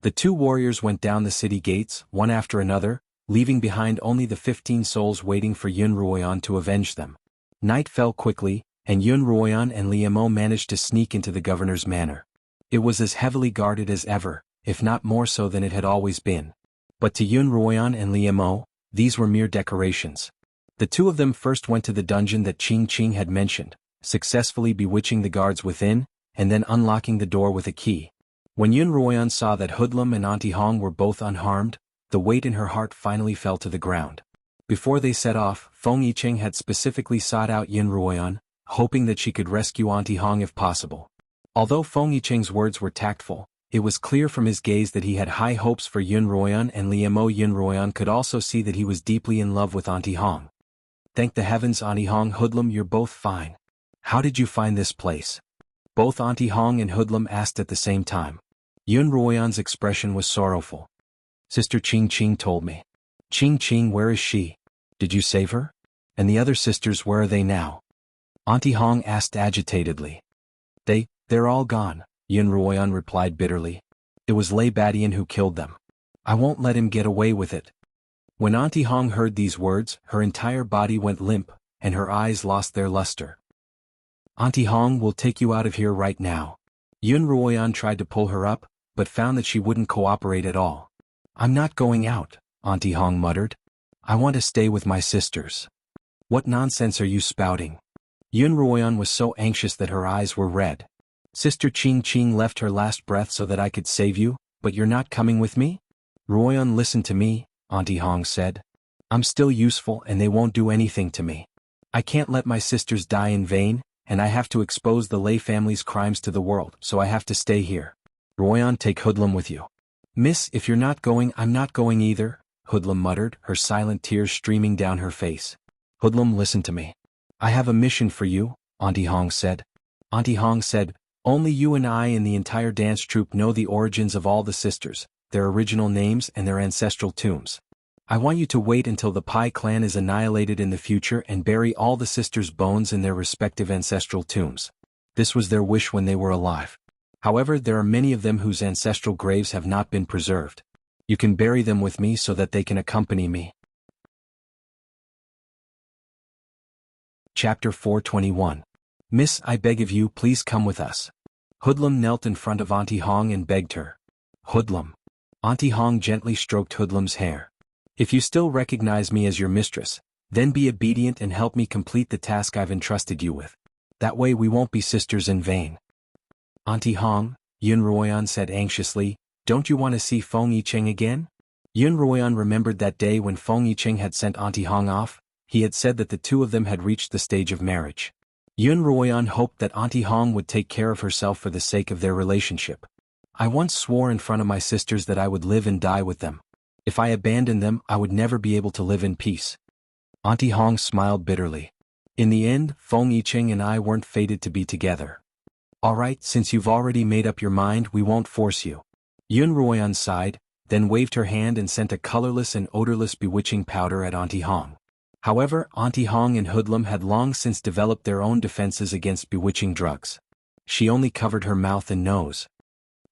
The two warriors went down the city gates, one after another, leaving behind only the 15 souls waiting for Yun Ruoyan to avenge them. Night fell quickly, and Yun Ruoyan and Liemo managed to sneak into the governor's manor. It was as heavily guarded as ever, if not more so than it had always been. But to Yun Ruoyan and Liemo, these were mere decorations. The two of them first went to the dungeon that Ching Ching had mentioned, successfully bewitching the guards within, and then unlocking the door with a key. When Yun Ruoyan saw that Hoodlum and Auntie Hong were both unharmed, the weight in her heart finally fell to the ground. Before they set off, Feng Yicheng had specifically sought out Yun Ruoyan, hoping that she could rescue Auntie Hong if possible. Although Feng Yicheng's words were tactful, it was clear from his gaze that he had high hopes for Yun Ruoyan, and Liemo. Yun Ruoyan could also see that he was deeply in love with Auntie Hong. Thank the heavens, Auntie Hong, Hoodlum, you're both fine. How did you find this place? Both Auntie Hong and Hoodlum asked at the same time. Yun Ruoyan's expression was sorrowful. Sister Ching Ching told me. Ching Ching, where is she? Did you save her? And the other sisters, where are they now? Auntie Hong asked agitatedly. They're all gone, Yun Ruoyan replied bitterly. It was Lei Badian who killed them. I won't let him get away with it. When Auntie Hong heard these words, her entire body went limp, and her eyes lost their luster. Auntie Hong, will take you out of here right now. Yun Ruoyan tried to pull her up, but found that she wouldn't cooperate at all. I'm not going out, Auntie Hong muttered. I want to stay with my sisters. What nonsense are you spouting? Yun Ruoyan was so anxious that her eyes were red. Sister Ching Ching left her last breath so that I could save you, but you're not coming with me? Ruoyan, listen to me, Auntie Hong said. I'm still useful and they won't do anything to me. I can't let my sisters die in vain, and I have to expose the Lei family's crimes to the world, so I have to stay here. Ruoyan, take Hoodlum with you. Miss, if you're not going, I'm not going either, Hoodlum muttered, her silent tears streaming down her face. Hoodlum, listen to me. I have a mission for you, Auntie Hong said. Auntie Hong said, only you and I and the entire dance troupe know the origins of all the sisters, their original names and their ancestral tombs. I want you to wait until the Pai clan is annihilated in the future and bury all the sisters' bones in their respective ancestral tombs. This was their wish when they were alive. However, there are many of them whose ancestral graves have not been preserved. You can bury them with me so that they can accompany me. Chapter 421. Miss, I beg of you, please come with us. Hoodlum knelt in front of Auntie Hong and begged her. Hoodlum. Auntie Hong gently stroked Hoodlum's hair. If you still recognize me as your mistress, then be obedient and help me complete the task I've entrusted you with. That way we won't be sisters in vain. Auntie Hong, Yun Ruoyan said anxiously, don't you want to see Feng Yicheng again? Yun Ruoyan remembered that day when Feng Yicheng had sent Auntie Hong off. He had said that the two of them had reached the stage of marriage. Yun Ruoyan hoped that Auntie Hong would take care of herself for the sake of their relationship. I once swore in front of my sisters that I would live and die with them. If I abandoned them, I would never be able to live in peace. Auntie Hong smiled bitterly. In the end, Feng Yicheng and I weren't fated to be together. All right, since you've already made up your mind, we won't force you. Yun Ruoyan sighed, then waved her hand and sent a colorless and odorless bewitching powder at Auntie Hong. However, Auntie Hong and Hoodlum had long since developed their own defenses against bewitching drugs. She only covered her mouth and nose.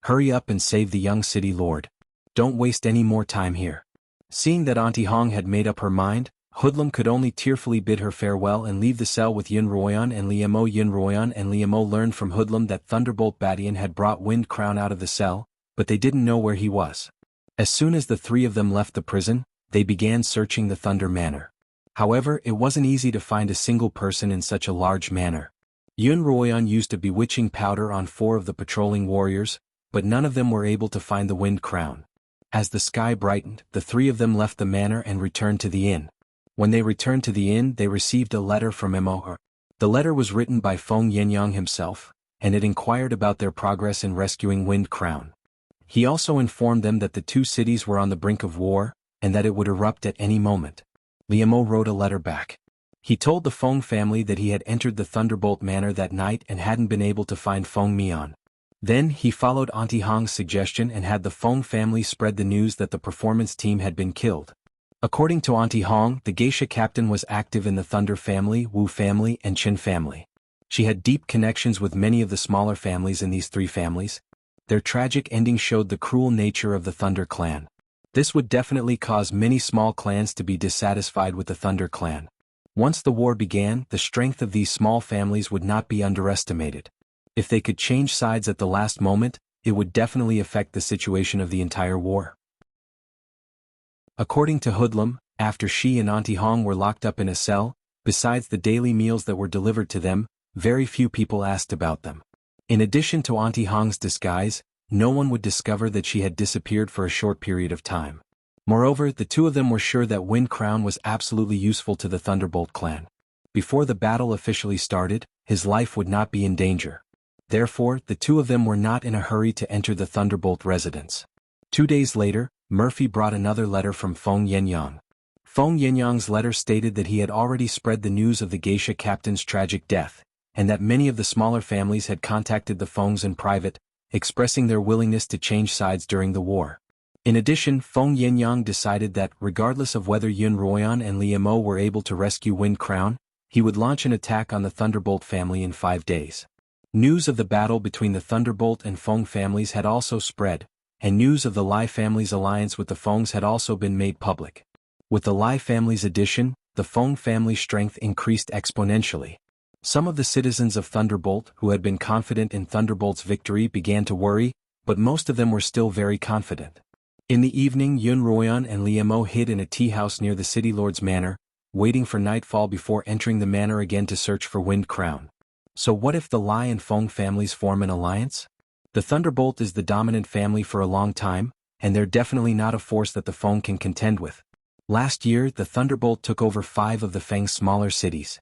Hurry up and save the young city lord. Don't waste any more time here. Seeing that Auntie Hong had made up her mind, Hoodlum could only tearfully bid her farewell and leave the cell with Yun Ruoyan and Liemo. Yun Ruoyan and Liemo learned from Hoodlum that Thunderbolt Badian had brought Wind Crown out of the cell, but they didn't know where he was. As soon as the three of them left the prison, they began searching the Thunder Manor. However, it wasn't easy to find a single person in such a large manor. Yun Ruoyan used a bewitching powder on 4 of the patrolling warriors, but none of them were able to find the Wind Crown. As the sky brightened, the 3 of them left the manor and returned to the inn. When they returned to the inn, they received a letter from Imo. The letter was written by Feng Yenyang himself, and it inquired about their progress in rescuing Wind Crown. He also informed them that the 2 cities were on the brink of war, and that it would erupt at any moment. Liemo wrote a letter back. He told the Feng family that he had entered the Thunderbolt Manor that night and hadn't been able to find Feng Mian. Then he followed Auntie Hong's suggestion and had the Feng family spread the news that the performance team had been killed. According to Auntie Hong, the geisha captain was active in the Thunder family, Wu family, and Qin family. She had deep connections with many of the smaller families in these 3 families. Their tragic ending showed the cruel nature of the Thunder clan. This would definitely cause many small clans to be dissatisfied with the Thunder clan. Once the war began, the strength of these small families would not be underestimated. If they could change sides at the last moment, it would definitely affect the situation of the entire war. According to Hoodlum, after she and Auntie Hong were locked up in a cell, besides the daily meals that were delivered to them, very few people asked about them. In addition to Auntie Hong's disguise, no one would discover that she had disappeared for a short period of time. Moreover, the 2 of them were sure that Wind Crown was absolutely useful to the Thunderbolt clan. Before the battle officially started, his life would not be in danger. Therefore, the 2 of them were not in a hurry to enter the Thunderbolt residence. 2 days later, Murphy brought another letter from Feng Yenyang. Feng Yenyang's letter stated that he had already spread the news of the geisha captain's tragic death, and that many of the smaller families had contacted the Fengs in private, expressing their willingness to change sides during the war. In addition, Feng Yenyang decided that, regardless of whether Yun Ruoyan and Liemo were able to rescue Wind Crown, he would launch an attack on the Thunderbolt family in 5 days. News of the battle between the Thunderbolt and Feng families had also spread, and news of the Lai family's alliance with the Fengs had also been made public. With the Lai family's addition, the Feng family's strength increased exponentially. Some of the citizens of Thunderbolt who had been confident in Thunderbolt's victory began to worry, but most of them were still very confident. In the evening, Yun Ruoyan and Liemo hid in a tea house near the city lord's manor, waiting for nightfall before entering the manor again to search for Wind Crown. So what if the Lai and Feng families form an alliance? The Thunderbolt is the dominant family for a long time, and they're definitely not a force that the Feng can contend with. Last year, the Thunderbolt took over 5 of the Feng's smaller cities.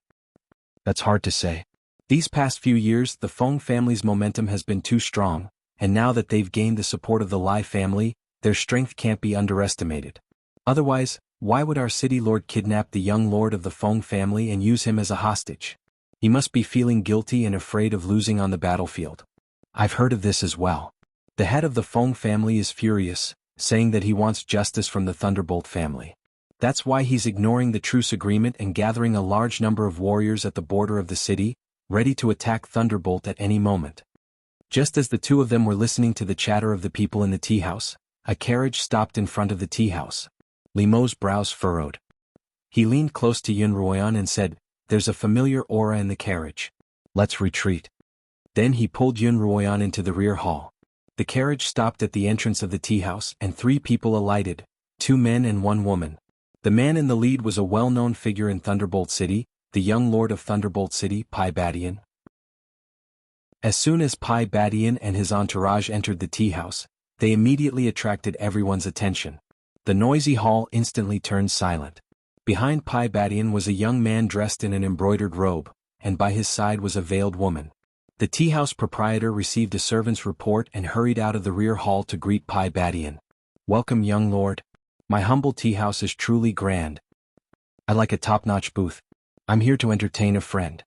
That's hard to say. These past few years, the Feng family's momentum has been too strong, and now that they've gained the support of the Lai family, their strength can't be underestimated. Otherwise, why would our city lord kidnap the young lord of the Feng family and use him as a hostage? He must be feeling guilty and afraid of losing on the battlefield. I've heard of this as well. The head of the Feng family is furious, saying that he wants justice from the Thunderbolt family. That's why he's ignoring the truce agreement and gathering a large number of warriors at the border of the city, ready to attack Thunderbolt at any moment. Just as the two of them were listening to the chatter of the people in the tea house, a carriage stopped in front of the tea house. Limeau's brows furrowed. He leaned close to Xuanhuan and said, "There's a familiar aura in the carriage. Let's retreat." Then he pulled Xuanhuan into the rear hall. The carriage stopped at the entrance of the tea house and 3 people alighted, 2 men and 1 woman. The man in the lead was a well-known figure in Thunderbolt City, the young lord of Thunderbolt City, Pai Badian. As soon as Pai Badian and his entourage entered the tea house, they immediately attracted everyone's attention. The noisy hall instantly turned silent. Behind Pai Badian was a young man dressed in an embroidered robe, and by his side was a veiled woman. The tea house proprietor received a servant's report and hurried out of the rear hall to greet Pai Badian. "Welcome, young lord. My humble tea house is truly grand. I like a top-notch booth. I'm here to entertain a friend."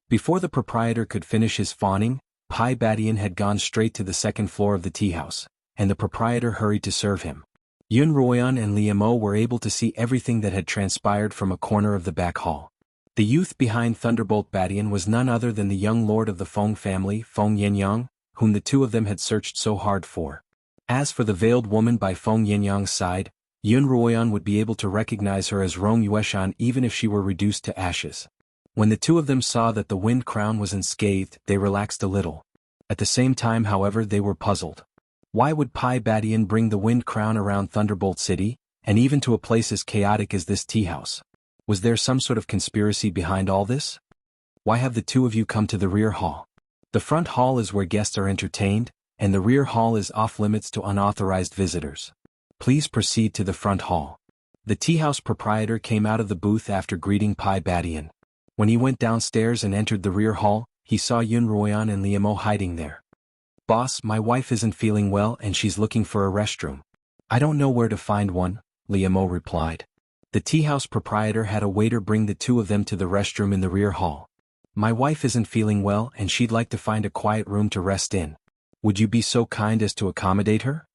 Before the proprietor could finish his fawning, Pai Badian had gone straight to the 2nd floor of the tea house, and the proprietor hurried to serve him. Xuanhuan and Limeau were able to see everything that had transpired from a corner of the back hall. The youth behind Thunderbolt Badian was none other than the young lord of the Feng family, Feng Yenyang, whom the two of them had searched so hard for. As for the veiled woman by Feng Yenyang's side, Xuanhuan would be able to recognize her as Rong Yueshan even if she were reduced to ashes. When the two of them saw that the wind crown was unscathed, they relaxed a little. At the same time, however, they were puzzled. Why would Pai Badian bring the wind crown around Thunderbolt City, and even to a place as chaotic as this tea house? Was there some sort of conspiracy behind all this? Why have the two of you come to the rear hall? The front hall is where guests are entertained, and the rear hall is off-limits to unauthorized visitors. Please proceed to the front hall. The tea house proprietor came out of the booth after greeting Pai Badian. When he went downstairs and entered the rear hall, he saw Xuanhuan and Limeau hiding there. "Boss, my wife isn't feeling well and she's looking for a restroom." "I don't know where to find one," Limeau replied. The tea house proprietor had a waiter bring the two of them to the restroom in the rear hall. "My wife isn't feeling well and she'd like to find a quiet room to rest in. Would you be so kind as to accommodate her?"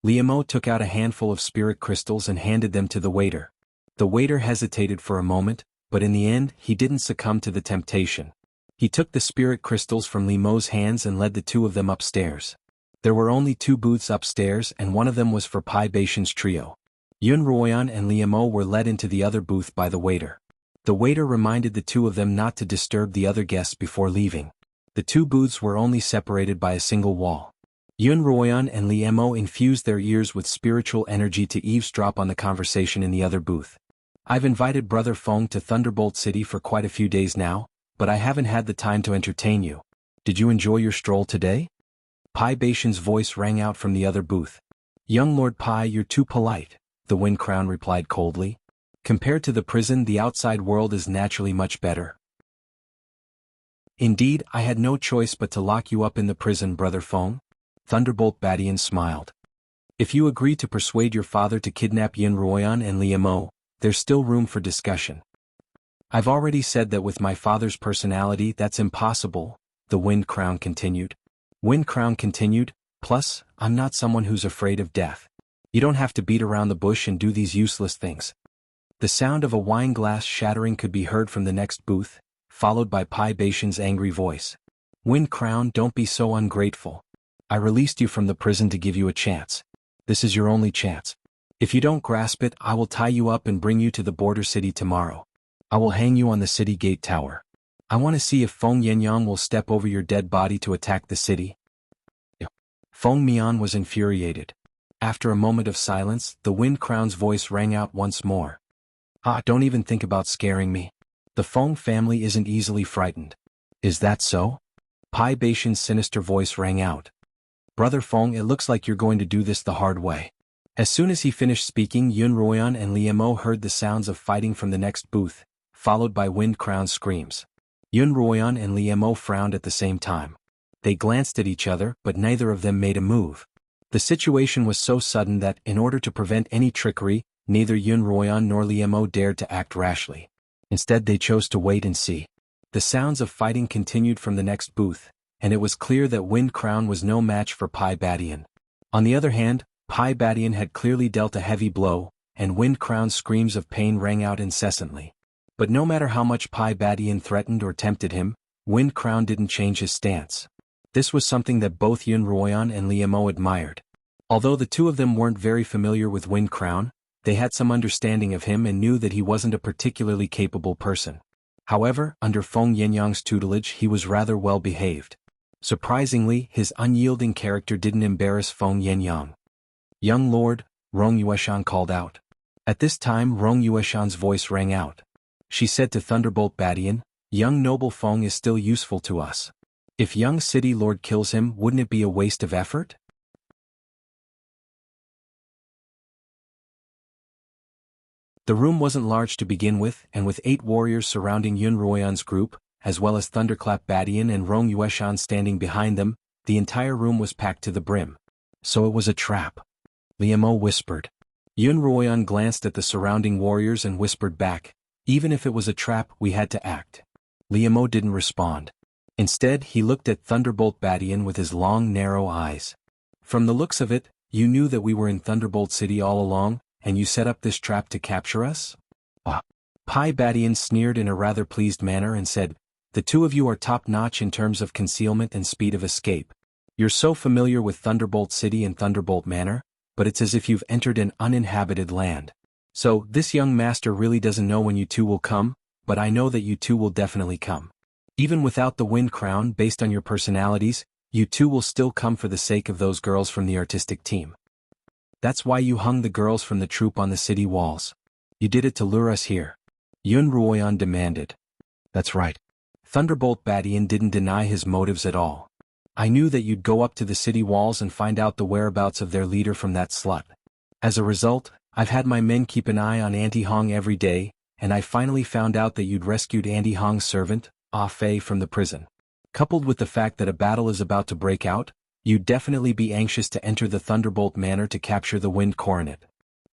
Limeau took out a handful of spirit crystals and handed them to the waiter. The waiter hesitated for a moment, but in the end, he didn't succumb to the temptation. He took the spirit crystals from Limeau's hands and led the two of them upstairs. There were only 2 booths upstairs and one of them was for Pai Badian's trio. Xuanhuan and Limeau were led into the other booth by the waiter. The waiter reminded the two of them not to disturb the other guests before leaving. The 2 booths were only separated by a single wall. Xuanhuan and Limeau infused their ears with spiritual energy to eavesdrop on the conversation in the other booth. "I've invited Brother Feng to Thunderbolt City for quite a few days now, but I haven't had the time to entertain you. Did you enjoy your stroll today?" Pai Badian's voice rang out from the other booth. "Young Lord Pai, you're too polite," the Wind Crown replied coldly. "Compared to the prison, the outside world is naturally much better." "Indeed, I had no choice but to lock you up in the prison, Brother Feng." Thunderbolt Badian smiled. "If you agree to persuade your father to kidnap Xuanhuan and Limeau, there's still room for discussion." "I've already said that with my father's personality that's impossible," the Wind Crown continued. Wind Crown continued, "Plus, I'm not someone who's afraid of death. You don't have to beat around the bush and do these useless things." The sound of a wine glass shattering could be heard from the next booth, followed by Pai Badian's angry voice. "Wind Crown, don't be so ungrateful. I released you from the prison to give you a chance. This is your only chance. If you don't grasp it, I will tie you up and bring you to the border city tomorrow. I will hang you on the city gate tower. I want to see if Feng Yenyang will step over your dead body to attack the city." Feng Mian was infuriated. After a moment of silence, the Wind Crown's voice rang out once more. "Ah, don't even think about scaring me. The Feng family isn't easily frightened. Is that so? Pai Baishan's sinister voice rang out. Brother Feng, it looks like you're going to do this the hard way. As soon as he finished speaking, Yun Ruoyan and Liemo heard the sounds of fighting from the next booth, followed by Wind Crown's screams. Yun Ruoyan and Liemo frowned at the same time. They glanced at each other, but neither of them made a move. The situation was so sudden that, in order to prevent any trickery, neither Yun Ruoyan nor Liemo dared to act rashly. Instead, they chose to wait and see. The sounds of fighting continued from the next booth, and it was clear that Wind Crown was no match for Pai Badian. On the other hand, Pai Badian had clearly dealt a heavy blow, and Wind Crown's screams of pain rang out incessantly. But no matter how much Pai Badian threatened or tempted him, Wind Crown didn't change his stance. This was something that both Yun Ruoyan and Liemo admired. Although the two of them weren't very familiar with Wind Crown, they had some understanding of him and knew that he wasn't a particularly capable person. However, under Feng Yenyang's tutelage he was rather well behaved. Surprisingly, his unyielding character didn't embarrass Feng Yenyang. Young Lord, Rong Yueshan called out. At this time Rong Yueshan's voice rang out. She said to Thunderbolt Badian, young noble Feng is still useful to us. If young city lord kills him, wouldn't it be a waste of effort? The room wasn't large to begin with, and with 8 warriors surrounding Yun Ruoyan's group, as well as Thunderclap Badian and Rong Yueshan standing behind them, the entire room was packed to the brim. So it was a trap. Liemo whispered. Yun Ruoyan glanced at the surrounding warriors and whispered back, even if it was a trap, we had to act. Liemo didn't respond. Instead, he looked at Thunderbolt Badian with his long, narrow eyes. From the looks of it, you knew that we were in Thunderbolt City all along, and you set up this trap to capture us? Pai Badian sneered in a rather pleased manner and said, the two of you are top-notch in terms of concealment and speed of escape. You're so familiar with Thunderbolt City and Thunderbolt Manor, but it's as if you've entered an uninhabited land. So, this young master really doesn't know when you two will come, but I know that you two will definitely come. Even without the Wind Crown, based on your personalities, you two will still come for the sake of those girls from the artistic team. That's why you hung the girls from the troupe on the city walls. You did it to lure us here. Yun Ruoyan demanded. That's right. Thunderbolt Badian didn't deny his motives at all. I knew that you'd go up to the city walls and find out the whereabouts of their leader from that slut. As a result, I've had my men keep an eye on Auntie Hong every day, and I finally found out that you'd rescued Auntie Hong's servant, Ah Fei, from the prison. Coupled with the fact that a battle is about to break out, you'd definitely be anxious to enter the Thunderbolt Manor to capture the Wind Coronet.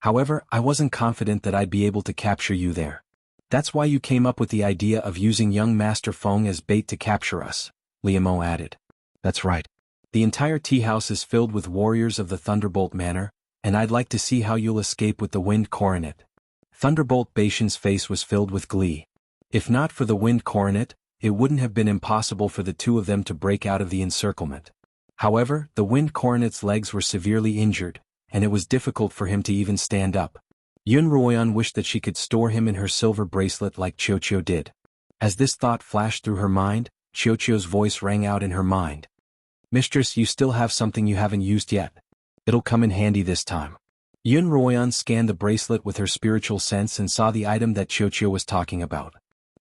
However, I wasn't confident that I'd be able to capture you there. That's why you came up with the idea of using young Master Feng as bait to capture us, Liemo added. That's right. The entire tea house is filled with warriors of the Thunderbolt Manor, and I'd like to see how you'll escape with the Wind Coronet. Thunderbolt Baishan's face was filled with glee. If not for the Wind Coronet, it wouldn't have been impossible for the two of them to break out of the encirclement. However, the Wind Coronet's legs were severely injured, and it was difficult for him to even stand up. Yun Ruoyan wished that she could store him in her silver bracelet like Xiaoqiu did. As this thought flashed through her mind, Xiaoqiu's voice rang out in her mind. Mistress, you still have something you haven't used yet. It'll come in handy this time. Yun Ruoyan scanned the bracelet with her spiritual sense and saw the item that Xiaoqiu was talking about.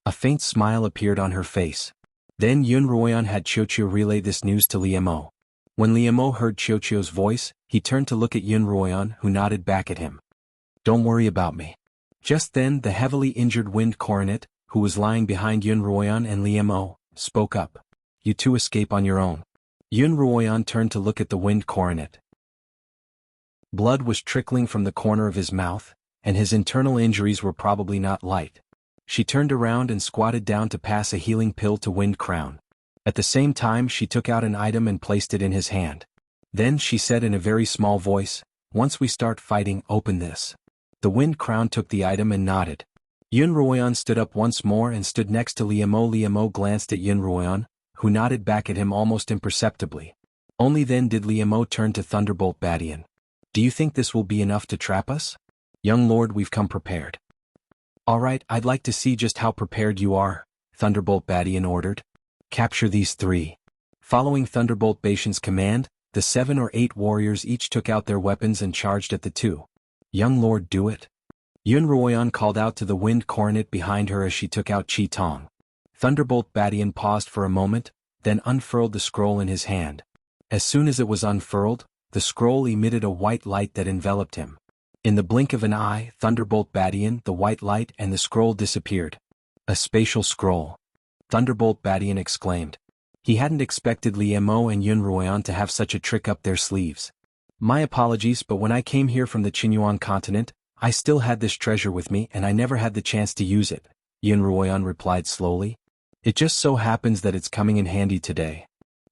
A faint smile appeared on her face. Then Yun Ruoyan had Xiaoqiu relay this news to Liemo. When Liemo heard Xiaoqiu's voice, he turned to look at Yun Ruoyan, who nodded back at him. Don't worry about me. Just then the heavily injured Wind Coronet, who was lying behind Yun Ruoyan and Liemo, spoke up. You two escape on your own. Yun Ruoyan turned to look at the Wind Coronet. Blood was trickling from the corner of his mouth, and his internal injuries were probably not light. She turned around and squatted down to pass a healing pill to Wind Crown. At the same time she took out an item and placed it in his hand. Then she said in a very small voice, once we start fighting, open this. The Wind Crown took the item and nodded. Yun Ruoyan stood up once more and stood next to Liemo. Liemo glanced at Yun Ruoyan, who nodded back at him almost imperceptibly. Only then did Liemo turn to Thunderbolt Badian. Do you think this will be enough to trap us? Young lord, we've come prepared. Alright, I'd like to see just how prepared you are, Thunderbolt Badian ordered. Capture these 3. Following Thunderbolt Baishan's command, the 7 or 8 warriors each took out their weapons and charged at the 2. Young lord, do it. Yun Ruoyan called out to the Wind Coronet behind her as she took out Chi Tong. Thunderbolt Badian paused for a moment, then unfurled the scroll in his hand. As soon as it was unfurled, the scroll emitted a white light that enveloped him. In the blink of an eye, Thunderbolt Badian, the white light and the scroll disappeared. A spatial scroll. Thunderbolt Badian exclaimed. He hadn't expected Li Mo and Yun Ruoyan to have such a trick up their sleeves. My apologies, but when I came here from the Xuanhuan continent, I still had this treasure with me and I never had the chance to use it, Yun Ruoyan replied slowly. It just so happens that it's coming in handy today.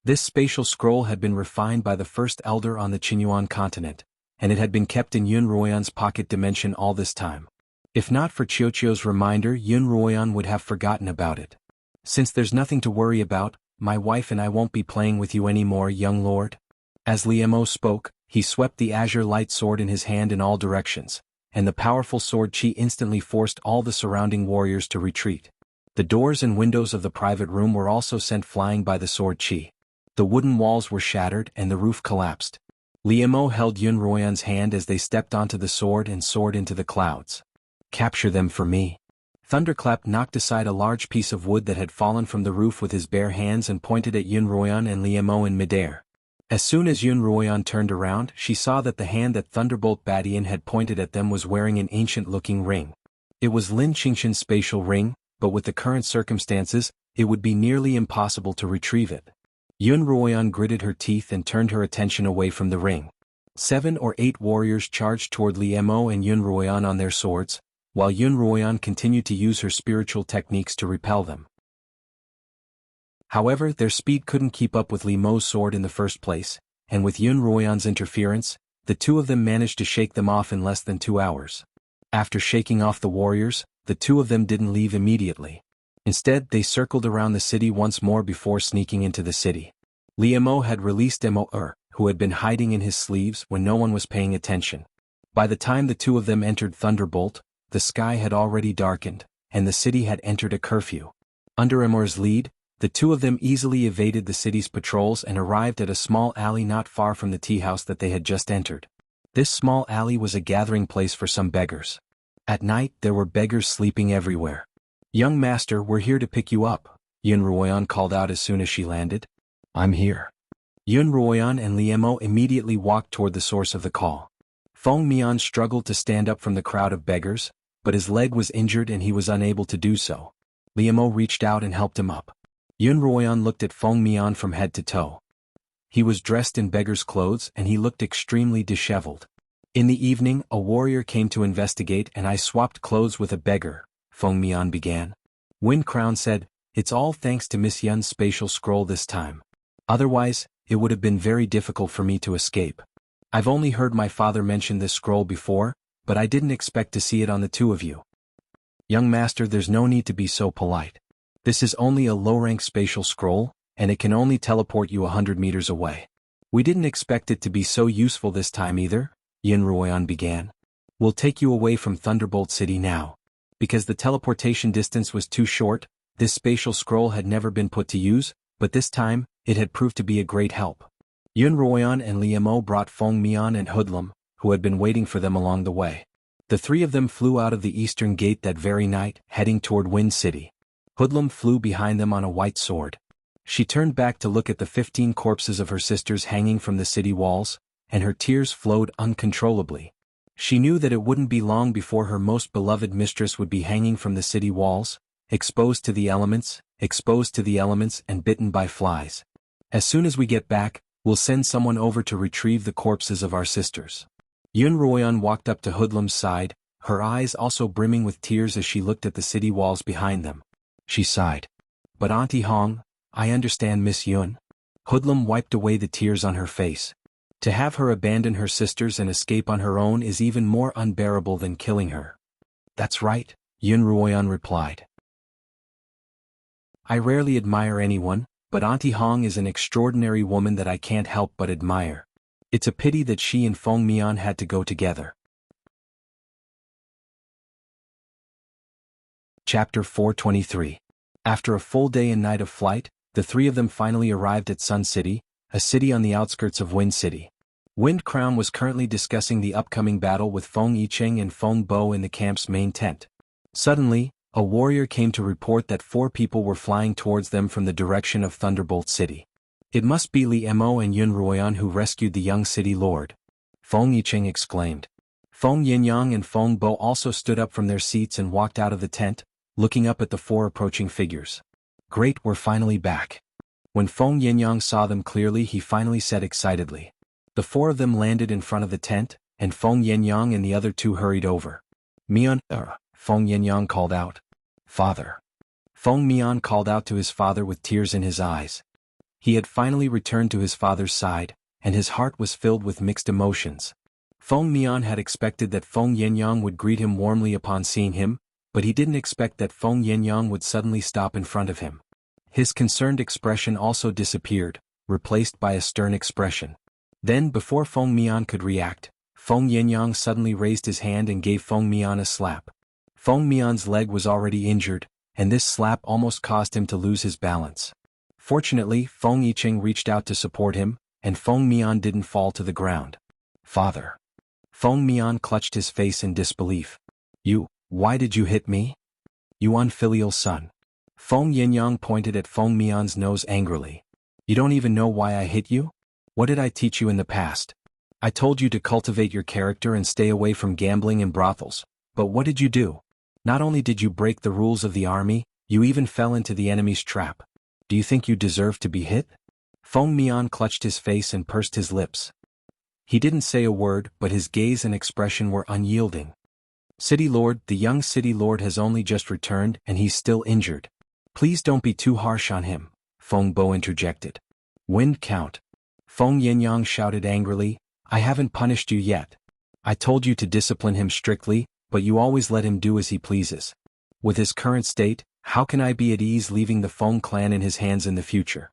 This spatial scroll had been refined by the first elder on the Xuanhuan continent, and it had been kept in Yun Ruoyan's pocket dimension all this time. If not for Qiuqiu's reminder, Yun Ruoyan would have forgotten about it. Since there's nothing to worry about, my wife and I won't be playing with you anymore, young lord. As Li Mo spoke, he swept the azure light sword in his hand in all directions, and the powerful sword chi instantly forced all the surrounding warriors to retreat. The doors and windows of the private room were also sent flying by the sword chi. The wooden walls were shattered and the roof collapsed. Li Mo held Yun Ruoyan's hand as they stepped onto the sword and soared into the clouds. Capture them for me. Thunderclap knocked aside a large piece of wood that had fallen from the roof with his bare hands and pointed at Yun Ruoyan and Li Mo in midair. As soon as Yun Ruoyan turned around, she saw that the hand that Thunderbolt Badian had pointed at them was wearing an ancient-looking ring. It was Lin Qingxin's spatial ring, but with the current circumstances, it would be nearly impossible to retrieve it. Yun Ruoyan gritted her teeth and turned her attention away from the ring. 7 or 8 warriors charged toward Li Mo and Yun Ruoyan on their swords, while Yun Ruoyan continued to use her spiritual techniques to repel them. However, their speed couldn't keep up with Li Mo's sword in the first place, and with Yun Ruoyan's interference, the two of them managed to shake them off in less than 2 hours. After shaking off the warriors, the two of them didn't leave immediately. Instead, they circled around the city once more before sneaking into the city. Li Mo had released Mo, who had been hiding in his sleeves when no one was paying attention. By the time the two of them entered Thunderbolt, the sky had already darkened, and the city had entered a curfew. Under Emor's lead, the two of them easily evaded the city's patrols and arrived at a small alley not far from the tea house that they had just entered. This small alley was a gathering place for some beggars. At night there were beggars sleeping everywhere. "Young master, we're here to pick you up," Yun Ruoyan called out as soon as she landed. "I'm here." Yun Ruoyan and Li Mo immediately walked toward the source of the call. Feng Mian struggled to stand up from the crowd of beggars, but his leg was injured and he was unable to do so. Li Mo reached out and helped him up. Yun Ruoyan looked at Feng Mian from head to toe. He was dressed in beggar's clothes and he looked extremely disheveled. "In the evening, a warrior came to investigate and I swapped clothes with a beggar," Feng Mian began. Wind Crown said, "It's all thanks to Miss Yun's spatial scroll this time. Otherwise, it would have been very difficult for me to escape. I've only heard my father mention this scroll before, but I didn't expect to see it on the two of you. Young master, there's no need to be so polite. This is only a low-rank spatial scroll, and it can only teleport you 100 meters away. We didn't expect it to be so useful this time either," Yun Ruoyan began. "We'll take you away from Thunderbolt City now. Because the teleportation distance was too short, this spatial scroll had never been put to use, but this time, it had proved to be a great help." Yun Ruoyan and Li Mo brought Feng Mian and Hoodlum, who had been waiting for them along the way. The three of them flew out of the eastern gate that very night, heading toward Wind City. Hoodlum flew behind them on a white sword. She turned back to look at the 15 corpses of her sisters hanging from the city walls, and her tears flowed uncontrollably. She knew that it wouldn't be long before her most beloved mistress would be hanging from the city walls, exposed to the elements and bitten by flies. "As soon as we get back, we'll send someone over to retrieve the corpses of our sisters." Yun Ruoyan walked up to Hoodlum's side, her eyes also brimming with tears as she looked at the city walls behind them. She sighed. "But Auntie Hong, I understand Miss Yun." Hoodlum wiped away the tears on her face. To have her abandon her sisters and escape on her own is even more unbearable than killing her. "That's right," Yun Ruoyan replied. "I rarely admire anyone, but Auntie Hong is an extraordinary woman that I can't help but admire. It's a pity that she and Feng Mian had to go together." Chapter 423. After a full day and night of flight, the three of them finally arrived at Sun City, a city on the outskirts of Wind City. Wind Crown was currently discussing the upcoming battle with Feng Yicheng and Feng Bo in the camp's main tent. Suddenly, a warrior came to report that 4 people were flying towards them from the direction of Thunderbolt City. It must be Li Mo and Yun Ruoyan who rescued the young city lord. Feng Yicheng exclaimed. Feng Yinyang and Feng Bo also stood up from their seats and walked out of the tent, looking up at the 4 approaching figures. Great, we're finally back. When Feng Yinyang saw them clearly, he finally said excitedly. The 4 of them landed in front of the tent, and Feng Yinyang and the other 2 hurried over. Mian, Feng Yinyang called out. Father. Feng Mian called out to his father with tears in his eyes. He had finally returned to his father's side, and his heart was filled with mixed emotions. Feng Mian had expected that Feng Yinyang would greet him warmly upon seeing him, but he didn't expect that Feng Yinyang would suddenly stop in front of him. His concerned expression also disappeared, replaced by a stern expression. Then, before Feng Mian could react, Feng Yinyang suddenly raised his hand and gave Feng Mian a slap. Feng Mian's leg was already injured, and this slap almost caused him to lose his balance. Fortunately, Feng Yicheng reached out to support him, and Feng Mian didn't fall to the ground. Father. Feng Mian clutched his face in disbelief. Why did you hit me? You unfilial son. Feng Yinyang pointed at Feng Mian's nose angrily. You don't even know why I hit you? What did I teach you in the past? I told you to cultivate your character and stay away from gambling and brothels, but what did you do? Not only did you break the rules of the army, you even fell into the enemy's trap. Do you think you deserve to be hit? Feng Mian clutched his face and pursed his lips. He didn't say a word, but his gaze and expression were unyielding. City Lord, the young City Lord has only just returned and he's still injured. Please don't be too harsh on him, Feng Bo interjected. Wind count. Feng Yinyang shouted angrily, I haven't punished you yet. I told you to discipline him strictly, but you always let him do as he pleases. With his current state, how can I be at ease leaving the Feng clan in his hands in the future?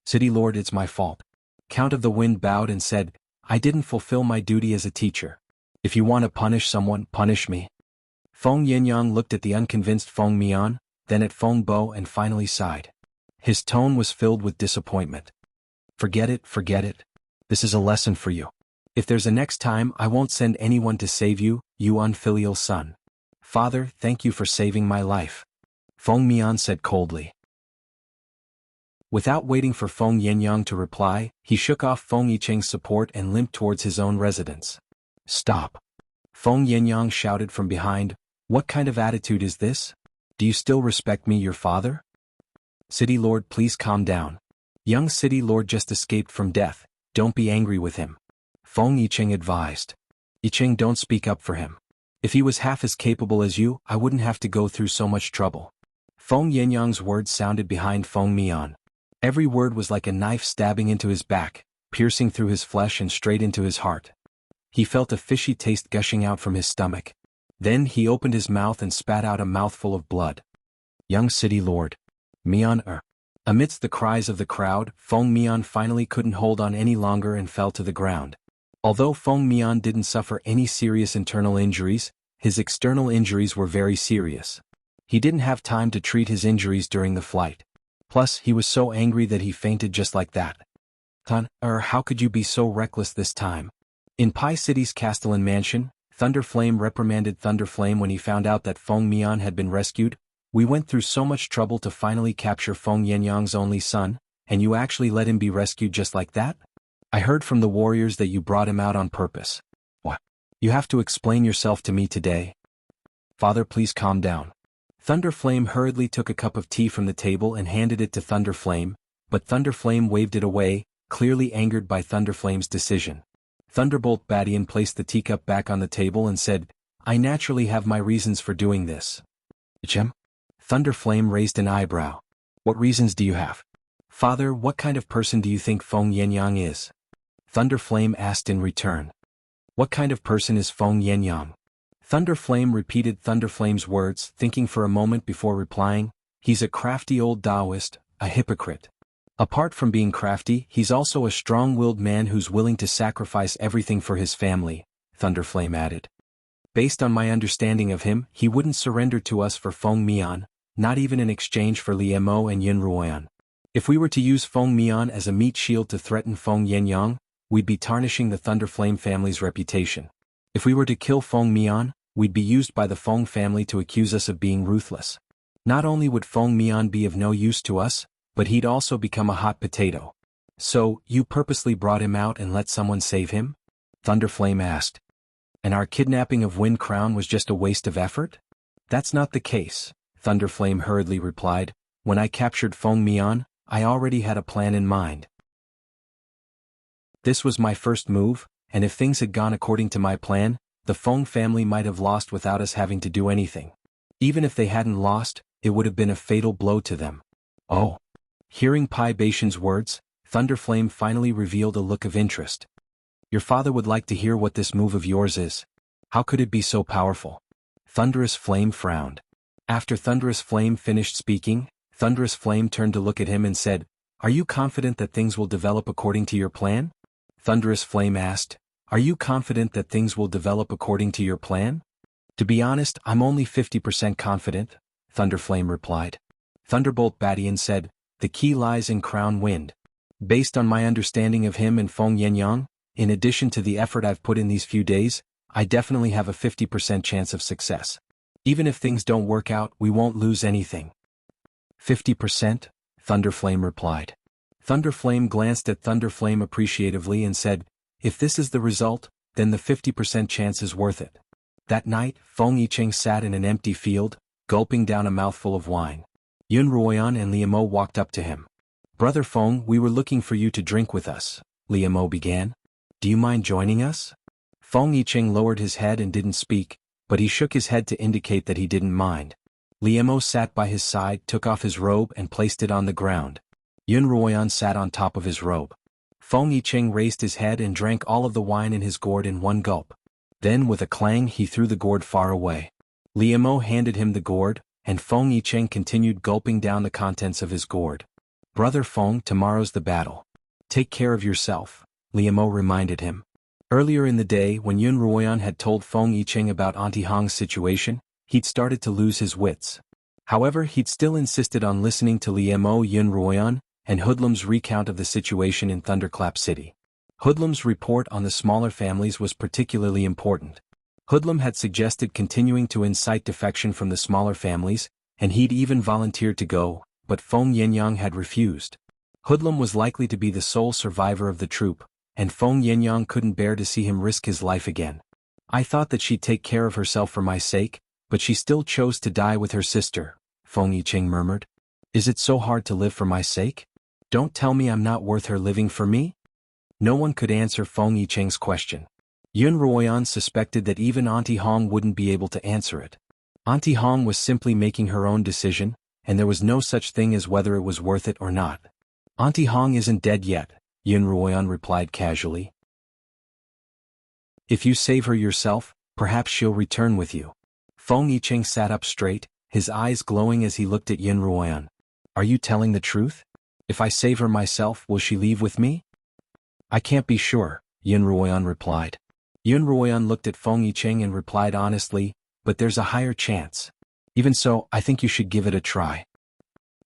City Lord, it's my fault. Count of the Wind bowed and said, I didn't fulfill my duty as a teacher. If you want to punish someone, punish me. Feng Yinyang looked at the unconvinced Feng Mian, then at Feng Bo and finally sighed. His tone was filled with disappointment. Forget it. This is a lesson for you. If there's a next time, I won't send anyone to save you, you unfilial son. Father, thank you for saving my life. Feng Mian said coldly. Without waiting for Feng Yinyang to reply, he shook off Feng Yicheng's support and limped towards his own residence. Stop. Feng Yinyang shouted from behind, what kind of attitude is this? Do you still respect me, your father? City Lord, please calm down. Young City Lord just escaped from death, don't be angry with him. Feng Yicheng advised. Yicheng, don't speak up for him. If he was half as capable as you, I wouldn't have to go through so much trouble. Feng Yinyang's words sounded behind Feng Mian. Every word was like a knife stabbing into his back, piercing through his flesh and straight into his heart. He felt a fishy taste gushing out from his stomach. Then he opened his mouth and spat out a mouthful of blood. Young City Lord. Mian. Amidst the cries of the crowd, Feng Mian finally couldn't hold on any longer and fell to the ground. Although Feng Mian didn't suffer any serious internal injuries, his external injuries were very serious. He didn't have time to treat his injuries during the flight. Plus, he was so angry that he fainted just like that. How could you be so reckless this time? In Pai City's Castellan mansion, Thunderflame reprimanded Thunderflame when he found out that Feng Mian had been rescued. We went through so much trouble to finally capture Feng Yinyang's only son, and you actually let him be rescued just like that? I heard from the warriors that you brought him out on purpose. What? You have to explain yourself to me today. Father, please calm down. Thunderflame hurriedly took a cup of tea from the table and handed it to Thunderflame, but Thunderflame waved it away, clearly angered by Thunderflame's decision. Thunderbolt Badian placed the teacup back on the table and said, I naturally have my reasons for doing this. Ichem? Thunderflame raised an eyebrow. What reasons do you have? Father, what kind of person do you think Feng Yinyang is? Thunderflame asked in return. What kind of person is Feng Yinyang? Thunderflame repeated Thunderflame's words, thinking for a moment before replying, he's a crafty old Taoist, a hypocrite. Apart from being crafty, he's also a strong-willed man who's willing to sacrifice everything for his family, Thunderflame added. Based on my understanding of him, he wouldn't surrender to us for Feng Mian, not even in exchange for Li Mo and Yun Ruoyan. If we were to use Feng Mian as a meat shield to threaten Feng Yinyang, we'd be tarnishing the Thunderflame family's reputation. If we were to kill Feng Mian, we'd be used by the Feng family to accuse us of being ruthless. Not only would Feng Mian be of no use to us, but he'd also become a hot potato. So, you purposely brought him out and let someone save him? Thunderflame asked. And our kidnapping of Wind Crown was just a waste of effort? That's not the case, Thunderflame hurriedly replied. When I captured Feng Mian, I already had a plan in mind. This was my first move, and if things had gone according to my plan, the Feng family might have lost without us having to do anything. Even if they hadn't lost, it would have been a fatal blow to them. Oh. Hearing Pai Baishan's words, Thunderflame finally revealed a look of interest. Your father would like to hear what this move of yours is. How could it be so powerful? Thunderous Flame frowned. After Thunderous Flame finished speaking, Thunderous Flame turned to look at him and said, Are you confident that things will develop according to your plan? Thunderous Flame asked, Are you confident that things will develop according to your plan? To be honest, I'm only 50% confident, Thunderflame replied. Thunderbolt Badian said, The key lies in Crown Wind. Based on my understanding of him and Feng Yenyang, in addition to the effort I've put in these few days, I definitely have a 50% chance of success. Even if things don't work out, we won't lose anything. 50%? Thunderflame replied. Thunderflame glanced at Thunderflame appreciatively and said, If this is the result, then the 50% chance is worth it. That night, Feng Yicheng sat in an empty field, gulping down a mouthful of wine. Yun Ruoyan and Liu Mo walked up to him. Brother Feng, we were looking for you to drink with us, Liu Mo began. Do you mind joining us? Feng Yicheng lowered his head and didn't speak, but he shook his head to indicate that he didn't mind. Liu Mo sat by his side, took off his robe and placed it on the ground. Yun Ruoyan sat on top of his robe. Feng Yicheng raised his head and drank all of the wine in his gourd in one gulp. Then with a clang he threw the gourd far away. Liu Mo handed him the gourd, and Feng Yicheng continued gulping down the contents of his gourd. Brother Feng, tomorrow's the battle. Take care of yourself, Liu Mo reminded him. Earlier in the day, when Yun Ruoyan had told Feng Yicheng about Auntie Hong's situation, he'd started to lose his wits. However, he'd still insisted on listening to Liu Mo, Yun Ruoyan, and Hoodlum's recount of the situation in Thunderclap City. Hoodlum's report on the smaller families was particularly important. Hoodlum had suggested continuing to incite defection from the smaller families, and he'd even volunteered to go, but Feng Yenyang had refused. Hoodlum was likely to be the sole survivor of the troop, and Feng Yenyang couldn't bear to see him risk his life again. I thought that she'd take care of herself for my sake, but she still chose to die with her sister, Feng Yicheng murmured. Is it so hard to live for my sake? Don't tell me I'm not worth her living for me? No one could answer Feng Yicheng's question. Yun Ruoyan suspected that even Auntie Hong wouldn't be able to answer it. Auntie Hong was simply making her own decision, and there was no such thing as whether it was worth it or not. Auntie Hong isn't dead yet, Yun Ruoyan replied casually. If you save her yourself, perhaps she'll return with you. Feng Yicheng sat up straight, his eyes glowing as he looked at Yun Ruoyan. Are you telling the truth? If I save her myself, will she leave with me? I can't be sure, Yun Ruoyan replied. Yun Ruoyan looked at Feng Yicheng and replied honestly, but there's a higher chance. Even so, I think you should give it a try.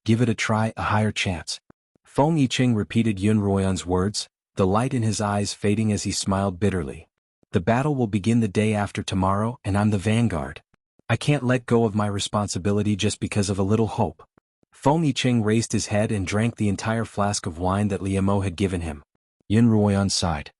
Give it a try, a higher chance. Feng Yicheng repeated Yun Ruoyan's words, the light in his eyes fading as he smiled bitterly. The battle will begin the day after tomorrow, and I'm the vanguard. I can't let go of my responsibility just because of a little hope. Feng Yicheng raised his head and drank the entire flask of wine that Liu Mo had given him. Yun Ruoyan sighed.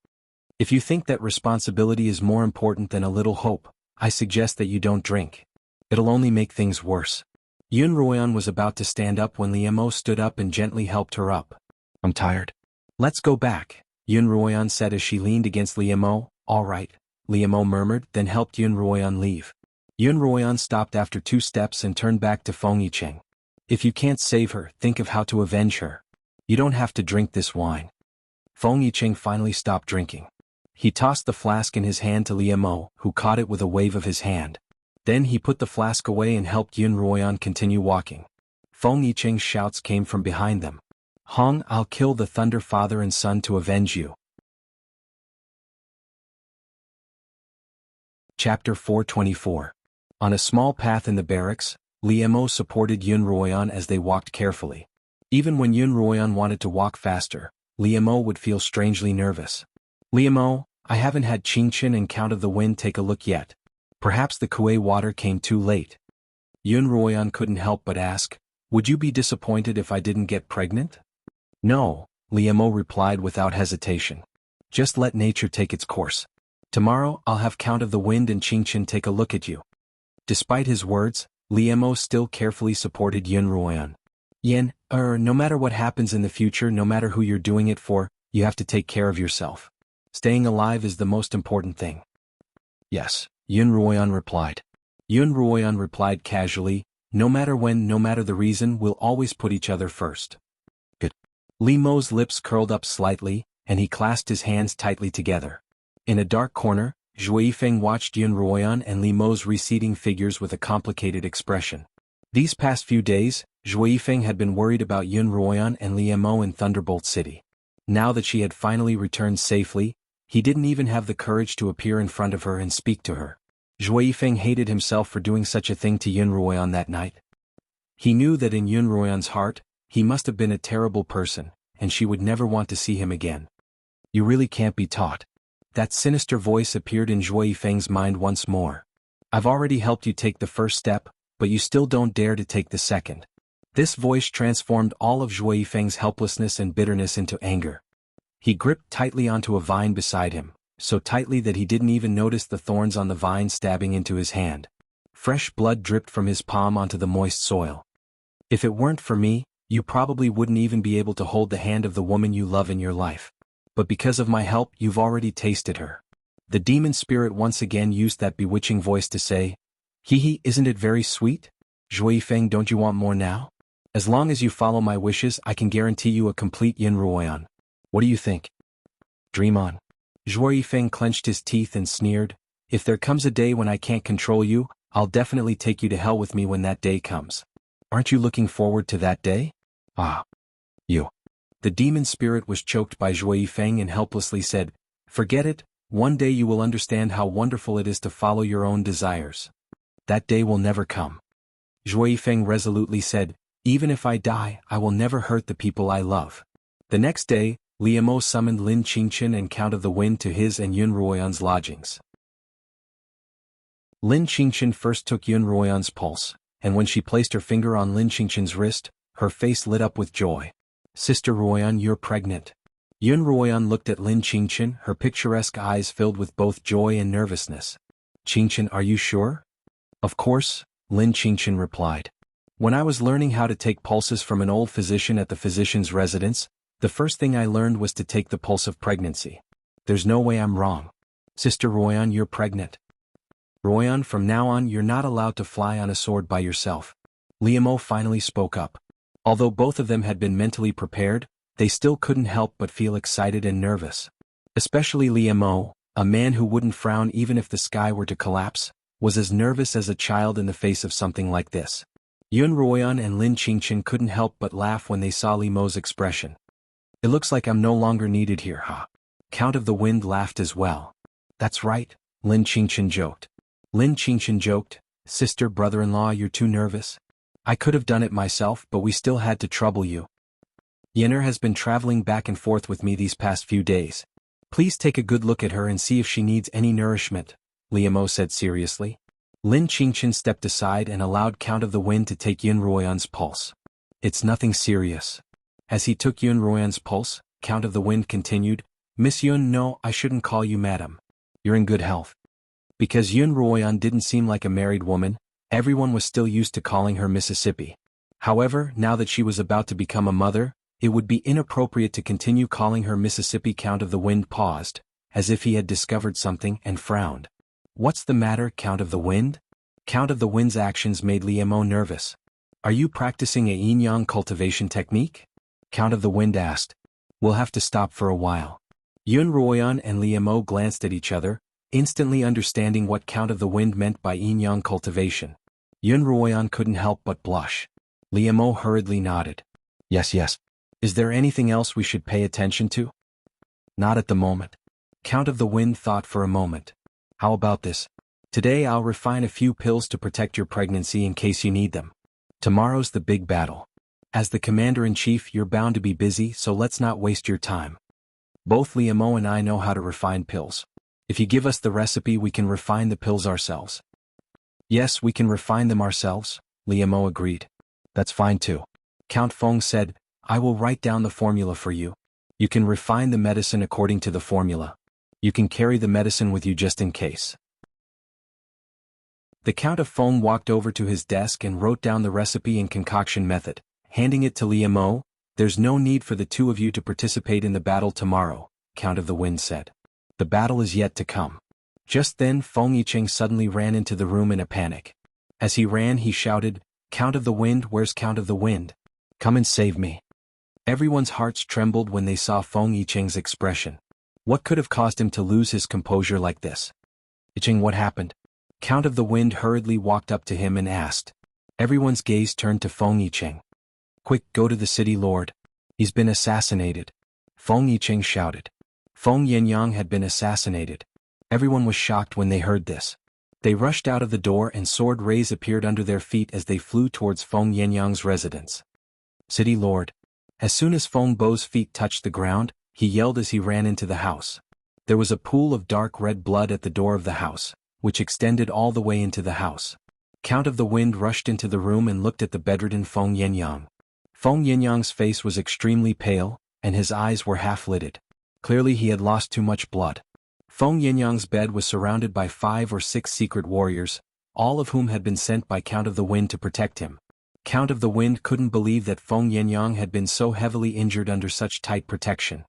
If you think that responsibility is more important than a little hope, I suggest that you don't drink. It'll only make things worse. Yun Ruoyan was about to stand up when Liu Mo stood up and gently helped her up. I'm tired. Let's go back, Yun Ruoyan said as she leaned against Liu Mo. All right, Liu Mo murmured, then helped Yun Ruoyan leave. Yun Ruoyan stopped after 2 steps and turned back to Feng Yicheng. If you can't save her, think of how to avenge her. You don't have to drink this wine. Feng Yicheng finally stopped drinking. He tossed the flask in his hand to Liu Mo, who caught it with a wave of his hand. Then he put the flask away and helped Yun Ruoyan continue walking. Feng Yicheng's shouts came from behind them. Hong, I'll kill the Thunder Father and Son to avenge you. Chapter 424. On a small path in the barracks, Liu Mo supported Yun Ruoyan as they walked carefully. Even when Yun Ruoyan wanted to walk faster, Liu Mo would feel strangely nervous. Liu Mo, I haven't had Qingqin and Count of the Wind take a look yet. Perhaps the Kuei water came too late. Xuanhuan couldn't help but ask, "Would you be disappointed if I didn't get pregnant?" "No," Liemo replied without hesitation. "Just let nature take its course. Tomorrow I'll have Count of the Wind and Qingqian take a look at you." Despite his words, Liemo still carefully supported Xuanhuan. No matter what happens in the future, no matter who you're doing it for, you have to take care of yourself. Staying alive is the most important thing." "Yes," Xuanhuan replied. Xuanhuan replied casually, "No matter when, no matter the reason, we'll always put each other first." "Good." Liemo's lips curled up slightly, and he clasped his hands tightly together. In a dark corner, Xuanfeng watched Xuanhuan and Liemo's receding figures with a complicated expression. These past few days, Xuanfeng had been worried about Xuanhuan and Liemo in Thunderbolt City. Now that she had finally returned safely, he didn't even have the courage to appear in front of her and speak to her. Xuanfeng hated himself for doing such a thing to Xuanhuan that night. He knew that in Xuanhuan's heart, he must have been a terrible person, and she would never want to see him again. "You really can't be taught." That sinister voice appeared in Xuanfeng's mind once more. "I've already helped you take the first step, but you still don't dare to take the second." This voice transformed all of Xuanfeng's helplessness and bitterness into anger. He gripped tightly onto a vine beside him, so tightly that he didn't even notice the thorns on the vine stabbing into his hand. Fresh blood dripped from his palm onto the moist soil. "If it weren't for me, you probably wouldn't even be able to hold the hand of the woman you love in your life. But because of my help, you've already tasted her." The demon spirit once again used that bewitching voice to say, "Hee, isn't it very sweet? Xuanfeng, don't you want more now? As long as you follow my wishes, I can guarantee you a complete Xuanhuan. What do you think? Dream on." Xuanfeng clenched his teeth and sneered, "If there comes a day when I can't control you, I'll definitely take you to hell with me when that day comes. Aren't you looking forward to that day?" "Ah. You." The demon spirit was choked by Xuanfeng and helplessly said, "Forget it, one day you will understand how wonderful it is to follow your own desires. That day will never come." Xuanfeng resolutely said, "Even if I die, I will never hurt the people I love." The next day, Liemo summoned Lin Qingqian and Count of the Wind to his and Xuanhuan's lodgings. Lin Qingqian first took Xuanhuan's pulse, and when she placed her finger on Lin Qingqian's wrist, her face lit up with joy. "Sister Ruoyan, you're pregnant." Xuanhuan looked at Lin Qingqian, her picturesque eyes filled with both joy and nervousness. "Qingqian, are you sure?" "Of course," Lin Qingqian replied. "When I was learning how to take pulses from an old physician at the physician's residence, the first thing I learned was to take the pulse of pregnancy. There's no way I'm wrong. Sister Ruoyan, you're pregnant. Ruoyan, from now on you're not allowed to fly on a sword by yourself." Liemo finally spoke up. Although both of them had been mentally prepared, they still couldn't help but feel excited and nervous. Especially Liemo, a man who wouldn't frown even if the sky were to collapse, was as nervous as a child in the face of something like this. Xuanhuan and Lin Qingqian couldn't help but laugh when they saw Liemo's expression. "It looks like I'm no longer needed here, huh?" Count of the Wind laughed as well. "That's right," Lin Qingqian joked. Lin Qingqian joked, "Sister, brother-in-law, you're too nervous. I could have done it myself, but we still had to trouble you. Yenner has been traveling back and forth with me these past few days. Please take a good look at her and see if she needs any nourishment," Liemo said seriously. Lin Qingqian stepped aside and allowed Count of the Wind to take Xuanhuan's pulse. "It's nothing serious." As he took Xuanhuan's pulse, Count of the Wind continued, "Miss Yun, no, I shouldn't call you madam. You're in good health." Because Xuanhuan didn't seem like a married woman, everyone was still used to calling her Mississippi. However, now that she was about to become a mother, it would be inappropriate to continue calling her Mississippi. Count of the Wind paused, as if he had discovered something, and frowned. "What's the matter, Count of the Wind?" Count of the Wind's actions made Liemo nervous. "Are you practicing a yin-yang cultivation technique?" Count of the Wind asked. "We'll have to stop for a while." Xuanhuan and Liemo glanced at each other, instantly understanding what Count of the Wind meant by yin-yang cultivation. Xuanhuan couldn't help but blush. Liemo hurriedly nodded. Yes. Is there anything else we should pay attention to?" "Not at the moment." Count of the Wind thought for a moment. "How about this? Today I'll refine a few pills to protect your pregnancy in case you need them. Tomorrow's the big battle. As the commander-in-chief, you're bound to be busy, so let's not waste your time. Both Liemo and I know how to refine pills. If you give us the recipe, we can refine the pills ourselves." Yes, we can refine them ourselves, Liamo agreed. That's fine too. Count Feng said, I will write down the formula for you. You can refine the medicine according to the formula. You can carry the medicine with you just in case. The Count of Feng walked over to his desk and wrote down the recipe and concoction method, handing it to Liamo. There's no need for the two of you to participate in the battle tomorrow, Count of the Wind said. The battle is yet to come. Just then Feng Yicheng suddenly ran into the room in a panic. As he ran he shouted, Count of the Wind, where's Count of the Wind? Come and save me. Everyone's hearts trembled when they saw Feng Yicheng's expression. What could have caused him to lose his composure like this? Yicheng, what happened? Count of the Wind hurriedly walked up to him and asked. Everyone's gaze turned to Feng Yicheng. Quick, go to the city lord. He's been assassinated. Feng Yicheng shouted. Feng Yangyang had been assassinated. Everyone was shocked when they heard this. They rushed out of the door and sword rays appeared under their feet as they flew towards Feng Yangyang's residence. City lord. As soon as Feng Bo's feet touched the ground, he yelled as he ran into the house. There was a pool of dark red blood at the door of the house, which extended all the way into the house. Count of the Wind rushed into the room and looked at the bedridden Feng Yangyang. Feng Yangyang's face was extremely pale, and his eyes were half-lidded. Clearly he had lost too much blood. Feng Yangyang's bed was surrounded by 5 or 6 secret warriors, all of whom had been sent by Count of the Wind to protect him. Count of the Wind couldn't believe that Feng Yangyang had been so heavily injured under such tight protection.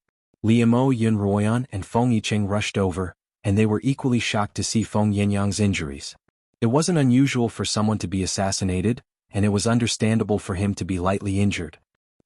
Liamo Yunruoyan and Feng Yicheng rushed over, and they were equally shocked to see Feng Yangyang's injuries. It wasn't unusual for someone to be assassinated, and it was understandable for him to be lightly injured.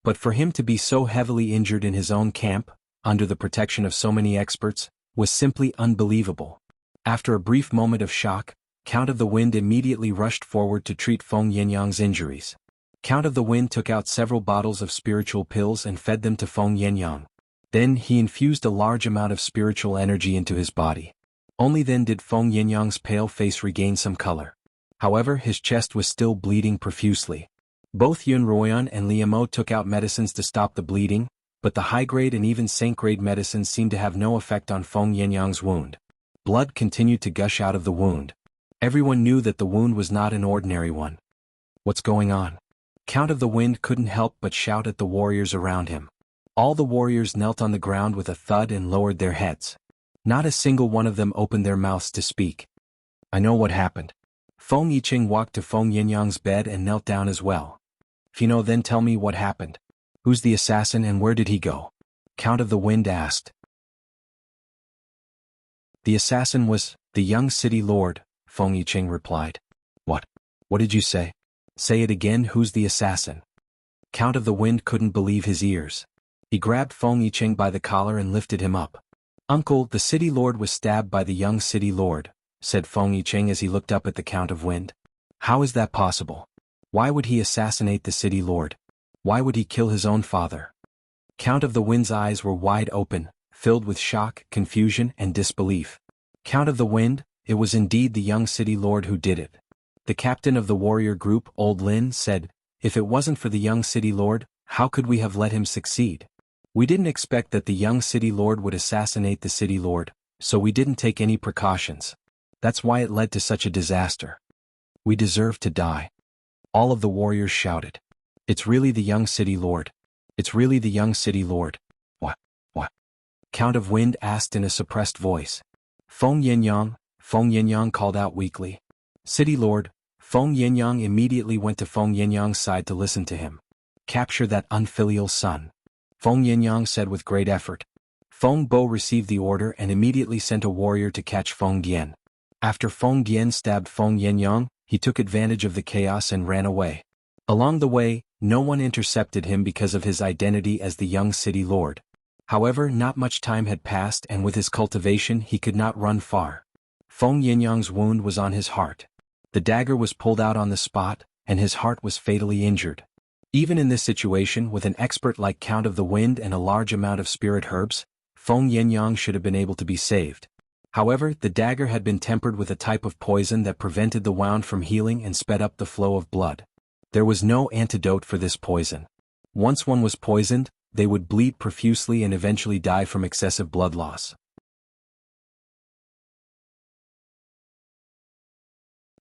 But for him to be so heavily injured in his own camp, under the protection of so many experts, was simply unbelievable. After a brief moment of shock, Count of the Wind immediately rushed forward to treat Feng Yangyang's injuries. Count of the Wind took out several bottles of spiritual pills and fed them to Feng Yangyang. Then he infused a large amount of spiritual energy into his body. Only then did Feng Yangyang's pale face regain some color. However, his chest was still bleeding profusely. Both Yunruoyan and Liamo took out medicines to stop the bleeding, but the high-grade and even saint-grade medicines seemed to have no effect on Feng Yangyang's wound. Blood continued to gush out of the wound. Everyone knew that the wound was not an ordinary one. What's going on? Count of the Wind couldn't help but shout at the warriors around him. All the warriors knelt on the ground with a thud and lowered their heads. Not a single one of them opened their mouths to speak. I know what happened. Feng Yicheng walked to Feng Yangyang's bed and knelt down as well. If you know, then tell me what happened. Who's the assassin and where did he go? Count of the Wind asked. The assassin was the young city lord, Feng Yicheng replied. What? What did you say? Say it again, who's the assassin? Count of the Wind couldn't believe his ears. He grabbed Feng Yicheng by the collar and lifted him up. Uncle, the city lord was stabbed by the young city lord, said Feng Yicheng as he looked up at the Count of Wind. How is that possible? Why would he assassinate the city lord? Why would he kill his own father? Count of the Wind's eyes were wide open, filled with shock, confusion, and disbelief. Count of the Wind, it was indeed the young city lord who did it. The captain of the warrior group, Old Lin, said, if it wasn't for the young city lord, how could we have let him succeed? We didn't expect that the young city lord would assassinate the city lord, so we didn't take any precautions. That's why it led to such a disaster. We deserve to die. All of the warriors shouted. It's really the young city lord. It's really the young city lord. What? What? Count of Wind asked in a suppressed voice. Feng Yangyang called out weakly. City lord. Feng Yangyang immediately went to Feng Yangyang's side to listen to him. Capture that unfilial son. Feng Yangyang said with great effort. Feng Bo received the order and immediately sent a warrior to catch Feng Dian. After Feng Dian stabbed Feng Yangyang, he took advantage of the chaos and ran away. Along the way, no one intercepted him because of his identity as the young city lord. However, not much time had passed and with his cultivation he could not run far. Feng Yangyang's wound was on his heart. The dagger was pulled out on the spot, and his heart was fatally injured. Even in this situation, with an expert like Count of the Wind and a large amount of spirit herbs, Feng Yangyang should have been able to be saved. However, the dagger had been tempered with a type of poison that prevented the wound from healing and sped up the flow of blood. There was no antidote for this poison. Once one was poisoned, they would bleed profusely and eventually die from excessive blood loss.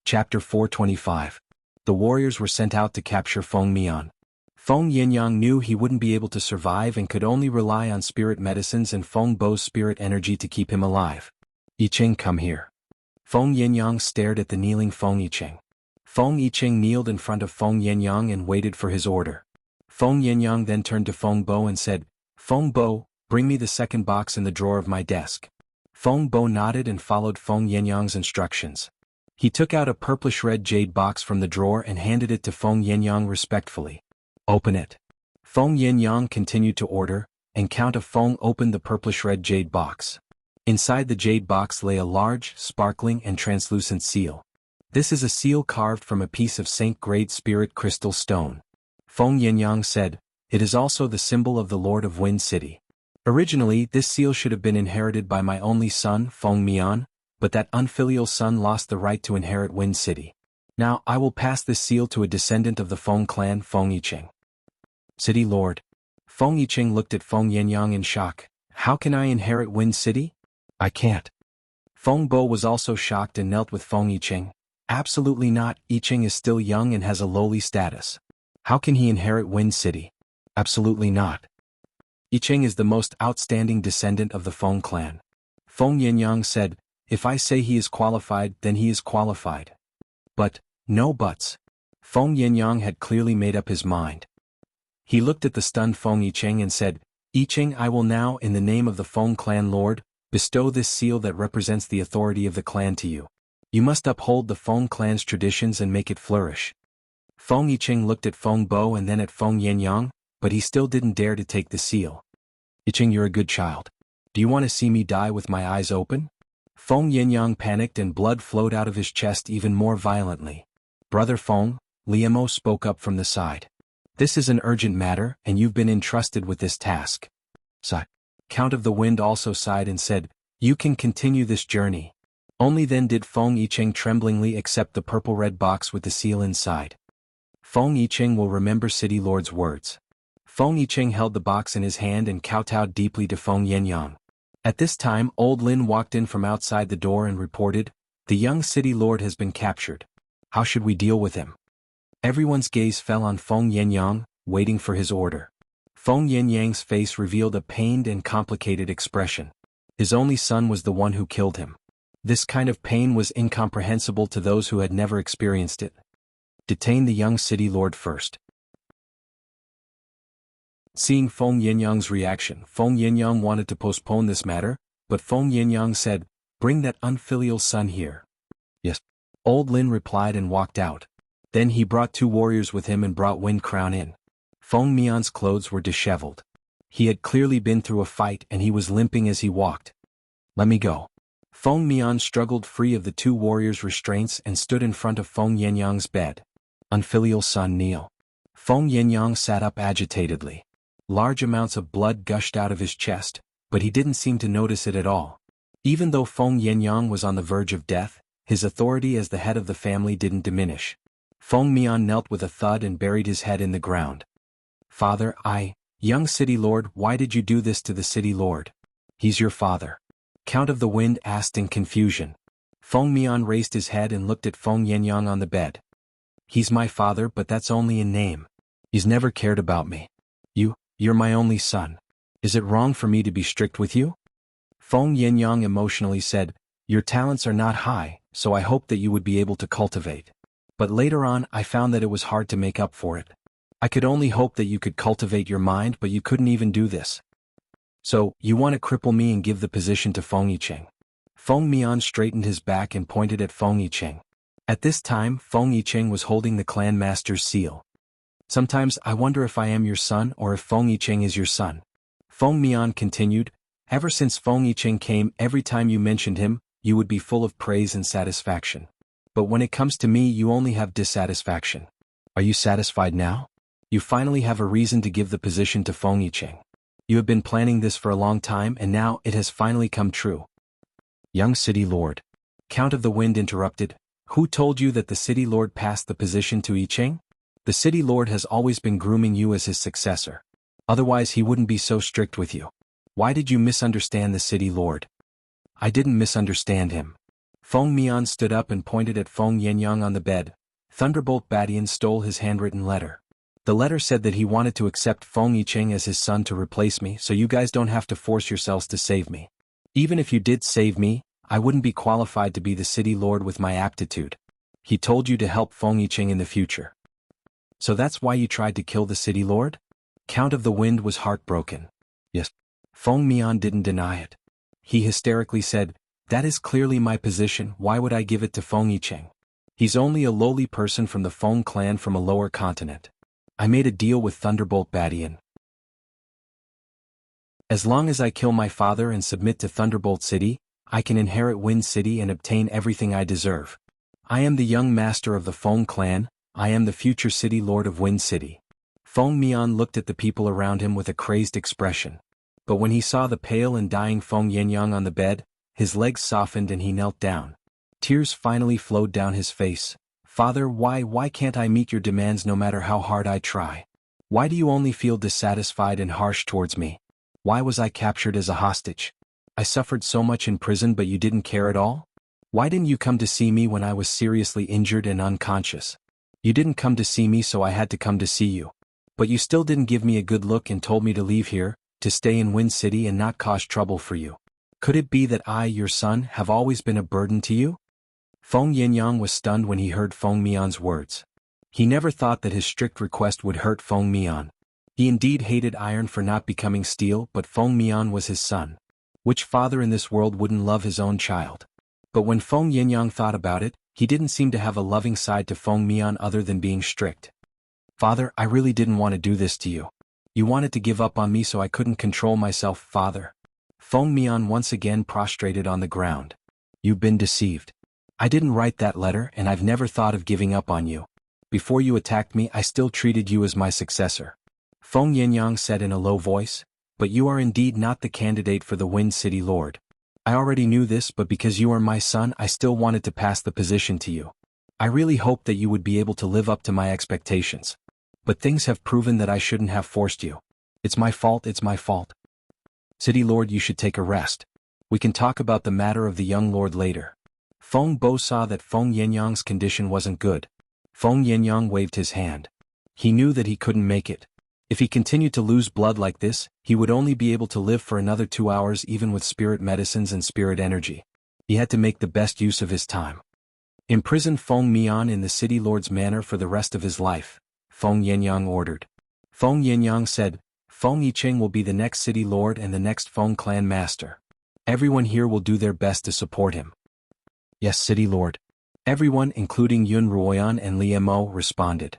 Chapter 425. The warriors were sent out to capture Feng Mian. Feng Yinyang knew he wouldn't be able to survive and could only rely on spirit medicines and Feng Bo's spirit energy to keep him alive. Yicheng, come here. Feng Yinyang stared at the kneeling Feng Yicheng. Feng Yicheng kneeled in front of Feng Yinyang and waited for his order. Feng Yinyang then turned to Feng Bo and said, Feng Bo, bring me the second box in the drawer of my desk. Feng Bo nodded and followed Feng Yinyang's instructions. He took out a purplish-red jade box from the drawer and handed it to Feng Yinyang respectfully. Open it. Feng Yinyang continued to order, and Count of Feng opened the purplish-red jade box. Inside the jade box lay a large, sparkling and translucent seal. This is a seal carved from a piece of Saint-grade spirit crystal stone. Feng Yinyang said, it is also the symbol of the Lord of Wind City. Originally, this seal should have been inherited by my only son, Feng Mian, but that unfilial son lost the right to inherit Wind City. Now I will pass this seal to a descendant of the Feng clan, Feng Yicheng. City Lord. Feng Yicheng looked at Feng Yinyang in shock. How can I inherit Wind City? I can't. Feng Bo was also shocked and knelt with Feng Yicheng. Absolutely not, Yicheng is still young and has a lowly status. How can he inherit Wind City? Absolutely not. Yicheng is the most outstanding descendant of the Feng clan. Feng Yinyang said, if I say he is qualified, then he is qualified. But, no buts. Feng Yinyang had clearly made up his mind. He looked at the stunned Feng Yicheng and said, Yicheng, I will now, in the name of the Feng clan lord, bestow this seal that represents the authority of the clan to you. You must uphold the Feng clan's traditions and make it flourish. Feng Yicheng looked at Feng Bo and then at Feng Yinyang, but he still didn't dare to take the seal. Yicheng, you're a good child. Do you want to see me die with my eyes open? Feng Yinyang panicked and blood flowed out of his chest even more violently. Brother Feng, Liemo spoke up from the side. This is an urgent matter and you've been entrusted with this task. Sigh. Count of the Wind also sighed and said, you can continue this journey. Only then did Feng Yicheng tremblingly accept the purple-red box with the seal inside. Feng Yicheng will remember City Lord's words. Feng Yicheng held the box in his hand and kowtowed deeply to Feng Yinyang. At this time old Lin walked in from outside the door and reported, the young City Lord has been captured. How should we deal with him? Everyone's gaze fell on Feng Yinyang, waiting for his order. Feng Yinyang's face revealed a pained and complicated expression. His only son was the one who killed him. This kind of pain was incomprehensible to those who had never experienced it. Detain the young City Lord first. Seeing Feng Yinyang's reaction, Feng Yinyang wanted to postpone this matter, but Feng Yinyang said, bring that unfilial son here. Yes. Old Lin replied and walked out. Then he brought 2 warriors with him and brought Wind Crown in. Feng Mian's clothes were disheveled. He had clearly been through a fight and he was limping as he walked. Let me go. Feng Mian struggled free of the 2 warriors' restraints and stood in front of Feng Yinyang's bed. Unfilial son, kneel. Feng Yinyang sat up agitatedly. Large amounts of blood gushed out of his chest, but he didn't seem to notice it at all. Even though Feng Yinyang was on the verge of death, his authority as the head of the family didn't diminish. Feng Mian knelt with a thud and buried his head in the ground. Father, young City Lord, why did you do this to the City Lord? He's your father. Count of the Wind asked in confusion. Feng Mian raised his head and looked at Feng Yinyang on the bed. He's my father, but that's only in name. He's never cared about me. You're my only son. Is it wrong for me to be strict with you? Feng Yinyang emotionally said, your talents are not high, so I hoped that you would be able to cultivate. But later on I found that it was hard to make up for it. I could only hope that you could cultivate your mind, but you couldn't even do this. So, you want to cripple me and give the position to Feng Yicheng. Feng Mian straightened his back and pointed at Feng Yicheng. At this time Feng Yicheng was holding the clan master's seal. Sometimes I wonder if I am your son or if Feng Yicheng is your son. Feng Mian continued, ever since Feng Yicheng came, every time you mentioned him, you would be full of praise and satisfaction. But when it comes to me you only have dissatisfaction. Are you satisfied now? You finally have a reason to give the position to Feng Yicheng. You have been planning this for a long time and now it has finally come true. Young City Lord. Count of the Wind interrupted, who told you that the City Lord passed the position to Yicheng? The City Lord has always been grooming you as his successor. Otherwise he wouldn't be so strict with you. Why did you misunderstand the City Lord? I didn't misunderstand him. Feng Mian stood up and pointed at Feng Yangyang on the bed. Thunderbolt Badian stole his handwritten letter. The letter said that he wanted to accept Feng Yicheng as his son to replace me, so you guys don't have to force yourselves to save me. Even if you did save me, I wouldn't be qualified to be the city lord with my aptitude. He told you to help Feng Yicheng in the future. So that's why you tried to kill the city lord? Count of the Wind was heartbroken. Yes. Feng Mian didn't deny it. He hysterically said, "That is clearly my position, why would I give it to Feng Yicheng? He's only a lowly person from the Feng clan from a lower continent. I made a deal with Thunderbolt Badian. As long as I kill my father and submit to Thunderbolt City, I can inherit Wind City and obtain everything I deserve. I am the young master of the Feng clan, I am the future city lord of Wind City." Feng Mian looked at the people around him with a crazed expression. But when he saw the pale and dying Feng Yangyang on the bed, his legs softened and he knelt down. Tears finally flowed down his face. "Father, why can't I meet your demands no matter how hard I try? Why do you only feel dissatisfied and harsh towards me? Why was I captured as a hostage? I suffered so much in prison but you didn't care at all? Why didn't you come to see me when I was seriously injured and unconscious? You didn't come to see me so I had to come to see you. But you still didn't give me a good look and told me to leave here, to stay in Wind City and not cause trouble for you. Could it be that I, your son, have always been a burden to you?" Feng Yangyang was stunned when he heard Feng Mian's words. He never thought that his strict request would hurt Feng Mian. He indeed hated iron for not becoming steel, but Feng Mian was his son. Which father in this world wouldn't love his own child? But when Feng Yangyang thought about it, he didn't seem to have a loving side to Feng Mian other than being strict. "Father, I really didn't want to do this to you. You wanted to give up on me so I couldn't control myself, father." Feng Mian once again prostrated on the ground. "You've been deceived. I didn't write that letter and I've never thought of giving up on you. Before you attacked me I still treated you as my successor." Feng Yangyang said in a low voice, "But you are indeed not the candidate for the Wind City Lord. I already knew this, but because you are my son I still wanted to pass the position to you. I really hoped that you would be able to live up to my expectations. But things have proven that I shouldn't have forced you. It's my fault. City Lord, you should take a rest. We can talk about the matter of the young lord later." Feng Bo saw that Feng Yangyang's condition wasn't good. Feng Yangyang waved his hand. He knew that he couldn't make it. If he continued to lose blood like this, he would only be able to live for another 2 hours even with spirit medicines and spirit energy. He had to make the best use of his time. "Imprison Feng Mian in the city lord's manor for the rest of his life," Feng Yangyang ordered. Feng Yangyang said, "Feng Yicheng will be the next city lord and the next Feng clan master. Everyone here will do their best to support him." "Yes, city lord." Everyone, including Yun Ruoyan and Li Mo, responded.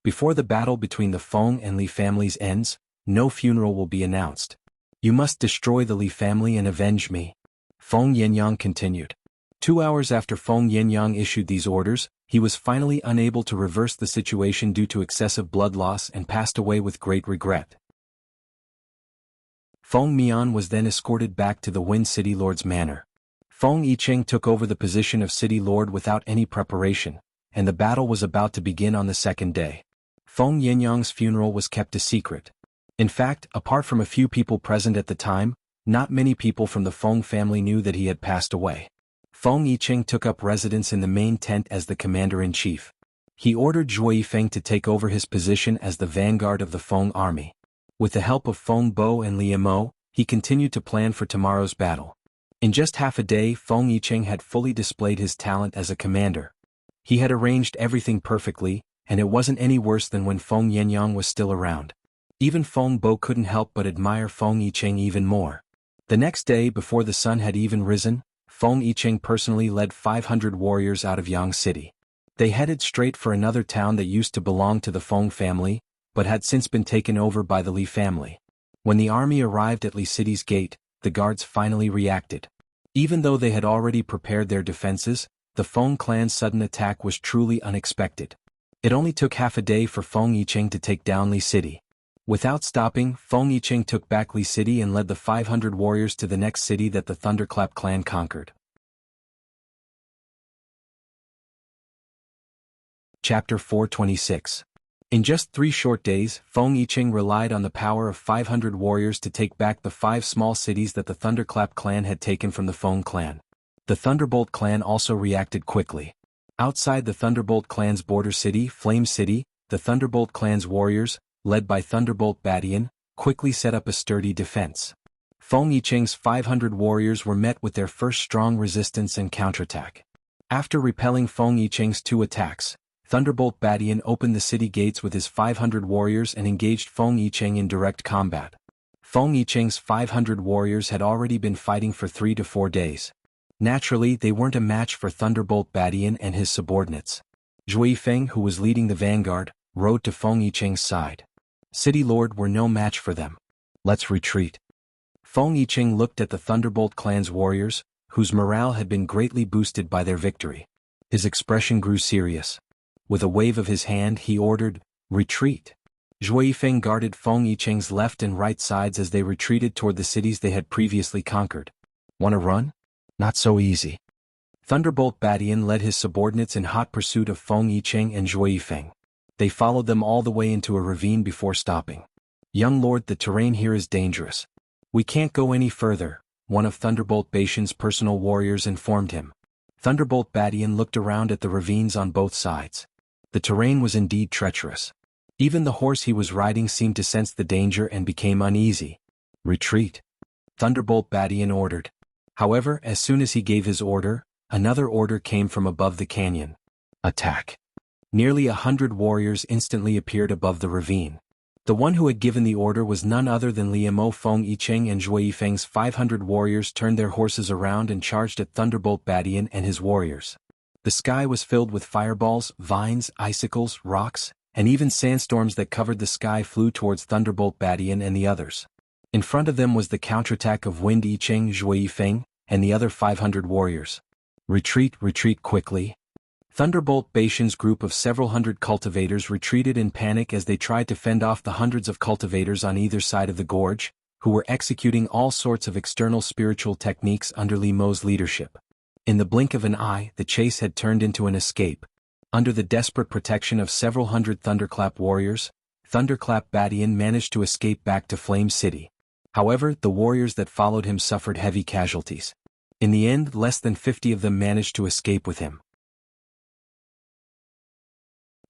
"Before the battle between the Feng and Li families ends, no funeral will be announced. You must destroy the Li family and avenge me," Feng Yangyang continued. 2 hours after Feng Yangyang issued these orders, he was finally unable to reverse the situation due to excessive blood loss and passed away with great regret. Feng Mian was then escorted back to the Wind City Lord's manor. Feng Yicheng took over the position of city lord without any preparation, and the battle was about to begin on the second day. Feng Yangyang's funeral was kept a secret. In fact, apart from a few people present at the time, not many people from the Feng family knew that he had passed away. Feng Yicheng took up residence in the main tent as the commander-in-chief. He ordered Zhuo Yifeng to take over his position as the vanguard of the Feng army. With the help of Feng Bo and Li Mo, he continued to plan for tomorrow's battle. In just half a day, Feng Yicheng had fully displayed his talent as a commander. He had arranged everything perfectly, and it wasn't any worse than when Feng Yangyang was still around. Even Feng Bo couldn't help but admire Feng Yicheng even more. The next day, before the sun had even risen, Feng Yicheng personally led 500 warriors out of Yang City. They headed straight for another town that used to belong to the Feng family, but had since been taken over by the Li family. When the army arrived at Li City's gate, the guards finally reacted. Even though they had already prepared their defenses, the Feng clan's sudden attack was truly unexpected. It only took half a day for Feng Yicheng to take down Li City. Without stopping, Feng Yicheng took back Li City and led the 500 warriors to the next city that the Thunderclap clan conquered. Chapter 426. In just 3 short days, Feng Yicheng relied on the power of 500 warriors to take back the 5 small cities that the Thunderclap clan had taken from the Feng clan. The Thunderbolt clan also reacted quickly. Outside the Thunderbolt clan's border city, Flame City, the Thunderbolt clan's warriors, led by Thunderbolt Badian, quickly set up a sturdy defense. Feng Yicheng's 500 warriors were met with their first strong resistance and counterattack. After repelling Feng Yicheng's 2 attacks, Thunderbolt Badian opened the city gates with his 500 warriors and engaged Feng Yicheng in direct combat. Feng Yicheng's 500 warriors had already been fighting for 3 to 4 days. Naturally, they weren't a match for Thunderbolt Badian and his subordinates. Zhui Feng, who was leading the vanguard, rode to Feng Yicheng's side. City Lord were no match for them. Let's retreat. Feng Yicheng looked at the Thunderbolt clan's warriors, whose morale had been greatly boosted by their victory. His expression grew serious. With a wave of his hand he ordered, "Retreat." Zhui Feng guarded Feng Yicheng's left and right sides as they retreated toward the cities they had previously conquered. "Wanna run? Not so easy." Thunderbolt Badian led his subordinates in hot pursuit of Feng Yicheng and Zhui Feng. They followed them all the way into a ravine before stopping. "Young lord, the terrain here is dangerous. We can't go any further," one of Thunderbolt Badian's personal warriors informed him. Thunderbolt Badian looked around at the ravines on both sides. The terrain was indeed treacherous. Even the horse he was riding seemed to sense the danger and became uneasy. "Retreat," Thunderbolt Badian ordered. However, as soon as he gave his order, another order came from above the canyon. "Attack." Nearly 100 warriors instantly appeared above the ravine. The one who had given the order was none other than Liamo. Feng Yicheng and Zhui Feng's 500 warriors turned their horses around and charged at Thunderbolt Badian and his warriors. The sky was filled with fireballs, vines, icicles, rocks, and even sandstorms that covered the sky flew towards Thunderbolt Badian and the others. In front of them was the counterattack of Wind Yicheng, Zhui Feng, and the other 500 warriors. "Retreat, retreat quickly." Thunderbolt Badian's group of several hundred cultivators retreated in panic as they tried to fend off the hundreds of cultivators on either side of the gorge, who were executing all sorts of external spiritual techniques under Li Mo's leadership. In the blink of an eye, the chase had turned into an escape. Under the desperate protection of several hundred Thunderclap warriors, Thunderclap Badian managed to escape back to Flame City. However, the warriors that followed him suffered heavy casualties. In the end, less than 50 of them managed to escape with him.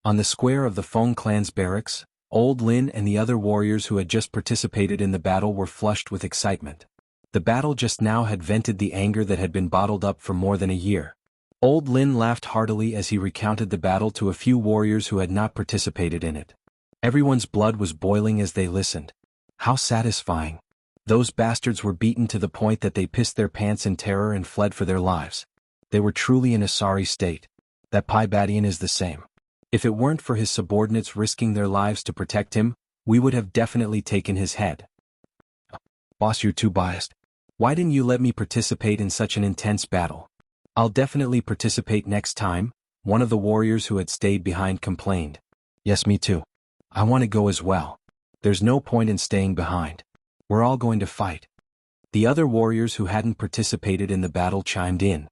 On the square of the Feng clan's barracks, Old Lin and the other warriors who had just participated in the battle were flushed with excitement. The battle just now had vented the anger that had been bottled up for more than a year. Old Lin laughed heartily as he recounted the battle to a few warriors who had not participated in it. Everyone's blood was boiling as they listened. How satisfying. Those bastards were beaten to the point that they pissed their pants in terror and fled for their lives. They were truly in a sorry state. That Pai Badian is the same. If it weren't for his subordinates risking their lives to protect him, we would have definitely taken his head. "Boss, you're too biased. Why didn't you let me participate in such an intense battle?" "I'll definitely participate next time," one of the warriors who had stayed behind complained. "Yes, me too. I want to go as well. There's no point in staying behind. We're all going to fight." The other warriors who hadn't participated in the battle chimed in.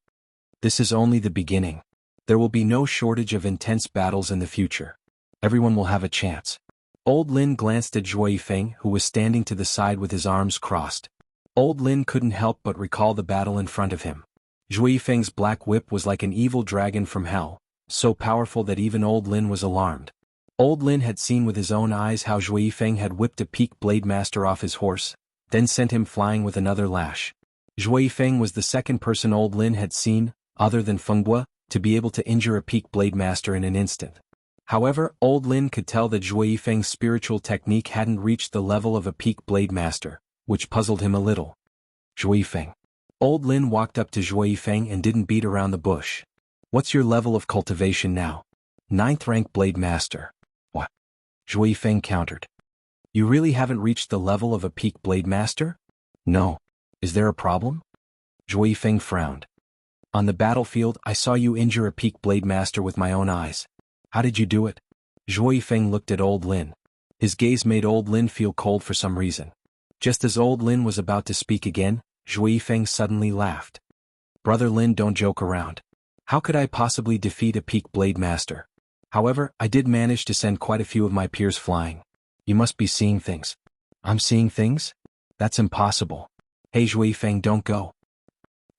"This is only the beginning. There will be no shortage of intense battles in the future. Everyone will have a chance." Old Lin glanced at Zhui Feng, who was standing to the side with his arms crossed. Old Lin couldn't help but recall the battle in front of him. Zhui Feng's black whip was like an evil dragon from hell, so powerful that even Old Lin was alarmed. Old Lin had seen with his own eyes how Zhui Feng had whipped a peak blade master off his horse, then sent him flying with another lash. Zhui Feng was the second person Old Lin had seen, other than Fenghua, to be able to injure a peak blade master in an instant. However, Old Lin could tell that Zhui Feng's spiritual technique hadn't reached the level of a peak blade master, which puzzled him a little. "Zhui Feng." Old Lin walked up to Zhui Feng and didn't beat around the bush. "What's your level of cultivation now?" "9th rank blade master." "What?" Zhui Feng countered. "You really haven't reached the level of a peak blade master?" "No. Is there a problem?" Zhui Feng frowned. "On the battlefield, I saw you injure a peak blade master with my own eyes. How did you do it?" Zhui Feng looked at Old Lin. His gaze made Old Lin feel cold for some reason. Just as Old Lin was about to speak again, Zhui Feng suddenly laughed. "Brother Lin, don't joke around. How could I possibly defeat a peak blade master? However, I did manage to send quite a few of my peers flying. You must be seeing things." "I'm seeing things? That's impossible. Hey Zhui Feng, don't go."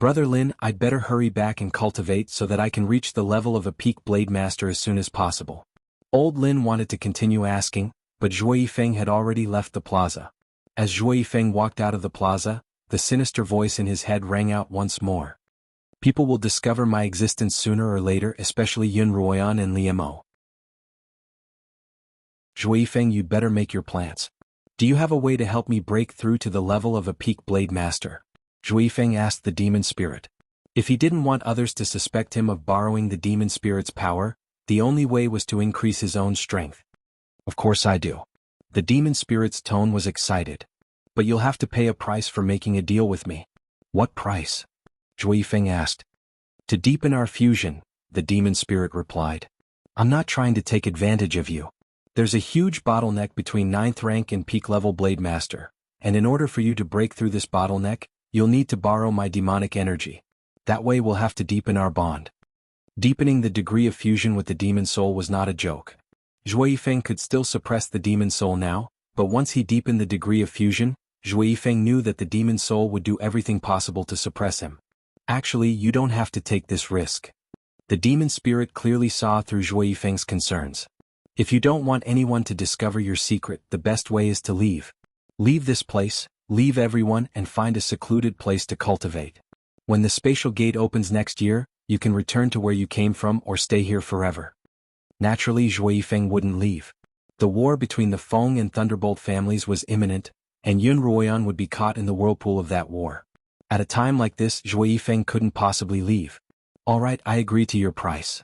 Brother Lin, I'd better hurry back and cultivate so that I can reach the level of a peak blade master as soon as possible. Old Lin wanted to continue asking, but Zhuo Yifeng had already left the plaza. As Zhuo Yifeng walked out of the plaza, the sinister voice in his head rang out once more. People will discover my existence sooner or later, especially Yun Ruoyan and Liemo. Zhuo Yifeng, you'd better make your plans. Do you have a way to help me break through to the level of a peak blade master? Zhuo Yifeng asked the demon spirit. If he didn't want others to suspect him of borrowing the demon spirit's power, the only way was to increase his own strength. Of course I do. The demon spirit's tone was excited. But you'll have to pay a price for making a deal with me. What price? Zhuo Yifeng asked. To deepen our fusion, the demon spirit replied. I'm not trying to take advantage of you. There's a huge bottleneck between 9th rank and peak level blade master, and in order for you to break through this bottleneck, you'll need to borrow my demonic energy. That way we'll have to deepen our bond. Deepening the degree of fusion with the demon soul was not a joke. Zhuo Yifeng could still suppress the demon soul now, but once he deepened the degree of fusion, Zhuo Yifeng knew that the demon soul would do everything possible to suppress him. Actually, you don't have to take this risk. The demon spirit clearly saw through Zhuo Yifeng's concerns. If you don't want anyone to discover your secret, the best way is to leave. Leave this place, leave everyone, and find a secluded place to cultivate. When the spatial gate opens next year, you can return to where you came from or stay here forever. Naturally, Zhuo Yifeng wouldn't leave. The war between the Feng and Thunderbolt families was imminent, and Yun Ruoyan would be caught in the whirlpool of that war. At a time like this, Zhuo Yifeng couldn't possibly leave. Alright, I agree to your price.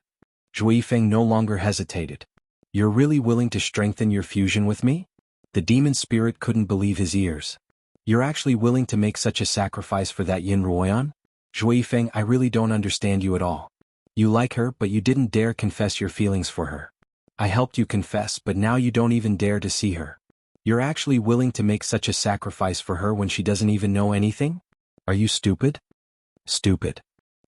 Zhuo Yifeng no longer hesitated. You're really willing to strengthen your fusion with me? The demon spirit couldn't believe his ears. You're actually willing to make such a sacrifice for that Yun Ruoyan? Zhuo Yifeng, I really don't understand you at all. You like her, but you didn't dare confess your feelings for her. I helped you confess, but now you don't even dare to see her. You're actually willing to make such a sacrifice for her when she doesn't even know anything? Are you stupid? Stupid.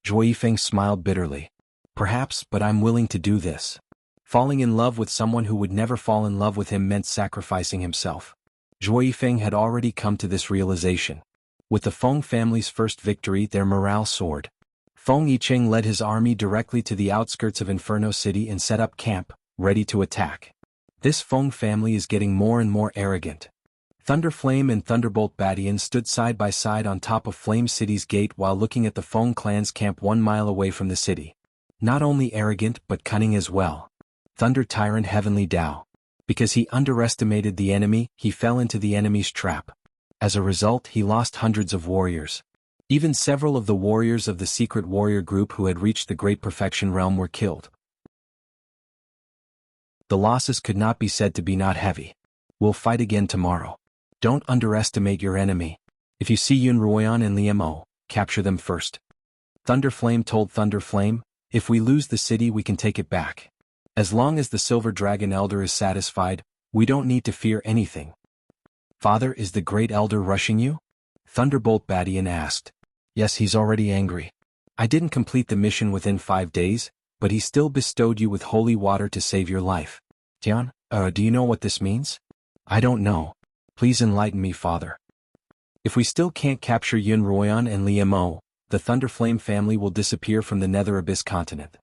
Zhuo Yifeng smiled bitterly. Perhaps, but I'm willing to do this. Falling in love with someone who would never fall in love with him meant sacrificing himself. Zhuo Yifeng had already come to this realization. With the Feng family's first victory, their morale soared. Feng Yicheng led his army directly to the outskirts of Inferno City and set up camp, ready to attack. This Feng family is getting more and more arrogant. Thunderflame and Thunderbolt Badian stood side by side on top of Flame City's gate while looking at the Feng clan's camp 1 mile away from the city. Not only arrogant but cunning as well. Thunder Tyrant Heavenly Dao. Because he underestimated the enemy, he fell into the enemy's trap. As a result, he lost hundreds of warriors. Even several of the warriors of the secret warrior group who had reached the Great Perfection realm were killed. The losses could not be said to be not heavy. We'll fight again tomorrow. Don't underestimate your enemy. If you see Yun Ruoyan and Liemo, capture them first. Thunderflame told Thunderflame, if we lose the city we can take it back. As long as the Silver Dragon Elder is satisfied, we don't need to fear anything. Father, is the Great Elder rushing you? Thunderbolt Badian asked. Yes, he's already angry. I didn't complete the mission within 5 days, but he still bestowed you with holy water to save your life. Tian, do you know what this means? I don't know. Please enlighten me, Father. If we still can't capture Yun Ruoyan and Liemo, the Thunderflame family will disappear from the Nether Abyss continent.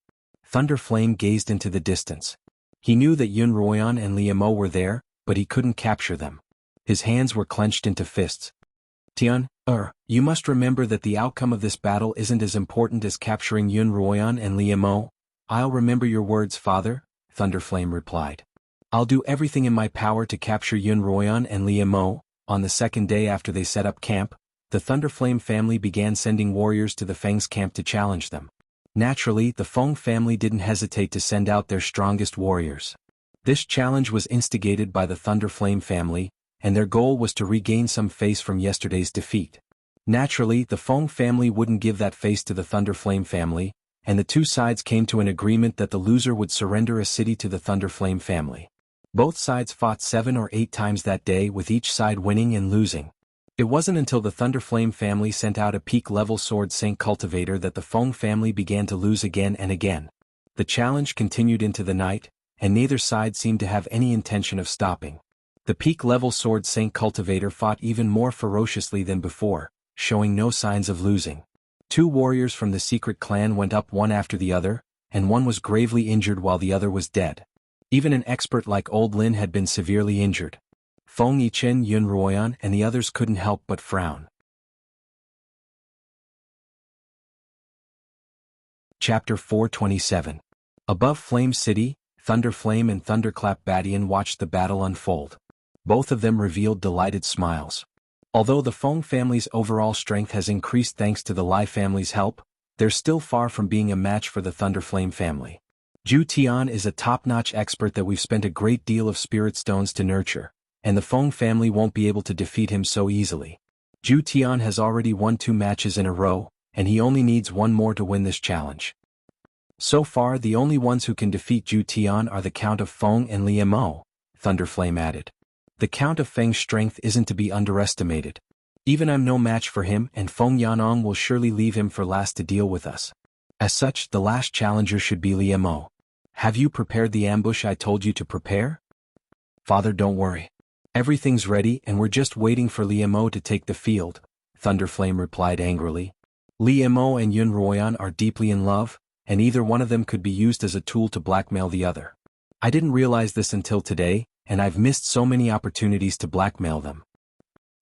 Thunderflame gazed into the distance. He knew that Yun Ruoyan and Liemo were there, but he couldn't capture them. His hands were clenched into fists. Tian, you must remember that the outcome of this battle isn't as important as capturing Yun Ruoyan and Liemo. I'll remember your words, Father, Thunderflame replied. I'll do everything in my power to capture Yun Ruoyan and Liemo. On the second day after they set up camp, the Thunderflame family began sending warriors to the Feng's camp to challenge them. Naturally, the Feng family didn't hesitate to send out their strongest warriors. This challenge was instigated by the Thunderflame family, and their goal was to regain some face from yesterday's defeat. Naturally, the Feng family wouldn't give that face to the Thunderflame family, and the two sides came to an agreement that the loser would surrender a city to the Thunderflame family. Both sides fought 7 or 8 times that day, with each side winning and losing. It wasn't until the Thunderflame family sent out a peak-level sword Saint cultivator that the Feng family began to lose again and again. The challenge continued into the night, and neither side seemed to have any intention of stopping. The peak-level sword Saint cultivator fought even more ferociously than before, showing no signs of losing. Two warriors from the secret clan went up one after the other, and one was gravely injured while the other was dead. Even an expert like Old Lin had been severely injured. Feng Yichen, Yun Ruoyan, and the others couldn't help but frown. Chapter 427. Above Flame City, Thunderflame and Thunderclap Badian watched the battle unfold. Both of them revealed delighted smiles. Although the Feng family's overall strength has increased thanks to the Lai family's help, they're still far from being a match for the Thunderflame family. Zhu Tian is a top-notch expert that we've spent a great deal of spirit stones to nurture, and the Feng family won't be able to defeat him so easily. Zhu Tian has already won 2 matches in a row, and he only needs one more to win this challenge. So far the only ones who can defeat Zhu Tian are the Count of Feng and Liu Mo, Thunderflame added. The Count of Feng's strength isn't to be underestimated. Even I'm no match for him, and Feng Yanong will surely leave him for last to deal with us. As such, the last challenger should be Liu Mo. Have you prepared the ambush I told you to prepare? Father, don't worry. Everything's ready and we're just waiting for Liu Mo to take the field, Thunderflame replied angrily. Liu Mo and Yun Ruoyan are deeply in love, and either one of them could be used as a tool to blackmail the other. I didn't realize this until today, and I've missed so many opportunities to blackmail them.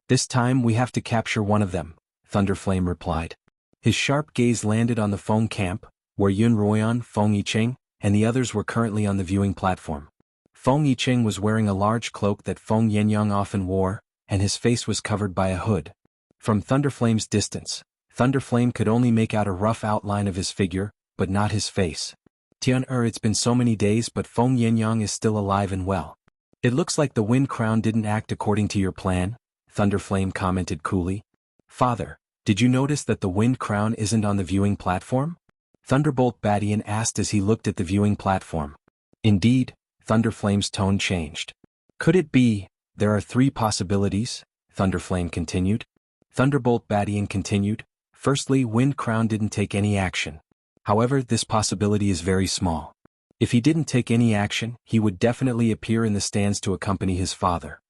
This time we have to capture one of them, Thunderflame replied. His sharp gaze landed on the Feng camp, where Yun Ruoyan, Feng Yicheng, and the others were currently on the viewing platform. Feng Yicheng was wearing a large cloak that Feng Yenyang often wore, and his face was covered by a hood. From Thunderflame's distance, Thunderflame could only make out a rough outline of his figure, but not his face. Tian-er, it's been so many days, but Feng Yenyang is still alive and well. It looks like the Wind Crown didn't act according to your plan, Thunderflame commented coolly. Father, did you notice that the Wind Crown isn't on the viewing platform? Thunderbolt Badian asked as he looked at the viewing platform. Indeed, Thunderflame's tone changed. Could it be, there are 3 possibilities, Thunderflame continued. Thunderbolt Badian continued. Firstly, Wind Crown didn't take any action. However, this possibility is very small. If he didn't take any action, he would definitely appear in the stands to accompany his father.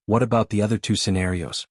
What about the other 2 scenarios?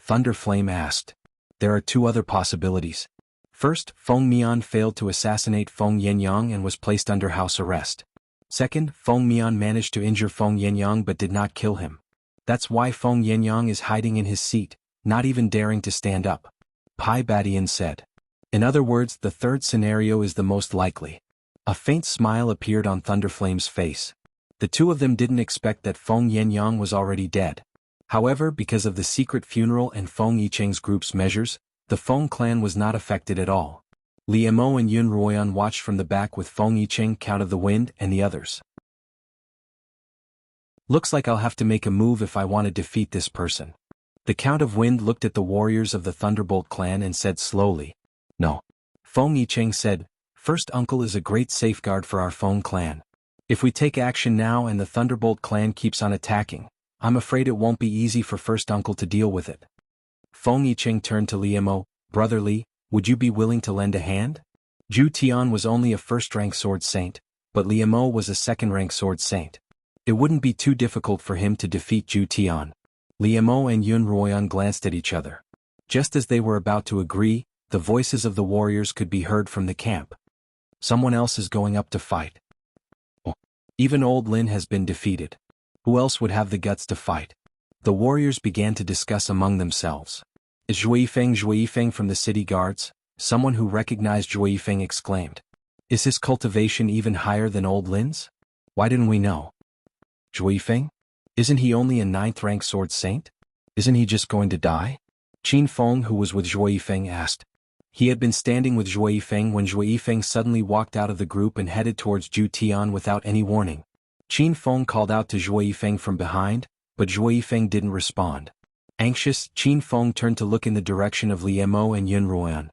Thunderflame asked. There are 2 other possibilities. First, Feng Mian failed to assassinate Feng Yenyang and was placed under house arrest. Second, Feng Mian managed to injure Feng Yenyang but did not kill him. That's why Feng Yenyang is hiding in his seat, not even daring to stand up. Pai Badian said. In other words, the 3rd scenario is the most likely. A faint smile appeared on Thunderflame's face. The 2 of them didn't expect that Feng Yenyang was already dead. However, because of the secret funeral and Feng Yicheng's group's measures, the Feng clan was not affected at all. Liu Mo and Yun Ruoyan watched from the back with Feng Yicheng, Count of the Wind, and the others. Looks like I'll have to make a move if I want to defeat this person. The Count of Wind looked at the warriors of the Thunderbolt clan and said slowly. No. Feng Yicheng said, First Uncle is a great safeguard for our Feng clan. If we take action now and the Thunderbolt clan keeps on attacking, I'm afraid it won't be easy for First Uncle to deal with it. Feng Yicheng turned to Liu Mo. Brother Li, would you be willing to lend a hand? Zhu Tian was only a first-rank sword saint, but Liu Mo was a second-rank sword saint. It wouldn't be too difficult for him to defeat Zhu Tian. Liu Mo and Yun Ruoyan glanced at each other. Just as they were about to agree, the voices of the warriors could be heard from the camp. Someone else is going up to fight. Oh. Even Old Lin has been defeated. Who else would have the guts to fight? The warriors began to discuss among themselves. Is Zhuifeng from the city guards? Someone who recognized Zhuifeng exclaimed. Is his cultivation even higher than Old Lin's? Why didn't we know? Zhuifeng? Isn't he only a 9th-rank sword saint? Isn't he just going to die? Qin Feng, who was with Zhuifeng, asked. He had been standing with Zhuifeng when Zhuifeng suddenly walked out of the group and headed towards Zhu Tian without any warning. Qin Feng called out to Zhuifeng from behind, but Zhuifeng didn't respond. Anxious, Qin Feng turned to look in the direction of Liu Mo and Yun Ruoyan.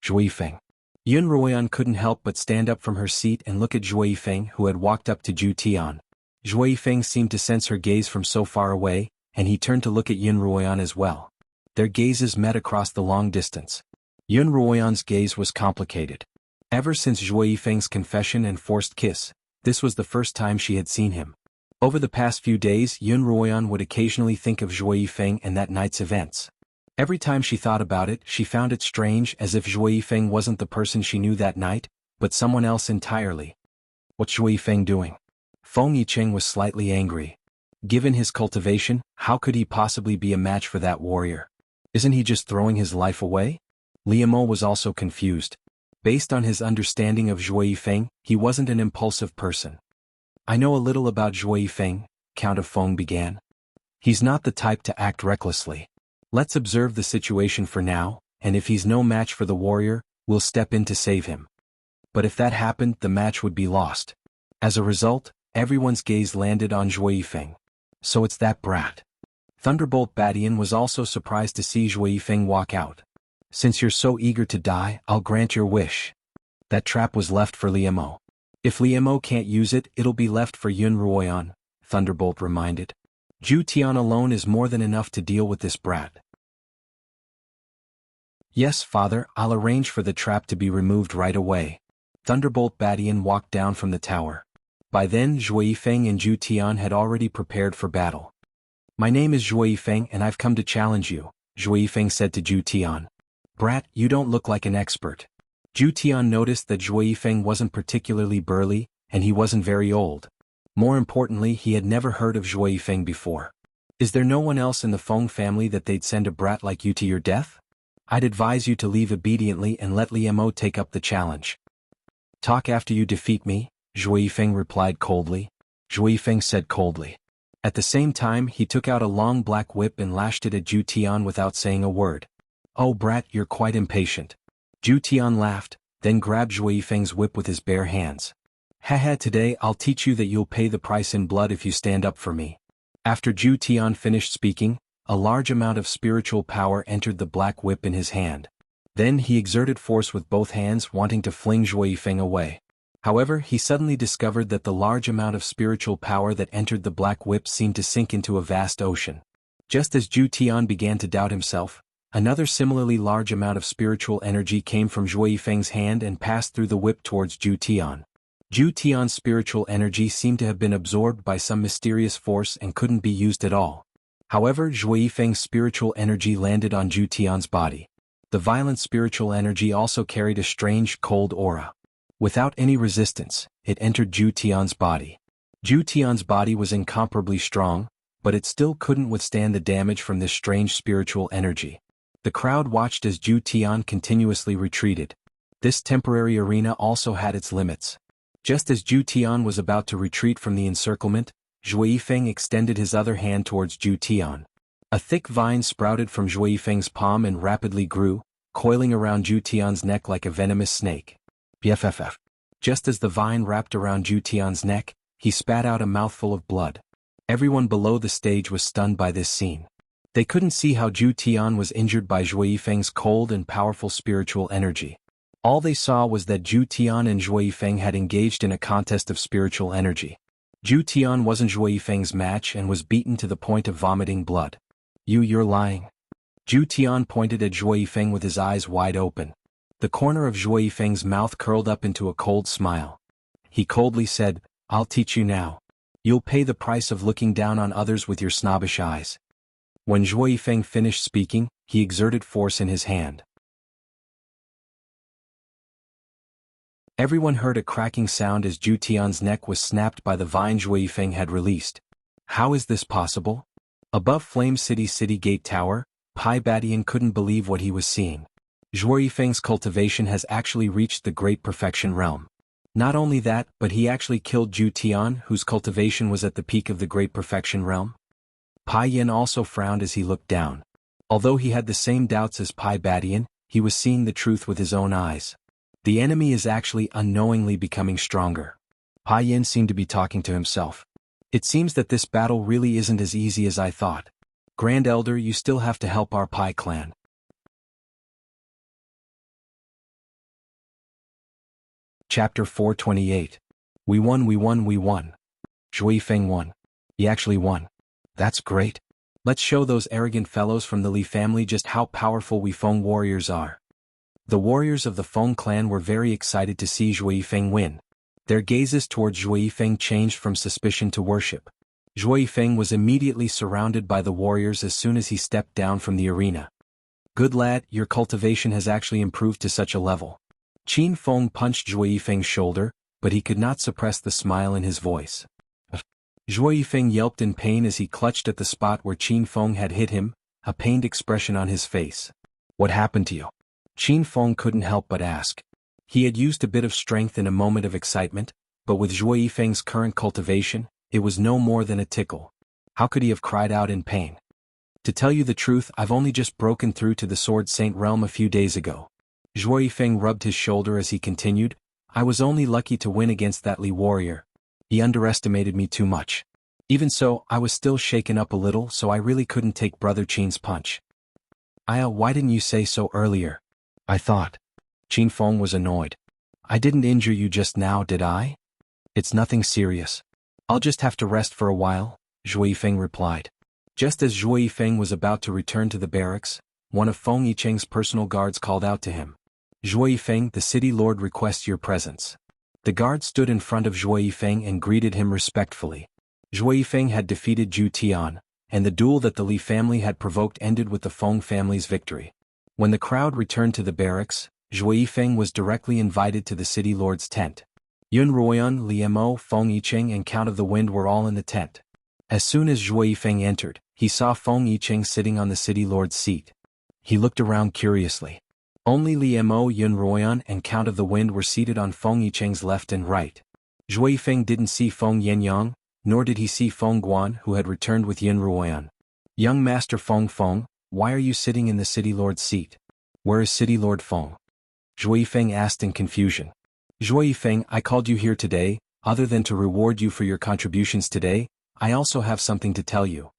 Zhuifeng. Yun Ruoyan couldn't help but stand up from her seat and look at Zhuifeng, who had walked up to Zhu Tian. Zhuifeng seemed to sense her gaze from so far away, and he turned to look at Yun Ruoyan as well. Their gazes met across the long distance. Yun Ruoyan's gaze was complicated. Ever since Zhuifeng's confession and forced kiss, this was the first time she had seen him. Over the past few days, Yun Ruoyan would occasionally think of Zhuifeng and that night's events. Every time she thought about it, she found it strange, as if Zhuo Yifeng wasn't the person she knew that night, but someone else entirely. What's Zhuo Yifeng doing? Feng Yicheng was slightly angry. Given his cultivation, how could he possibly be a match for that warrior? Isn't he just throwing his life away? Liemo was also confused. Based on his understanding of Zhuo Yifeng, he wasn't an impulsive person. I know a little about Zhuo Yifeng, Count of Feng began. He's not the type to act recklessly. Let's observe the situation for now, and if he's no match for the warrior, we'll step in to save him. But if that happened, the match would be lost. As a result, everyone's gaze landed on Zhuo Yifeng. So it's that brat. Thunderbolt Badian was also surprised to see Zhuo Yifeng walk out. Since you're so eager to die, I'll grant your wish. That trap was left for Liemo. If Liemo can't use it, it'll be left for Yun Ruoyan, Thunderbolt reminded. Zhu Tian alone is more than enough to deal with this brat. Yes, father, I'll arrange for the trap to be removed right away. Thunderbolt Badian walked down from the tower. By then, Zhuo Yifeng and Zhu Tian had already prepared for battle. My name is Zhuo Yifeng and I've come to challenge you, Zhuo Yifeng said to Zhu Tian. Brat, you don't look like an expert. Zhu Tian noticed that Zhuo Yifeng wasn't particularly burly, and he wasn't very old. More importantly, he had never heard of Zhuo Yifeng before. Is there no one else in the Feng family that they'd send a brat like you to your death? I'd advise you to leave obediently and let Liemo take up the challenge. Talk after you defeat me, Zhuo Yifeng replied coldly. Zhuo Yifeng said coldly. At the same time, he took out a long black whip and lashed it at Zhu Tian without saying a word. Oh brat, you're quite impatient. Zhu Tian laughed, then grabbed Zhuo Yifeng's whip with his bare hands. Haha, today I'll teach you that you'll pay the price in blood if you stand up for me. After Zhu Tian finished speaking, a large amount of spiritual power entered the black whip in his hand. Then he exerted force with both hands, wanting to fling Zhuo Yifeng away. However, he suddenly discovered that the large amount of spiritual power that entered the black whip seemed to sink into a vast ocean. Just as Zhu Tian began to doubt himself, another similarly large amount of spiritual energy came from Zhuo Yifeng's hand and passed through the whip towards Zhu Tian. Zhu Tian's spiritual energy seemed to have been absorbed by some mysterious force and couldn't be used at all. However, Zhuo Yifeng's spiritual energy landed on Zhu Tian's body. The violent spiritual energy also carried a strange, cold aura. Without any resistance, it entered Zhu Tian's body. Zhu Tian's body was incomparably strong, but it still couldn't withstand the damage from this strange spiritual energy. The crowd watched as Zhu Tian continuously retreated. This temporary arena also had its limits. Just as Zhu Tian was about to retreat from the encirclement, Zhuo Yifeng extended his other hand towards Zhu Tian. A thick vine sprouted from Zhuo Yifeng's palm and rapidly grew, coiling around Zhu Tian's neck like a venomous snake. BFFF. Just as the vine wrapped around Zhu Tian's neck, he spat out a mouthful of blood. Everyone below the stage was stunned by this scene. They couldn't see how Zhu Tian was injured by Zhuo Yifeng's cold and powerful spiritual energy. All they saw was that Zhu Tian and Zhuo Yifeng had engaged in a contest of spiritual energy. Zhu Tian wasn't Zhuo Yifeng's match and was beaten to the point of vomiting blood. You're lying. Zhu Tian pointed at Zhuo Yifeng with his eyes wide open. The corner of Zhuo Yifeng's mouth curled up into a cold smile. He coldly said, I'll teach you now. You'll pay the price of looking down on others with your snobbish eyes. When Zhuo Yifeng finished speaking, he exerted force in his hand. Everyone heard a cracking sound as Zhu Tian's neck was snapped by the vine Zhuo Yifeng had released. How is this possible? Above Flame City's city gate tower, Pai Badian couldn't believe what he was seeing. Zhuo Yifeng's cultivation has actually reached the Great Perfection realm. Not only that, but he actually killed Zhu Tian, whose cultivation was at the peak of the Great Perfection realm. Pai Yin also frowned as he looked down. Although he had the same doubts as Pai Badian, he was seeing the truth with his own eyes. The enemy is actually unknowingly becoming stronger. Pai Yin seemed to be talking to himself. It seems that this battle really isn't as easy as I thought. Grand Elder, you still have to help our Pai clan. Chapter 428. We won. Zhuo Yifeng won. He actually won. That's great. Let's show those arrogant fellows from the Li family just how powerful we Feng warriors are. The warriors of the Feng clan were very excited to see Zhuo Yifeng win. Their gazes towards Zhuo Yifeng changed from suspicion to worship. Zhuo Yifeng was immediately surrounded by the warriors as soon as he stepped down from the arena. Good lad, your cultivation has actually improved to such a level. Qin Feng punched Zhuo Yifeng's shoulder, but he could not suppress the smile in his voice. Zhuo Yifeng yelped in pain as he clutched at the spot where Qin Feng had hit him, a pained expression on his face. What happened to you? Qin Feng couldn't help but ask. He had used a bit of strength in a moment of excitement, but with Zhuo Yifeng's current cultivation, it was no more than a tickle. How could he have cried out in pain? To tell you the truth, I've only just broken through to the Sword Saint realm a few days ago. Zhuo Yifeng rubbed his shoulder as he continued, I was only lucky to win against that Li warrior. He underestimated me too much. Even so, I was still shaken up a little, so I really couldn't take Brother Qin's punch. Aya, why didn't you say so earlier? I thought. Qin Feng was annoyed. I didn't injure you just now, did I? It's nothing serious. I'll just have to rest for a while, Zhuo Yifeng replied. Just as Zhuo Yifeng was about to return to the barracks, one of Feng Yicheng's personal guards called out to him. Zhuo Yifeng, the city lord requests your presence. The guard stood in front of Zhuo Yifeng and greeted him respectfully. Zhuo Yifeng had defeated Zhu Tian, and the duel that the Li family had provoked ended with the Feng family's victory. When the crowd returned to the barracks, Zhuo Yifeng was directly invited to the city lord's tent. Xuanhuan, Li Mo, Feng Yicheng and Count of the Wind were all in the tent. As soon as Zhuo Yifeng entered, he saw Feng Yicheng sitting on the city lord's seat. He looked around curiously. Only Li Mo, Xuanhuan and Count of the Wind were seated on Feng Yicheng's left and right. Zhuo Yifeng didn't see Feng Yangyang, nor did he see Feng Guan, who had returned with Xuanhuan. Young Master Feng, why are you sitting in the city lord's seat? Where is City Lord Feng? Zhuo Yifeng asked in confusion. Zhuo Yifeng, I called you here today, other than to reward you for your contributions today, I also have something to tell you.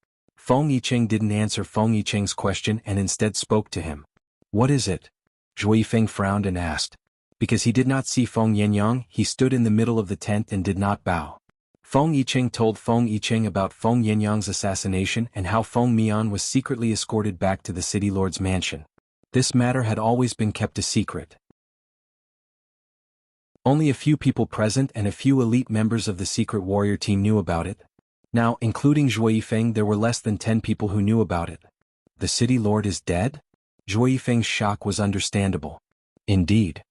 Feng Yicheng didn't answer Feng Yicheng's question and instead spoke to him. What is it? Zhuo Yifeng frowned and asked. Because he did not see Feng Yangyang, he stood in the middle of the tent and did not bow. Feng Yicheng told Feng Yicheng about Feng Yangyang's assassination and how Feng Mian was secretly escorted back to the city lord's mansion. This matter had always been kept a secret. Only a few people present and a few elite members of the secret warrior team knew about it. Now, including Zhuo Yifeng, there were less than 10 people who knew about it. The city lord is dead? Zhuo Yifeng's shock was understandable. Indeed.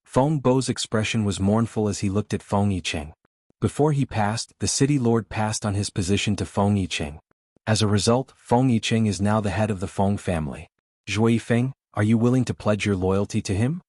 Feng Bo's expression was mournful as he looked at Feng Yicheng. Before he passed, the city lord passed on his position to Feng Yicheng. As a result, Feng Yicheng is now the head of the Feng family. Zhuo Yifeng, are you willing to pledge your loyalty to him?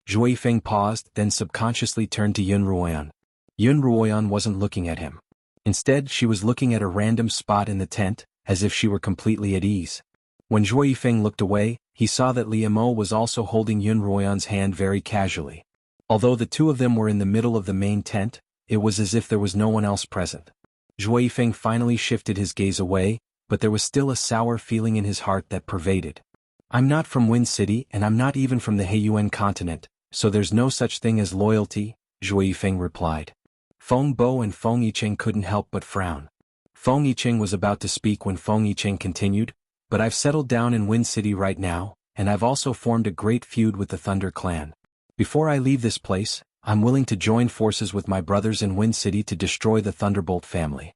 Zhuo Yifeng paused, then subconsciously turned to Xuanhuan. Xuanhuan wasn't looking at him. Instead, she was looking at a random spot in the tent, as if she were completely at ease. When Zhuo Yifeng looked away, he saw that Li Mo was also holding Xuanhuan's hand very casually. Although the two of them were in the middle of the main tent, it was as if there was no one else present. Zhuo Yifeng finally shifted his gaze away, but there was still a sour feeling in his heart that pervaded. I'm not from Wind City and I'm not even from the Heiyuan continent, so there's no such thing as loyalty, Zhuo Yifeng replied. Feng Bo and Feng Yicheng couldn't help but frown. Feng Yicheng was about to speak when Feng Yicheng continued, but I've settled down in Wind City right now, and I've also formed a great feud with the Thunder Clan. Before I leave this place, I'm willing to join forces with my brothers in Wind City to destroy the Thunderbolt family.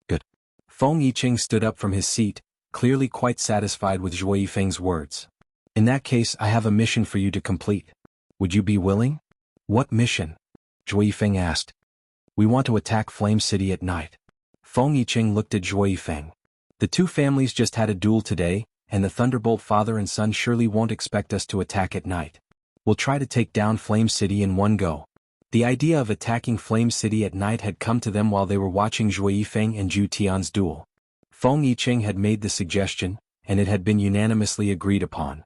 Good. Feng Yicheng stood up from his seat, clearly quite satisfied with Zhuo Yifeng's words. In that case, I have a mission for you to complete. Would you be willing? What mission? Zhuo Yifeng asked. We want to attack Flame City at night. Feng Yicheng looked at Zhuo Yifeng. The two families just had a duel today, and the Thunderbolt father and son surely won't expect us to attack at night. We'll try to take down Flame City in one go. The idea of attacking Flame City at night had come to them while they were watching Zhuo Yifeng and Zhu Tian's duel. Feng Yicheng had made the suggestion, and it had been unanimously agreed upon.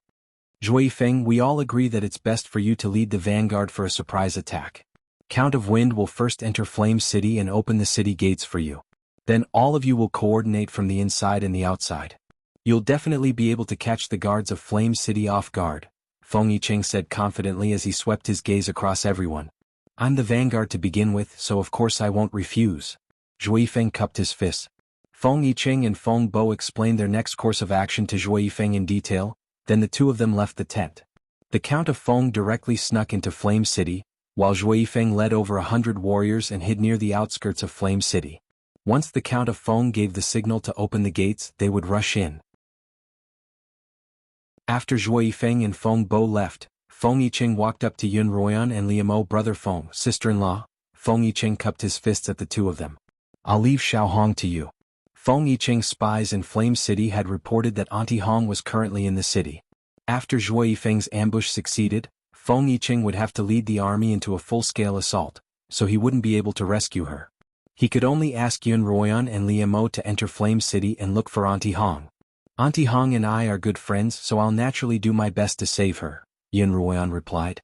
Zhuo Yifeng, we all agree that it's best for you to lead the vanguard for a surprise attack. Count of Wind will first enter Flame City and open the city gates for you. Then all of you will coordinate from the inside and the outside. You'll definitely be able to catch the guards of Flame City off guard, Feng Yicheng said confidently as he swept his gaze across everyone. I'm the vanguard to begin with, so of course I won't refuse. Zhuo Yifeng cupped his fists. Feng Yicheng and Feng Bo explained their next course of action to Zhuo Yifeng in detail, then the two of them left the tent. The Count of Feng directly snuck into Flame City, while Zhuo Yifeng led over 100 warriors and hid near the outskirts of Flame City. Once the Count of Feng gave the signal to open the gates, they would rush in. After Zhuo Yifeng and Feng Bo left, Feng Yiqing walked up to Yun Ruoyan and Liamo brother Feng, sister-in-law. Feng Yiqing cupped his fists at the two of them. I'll leave Xiaohong to you. Feng Yiqing's spies in Flame City had reported that Auntie Hong was currently in the city. After Zhuo Yifeng's ambush succeeded, Feng Yiqing would have to lead the army into a full-scale assault, so he wouldn't be able to rescue her. He could only ask Yun Ruoyan and Liamo to enter Flame City and look for Auntie Hong. Auntie Hong and I are good friends, so I'll naturally do my best to save her, Yun Ruoyan replied.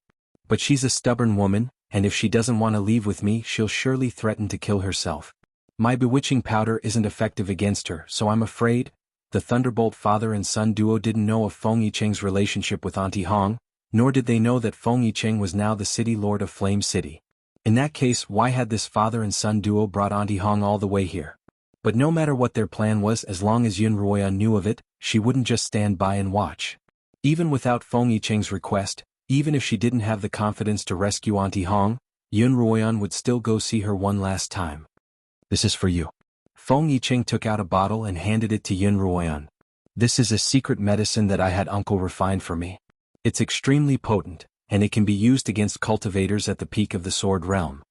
But she's a stubborn woman, and if she doesn't want to leave with me, she'll surely threaten to kill herself. My bewitching powder isn't effective against her, so I'm afraid. The Thunderbolt father and son duo didn't know of Feng Yiqing's relationship with Auntie Hong, nor did they know that Feng Yiqing was now the city lord of Flame City. In that case, why had this father and son duo brought Auntie Hong all the way here? But no matter what their plan was, as long as Yun Ruoyan knew of it, she wouldn't just stand by and watch. Even without Feng Yiqing's request, even if she didn't have the confidence to rescue Auntie Hong, Yun Ruoyan would still go see her one last time. This is for you. Feng Yiqing took out a bottle and handed it to Yun Ruoyan. This is a secret medicine that I had uncle refine for me. It's extremely potent, and it can be used against cultivators at the peak of the sword realm.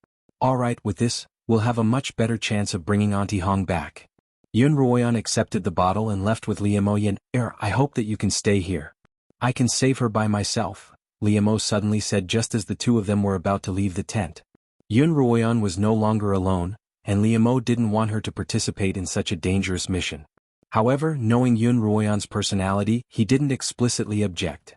Alright, with this, we'll have a much better chance of bringing Auntie Hong back. Yun Ruoyan accepted the bottle and left with Liamo. Yin, I hope that you can stay here. I can save her by myself, Liamo suddenly said just as the two of them were about to leave the tent. Yun Ruoyan was no longer alone, and Liamo didn't want her to participate in such a dangerous mission. However, knowing Yun Ruoyan's personality, he didn't explicitly object.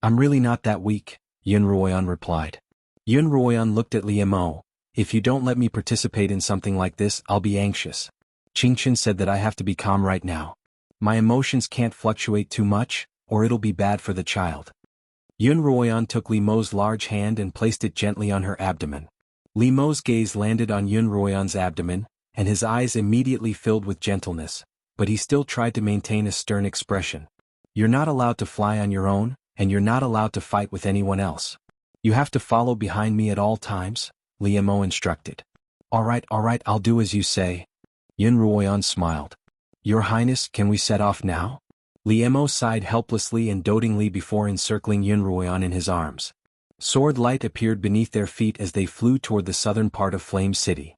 I'm really not that weak, Yun Ruoyan replied. Yun Ruoyan looked at Liamo. If you don't let me participate in something like this, I'll be anxious. Qingchen said that I have to be calm right now. My emotions can't fluctuate too much, or it'll be bad for the child. Yun Ruoyan took Liamo's large hand and placed it gently on her abdomen. Liamo's gaze landed on Yun Ruoyan's abdomen, and his eyes immediately filled with gentleness, but he still tried to maintain a stern expression. You're not allowed to fly on your own, and you're not allowed to fight with anyone else. You have to follow behind me at all times, Liamo instructed. Alright, I'll do as you say. Yun Ruoyan smiled. Your Highness, can we set off now? Liamo sighed helplessly and dotingly before encircling Yun Ruoyan in his arms. Sword light appeared beneath their feet as they flew toward the southern part of Flame City.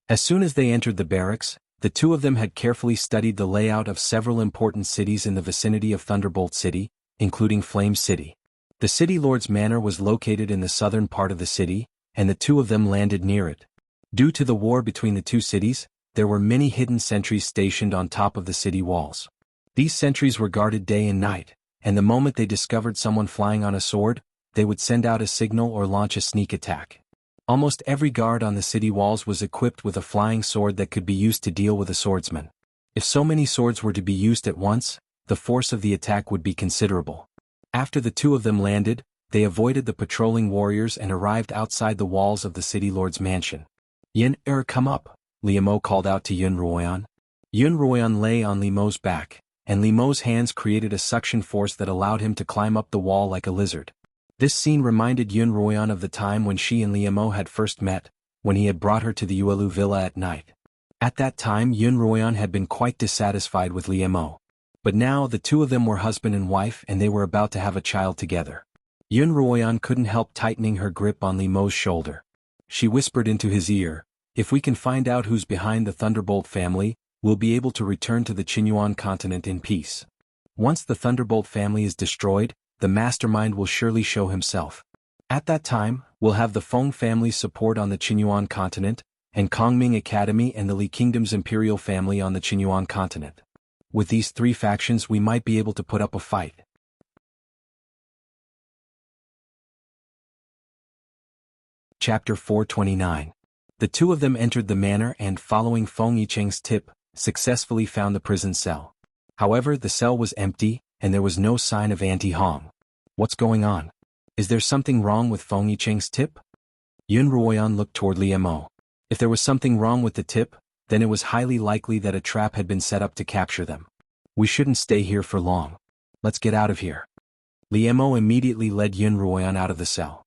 As soon as they entered the barracks, the two of them had carefully studied the layout of several important cities in the vicinity of Thunderbolt City, including Flame City. The city lord's manor was located in the southern part of the city, and the two of them landed near it. Due to the war between the two cities, there were many hidden sentries stationed on top of the city walls. These sentries were guarded day and night, and the moment they discovered someone flying on a sword, they would send out a signal or launch a sneak attack. Almost every guard on the city walls was equipped with a flying sword that could be used to deal with a swordsman. If so many swords were to be used at once, the force of the attack would be considerable. After the two of them landed, they avoided the patrolling warriors and arrived outside the walls of the city lord's mansion. Yin, come up, Liamo called out to Yun Ruoyan. Yun Ruoyan lay on Liamo's back, and Liamo's hands created a suction force that allowed him to climb up the wall like a lizard. This scene reminded Yun Ruoyan of the time when she and Liamo had first met, when he had brought her to the Yuelu villa at night. At that time Yun Ruoyan had been quite dissatisfied with Liamo. But now the two of them were husband and wife and they were about to have a child together. Yun Ruoyan couldn't help tightening her grip on Liamo's shoulder. She whispered into his ear, if we can find out who's behind the Thunderbolt family, we'll be able to return to the Xuanhuan continent in peace. Once the Thunderbolt family is destroyed, the mastermind will surely show himself. At that time, we'll have the Feng family's support on the Xuanhuan continent, and Kongming Academy and the Li Kingdom's imperial family on the Xuanhuan continent. With these three factions we might be able to put up a fight. Chapter 429. The two of them entered the manor and, following Feng Yiqing's tip, successfully found the prison cell. However, the cell was empty, and there was no sign of Auntie Hong. What's going on? Is there something wrong with Feng Yiqing's tip? Yun Ruoyan looked toward Liamo. If there was something wrong with the tip, then it was highly likely that a trap had been set up to capture them. We shouldn't stay here for long. Let's get out of here. Liamo immediately led Yun Ruoyan out of the cell.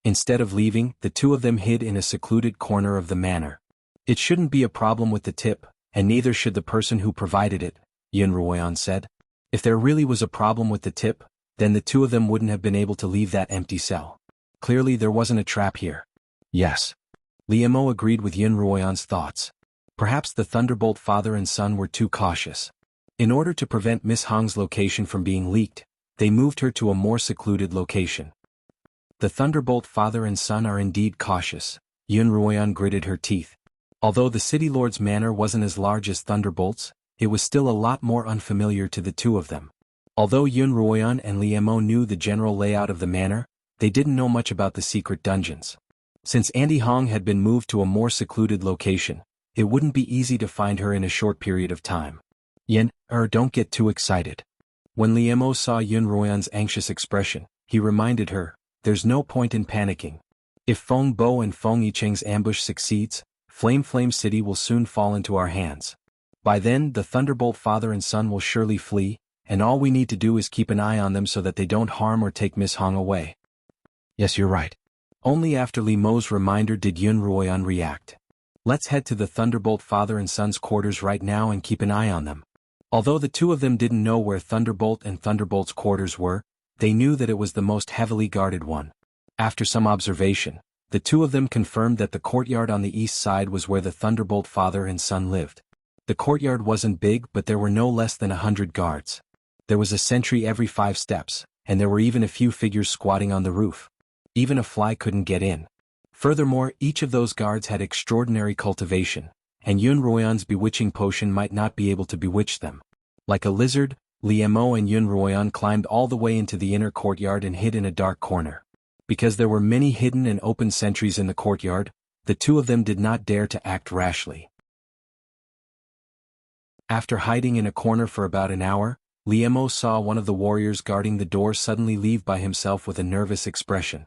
Instead of leaving, the two of them hid in a secluded corner of the manor. It shouldn't be a problem with the tip, and neither should the person who provided it, Yun Ruoyan said. If there really was a problem with the tip, then the two of them wouldn't have been able to leave that empty cell. Clearly there wasn't a trap here. Yes. Liemo agreed with Yun Ruoyan's thoughts. Perhaps the Thunderbolt father and son were too cautious. In order to prevent Miss Hong's location from being leaked, they moved her to a more secluded location. The Thunderbolt father and son are indeed cautious, Yun Ruoyan gritted her teeth. Although the City Lord's manor wasn't as large as Thunderbolt's, it was still a lot more unfamiliar to the two of them. Although Yun Ruoyan and Liemo knew the general layout of the manor, they didn't know much about the secret dungeons. Since Andy Hong had been moved to a more secluded location, it wouldn't be easy to find her in a short period of time. Don't get too excited. When Liemo saw Yun Ruoyan's anxious expression, he reminded her, there's no point in panicking. If Feng Bo and Feng Yicheng's ambush succeeds, Flame City will soon fall into our hands. By then the Thunderbolt father and son will surely flee, and all we need to do is keep an eye on them so that they don't harm or take Miss Hong away. Yes, you're right. Only after Liemo's reminder did Yun Ruoyan react. Let's head to the Thunderbolt father and son's quarters right now and keep an eye on them. Although the two of them didn't know where Thunderbolt and Thunderbolt's quarters were, they knew that it was the most heavily guarded one. After some observation, the two of them confirmed that the courtyard on the east side was where the Thunderbolt father and son lived. The courtyard wasn't big, but there were no less than 100 guards. There was a sentry every 5 steps, and there were even a few figures squatting on the roof. Even a fly couldn't get in. Furthermore, each of those guards had extraordinary cultivation, and Yun Ruoyan's bewitching potion might not be able to bewitch them. Like a lizard, Liemo and Yun Ruoyan climbed all the way into the inner courtyard and hid in a dark corner. Because there were many hidden and open sentries in the courtyard, the two of them did not dare to act rashly. After hiding in a corner for about an hour, Liemo saw one of the warriors guarding the door suddenly leave by himself with a nervous expression.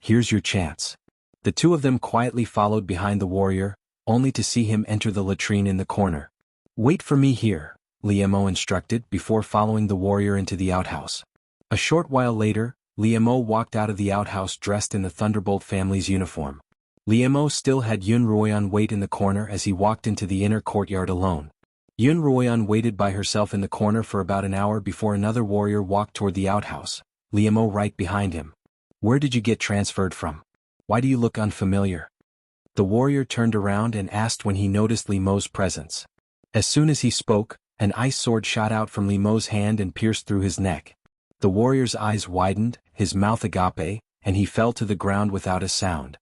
Here's your chance. The two of them quietly followed behind the warrior, only to see him enter the latrine in the corner. Wait for me here, Liemo instructed before following the warrior into the outhouse. A short while later, Liemo walked out of the outhouse dressed in the Thunderbolt family's uniform. Liemo still had Yun Ruoyan wait in the corner as he walked into the inner courtyard alone. Yun Ruoyan waited by herself in the corner for about an hour before another warrior walked toward the outhouse, Liemo right behind him. Where did you get transferred from? Why do you look unfamiliar? The warrior turned around and asked when he noticed Liemo's presence. As soon as he spoke, an ice sword shot out from Liemo's hand and pierced through his neck. The warrior's eyes widened, his mouth agape, and he fell to the ground without a sound.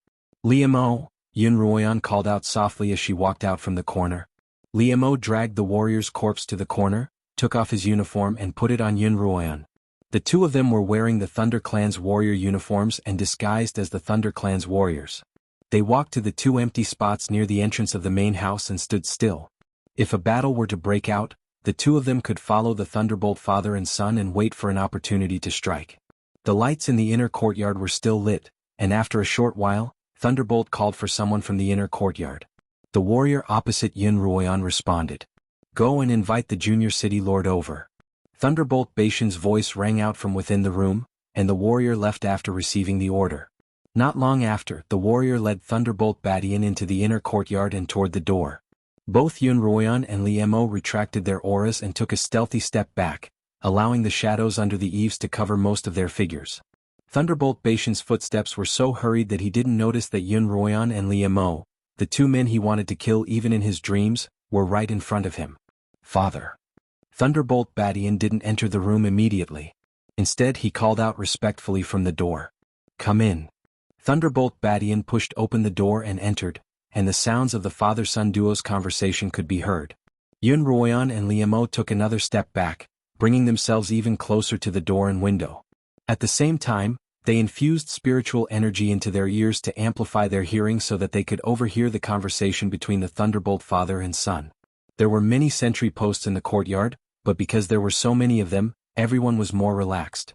Liemo, Yun Ruoyan called out softly as she walked out from the corner. Liemo dragged the warrior's corpse to the corner, took off his uniform and put it on Yun Ruoyan. The two of them were wearing the Thunder Clan's warrior uniforms and disguised as the Thunder Clan's warriors. They walked to the 2 empty spots near the entrance of the main house and stood still. If a battle were to break out, the two of them could follow the Thunderbolt father and son and wait for an opportunity to strike. The lights in the inner courtyard were still lit, and after a short while, Thunderbolt called for someone from the inner courtyard. The warrior opposite Yun Ruoyan responded. Go and invite the junior city lord over. Thunderbolt Baishan's voice rang out from within the room, and the warrior left after receiving the order. Not long after, the warrior led Thunderbolt Badian into the inner courtyard and toward the door. Both Yun Ruoyan and Liemo retracted their auras and took a stealthy step back, allowing the shadows under the eaves to cover most of their figures. Thunderbolt Baishan's footsteps were so hurried that he didn't notice that Yun Ruoyan and Liemo, the 2 men he wanted to kill even in his dreams, were right in front of him. Father. Thunderbolt Badian didn't enter the room immediately. Instead he called out respectfully from the door. Come in. Thunderbolt Badian pushed open the door and entered, and the sounds of the father-son duo's conversation could be heard. Yun Ruoyan and Liemo took another step back, bringing themselves even closer to the door and window. At the same time, they infused spiritual energy into their ears to amplify their hearing so that they could overhear the conversation between the Thunderbolt father and son. There were many sentry posts in the courtyard, but because there were so many of them, everyone was more relaxed.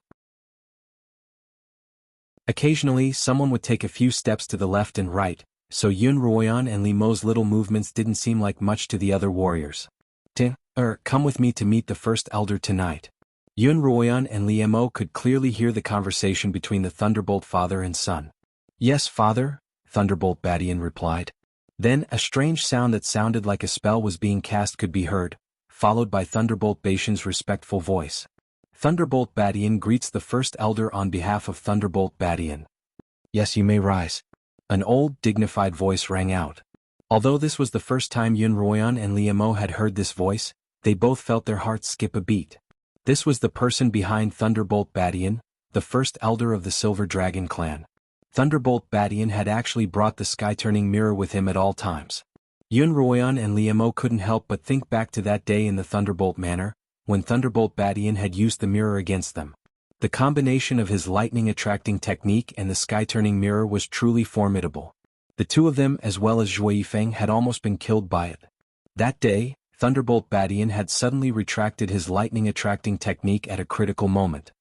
Occasionally, someone would take a few steps to the left and right, so Yun Ruoyan and Liemo's little movements didn't seem like much to the other warriors. Come with me to meet the first elder tonight. Yun Ruoyan and Liemo could clearly hear the conversation between the Thunderbolt father and son. Yes, father, Thunderbolt Badian replied. Then a strange sound that sounded like a spell was being cast could be heard, followed by Thunderbolt Bashan's respectful voice. Thunderbolt Badian greets the first elder on behalf of Thunderbolt Badian. Yes, you may rise. An old, dignified voice rang out. Although this was the first time Xuanhuan and Liemo had heard this voice, they both felt their hearts skip a beat. This was the person behind Thunderbolt Badian, the first elder of the Silver Dragon clan. Thunderbolt Badian had actually brought the sky-turning mirror with him at all times. Xuanhuan and Liemo couldn't help but think back to that day in the Thunderbolt Manor, when Thunderbolt Badian had used the mirror against them. The combination of his lightning-attracting technique and the sky-turning mirror was truly formidable. The two of them, as well as Zhui Yifeng, had almost been killed by it. That day, Thunderbolt Badian had suddenly retracted his lightning-attracting technique at a critical moment.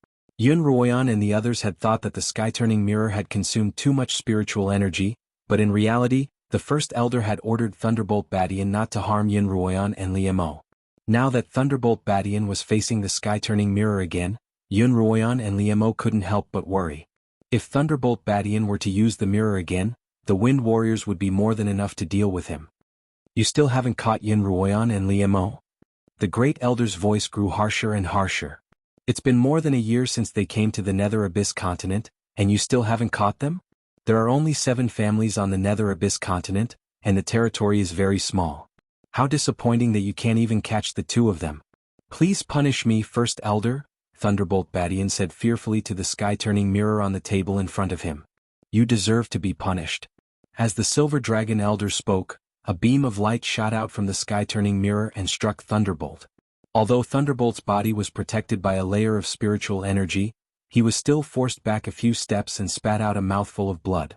Xuanhuan and the others had thought that the sky-turning mirror had consumed too much spiritual energy, but in reality, the first elder had ordered Thunderbolt Badian not to harm Xuanhuan and Liemo. Now that Thunderbolt Badian was facing the sky-turning mirror again, Xuanhuan and Liemo couldn't help but worry. If Thunderbolt Badian were to use the mirror again, the Wind Warriors would be more than enough to deal with him. You still haven't caught Xuanhuan and Liemo? The Great Elder's voice grew harsher and harsher. It's been more than a year since they came to the Nether Abyss continent, and you still haven't caught them? There are only 7 families on the Nether Abyss continent, and the territory is very small. How disappointing that you can't even catch the 2 of them. Please punish me, First Elder, Thunderbolt Badian said fearfully to the sky-turning mirror on the table in front of him. You deserve to be punished. As the Silver Dragon Elder spoke, a beam of light shot out from the sky-turning mirror and struck Thunderbolt. Although Thunderbolt's body was protected by a layer of spiritual energy, he was still forced back a few steps and spat out a mouthful of blood.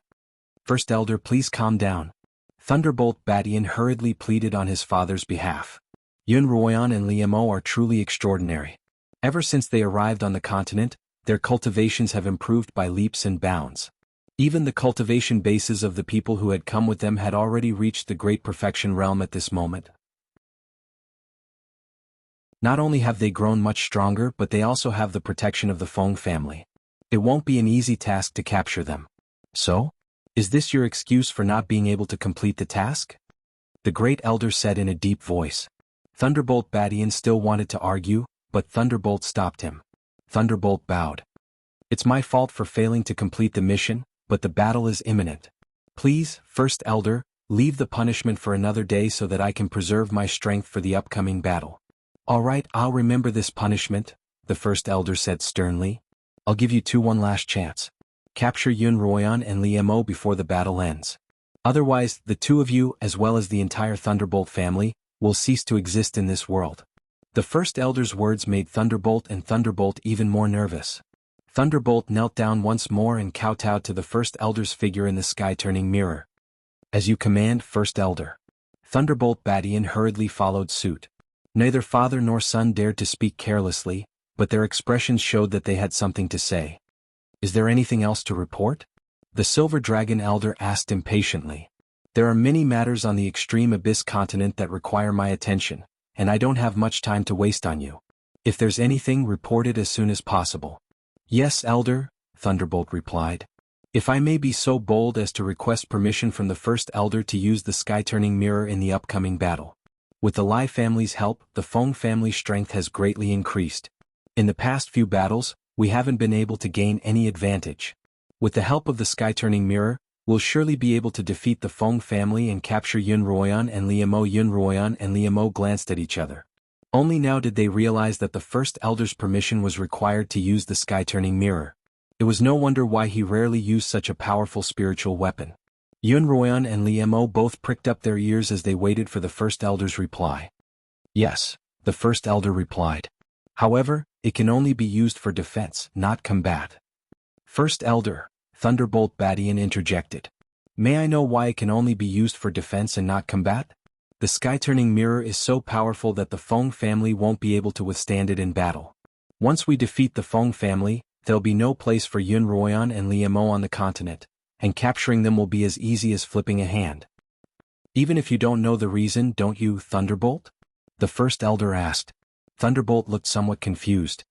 First Elder, please calm down. Thunderbolt Badian hurriedly pleaded on his father's behalf. Xuanhuan and Liemo are truly extraordinary. Ever since they arrived on the continent, their cultivations have improved by leaps and bounds. Even the cultivation bases of the people who had come with them had already reached the Great Perfection realm at this moment. Not only have they grown much stronger, but they also have the protection of the Feng family. It won't be an easy task to capture them. So? Is this your excuse for not being able to complete the task? The Great Elder said in a deep voice. Thunderbolt Badian still wanted to argue, but Thunderbolt stopped him. Thunderbolt bowed. It's my fault for failing to complete the mission, but the battle is imminent. Please, First Elder, leave the punishment for another day so that I can preserve my strength for the upcoming battle. All right, I'll remember this punishment, the First Elder said sternly. I'll give you 2 one last chance. Capture Xuanhuan and Liemo before the battle ends. Otherwise, the 2 of you, as well as the entire Thunderbolt family, will cease to exist in this world. The First Elder's words made Thunderbolt and Thunderbolt even more nervous. Thunderbolt knelt down once more and kowtowed to the First Elder's figure in the sky-turning mirror. As you command, First Elder. Thunderbolt Badian hurriedly followed suit. Neither father nor son dared to speak carelessly, but their expressions showed that they had something to say. Is there anything else to report? The Silver Dragon Elder asked impatiently. There are many matters on the Extreme Abyss continent that require my attention, and I don't have much time to waste on you. If there's anything, report it as soon as possible. Yes, Elder, Thunderbolt replied. If I may be so bold as to request permission from the First Elder to use the sky-turning mirror in the upcoming battle. With the Lai family's help, the Feng family's strength has greatly increased. In the past few battles, we haven't been able to gain any advantage. With the help of the sky-turning mirror, we'll surely be able to defeat the Feng family and capture Xuanhuan and Liemo. Xuanhuan and Liemo glanced at each other. Only now did they realize that the First Elder's permission was required to use the sky-turning mirror. It was no wonder why he rarely used such a powerful spiritual weapon. Xuanhuan and Liemo both pricked up their ears as they waited for the First Elder's reply. Yes, the First Elder replied. However, it can only be used for defense, not combat. First Elder, Thunderbolt Badian interjected. May I know why it can only be used for defense and not combat? The sky-turning mirror is so powerful that the Feng family won't be able to withstand it in battle. Once we defeat the Feng family, there'll be no place for Xuanhuan and Liemo on the continent, and capturing them will be as easy as flipping a hand. Even if you don't know the reason, don't you, Thunderbolt? The First Elder asked. Thunderbolt looked somewhat confused.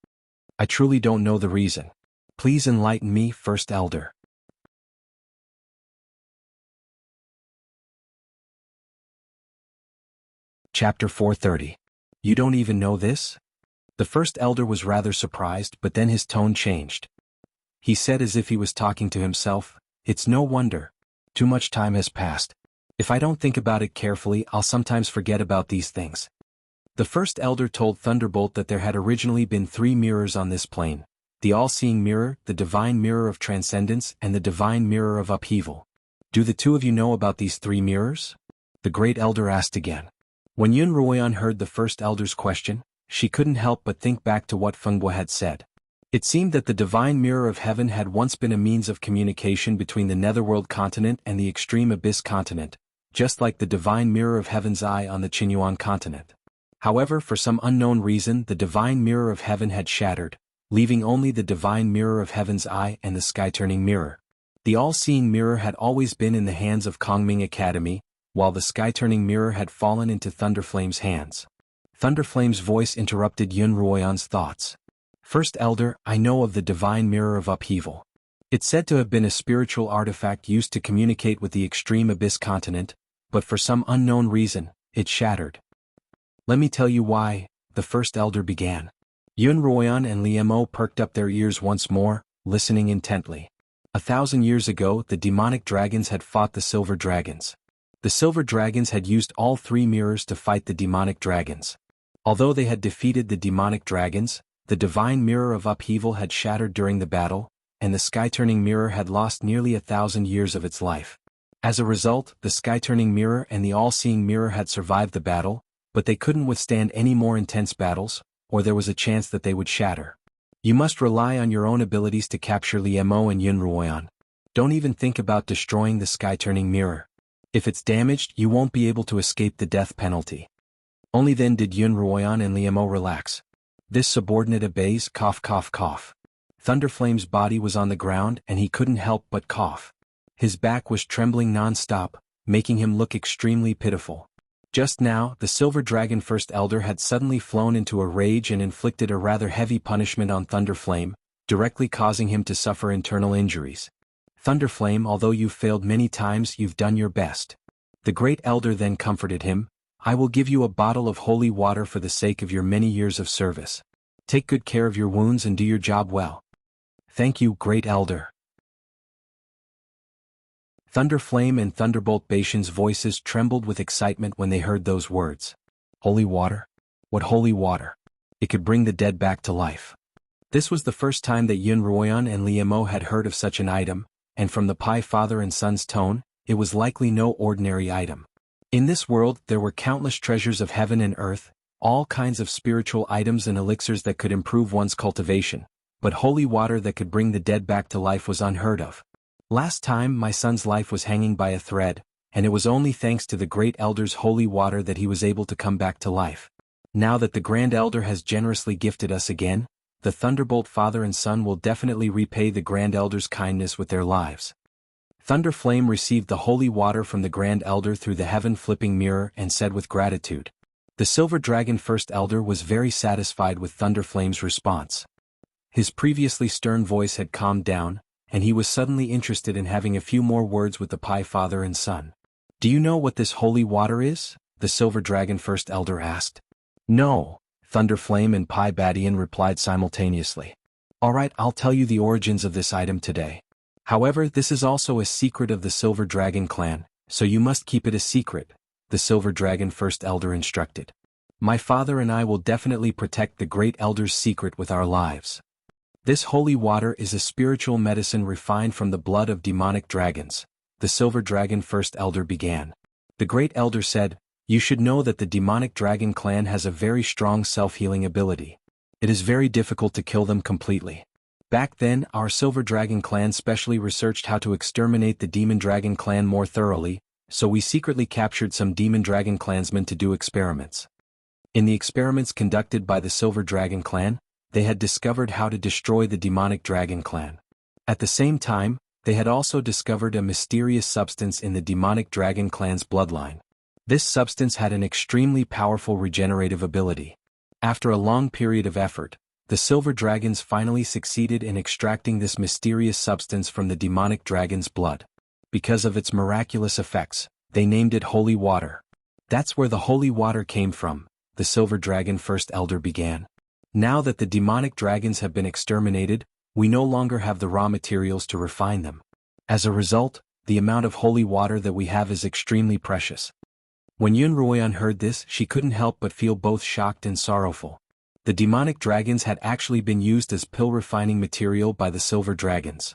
I truly don't know the reason. Please enlighten me, First Elder. Chapter 430. You don't even know this? The first elder was rather surprised, but then his tone changed. He said as if he was talking to himself, "It's no wonder. Too much time has passed. If I don't think about it carefully, I'll sometimes forget about these things." The first elder told Thunderbolt that there had originally been 3 mirrors on this plane: the all-seeing mirror, the divine mirror of transcendence, and the divine mirror of upheaval. Do the two of you know about these 3 mirrors? The great elder asked again. When Yun Ruoyan heard the first elder's question, she couldn't help but think back to what Fengbo had said. It seemed that the divine mirror of heaven had once been a means of communication between the netherworld continent and the extreme abyss continent, just like the divine mirror of heaven's eye on the Xuanhuan continent. However, for some unknown reason, the divine mirror of heaven had shattered, leaving only the divine mirror of heaven's eye and the sky-turning mirror. The all-seeing mirror had always been in the hands of Kongming Academy, while the sky-turning mirror had fallen into Thunderflame's hands. Thunderflame's voice interrupted Yun Ruoyan's thoughts. "First Elder, I know of the divine mirror of upheaval. It's said to have been a spiritual artifact used to communicate with the extreme abyss continent, but for some unknown reason, it shattered." "Let me tell you why," the first elder began. Yun Ruoyan and Liemo perked up their ears once more, listening intently. 1,000 years ago, the demonic dragons had fought the silver dragons. The silver dragons had used all 3 mirrors to fight the demonic dragons. Although they had defeated the demonic dragons, the divine mirror of upheaval had shattered during the battle, and the sky-turning mirror had lost nearly 1,000 years of its life. As a result, the sky-turning mirror and the all-seeing mirror had survived the battle, but they couldn't withstand any more intense battles, or there was a chance that they would shatter. You must rely on your own abilities to capture Liemo and Yun Ruoyan. Don't even think about destroying the sky-turning mirror. If it's damaged, you won't be able to escape the death penalty. Only then did Yun Ruoyan and Liemo relax. This subordinate obeys, cough cough cough. Thunderflame's body was on the ground and he couldn't help but cough. His back was trembling non-stop, making him look extremely pitiful. Just now, the Silver Dragon First Elder had suddenly flown into a rage and inflicted a rather heavy punishment on Thunderflame, directly causing him to suffer internal injuries. "Thunderflame, although you've failed many times, you've done your best." The Great Elder then comforted him. "I will give you a bottle of holy water for the sake of your many years of service. Take good care of your wounds and do your job well." "Thank you, Great Elder." Thunderflame and Thunderbolt Bashan's voices trembled with excitement when they heard those words. Holy water? What holy water? It could bring the dead back to life. This was the first time that Yun Ruoyan and Liemo had heard of such an item, and from the Pai father and son's tone, it was likely no ordinary item. In this world, there were countless treasures of heaven and earth, all kinds of spiritual items and elixirs that could improve one's cultivation, but holy water that could bring the dead back to life was unheard of. "Last time my son's life was hanging by a thread, and it was only thanks to the Great Elder's holy water that he was able to come back to life. Now that the Grand Elder has generously gifted us again, the Thunderbolt father and son will definitely repay the Grand Elder's kindness with their lives." Thunderflame received the holy water from the Grand Elder through the heaven-flipping mirror and said with gratitude. The Silver Dragon First Elder was very satisfied with Thunderflame's response. His previously stern voice had calmed down, and he was suddenly interested in having a few more words with the Pai father and son. "Do you know what this holy water is?" the Silver Dragon First Elder asked. "No," Thunderflame and Pai Badian replied simultaneously. "Alright, I'll tell you the origins of this item today. However, this is also a secret of the Silver Dragon clan, so you must keep it a secret," the Silver Dragon First Elder instructed. "My father and I will definitely protect the Great Elder's secret with our lives. This holy water is a spiritual medicine refined from the blood of demonic dragons," the Silver Dragon First Elder began. The Great Elder said, "You should know that the demonic dragon clan has a very strong self-healing ability. It is very difficult to kill them completely. Back then, our Silver Dragon clan specially researched how to exterminate the Demon Dragon clan more thoroughly, so we secretly captured some Demon Dragon clansmen to do experiments. In the experiments conducted by the Silver Dragon clan, they had discovered how to destroy the demonic dragon clan. At the same time, they had also discovered a mysterious substance in the demonic dragon clan's bloodline. This substance had an extremely powerful regenerative ability. After a long period of effort, the Silver Dragons finally succeeded in extracting this mysterious substance from the demonic dragon's blood. Because of its miraculous effects, they named it holy water. That's where the holy water came from," the Silver Dragon First Elder began. Now that the demonic dragons have been exterminated, we no longer have the raw materials to refine them. As a result, the amount of holy water that we have is extremely precious. When Xuanhuan heard this, she couldn't help but feel both shocked and sorrowful. The demonic dragons had actually been used as pill refining material by the silver dragons.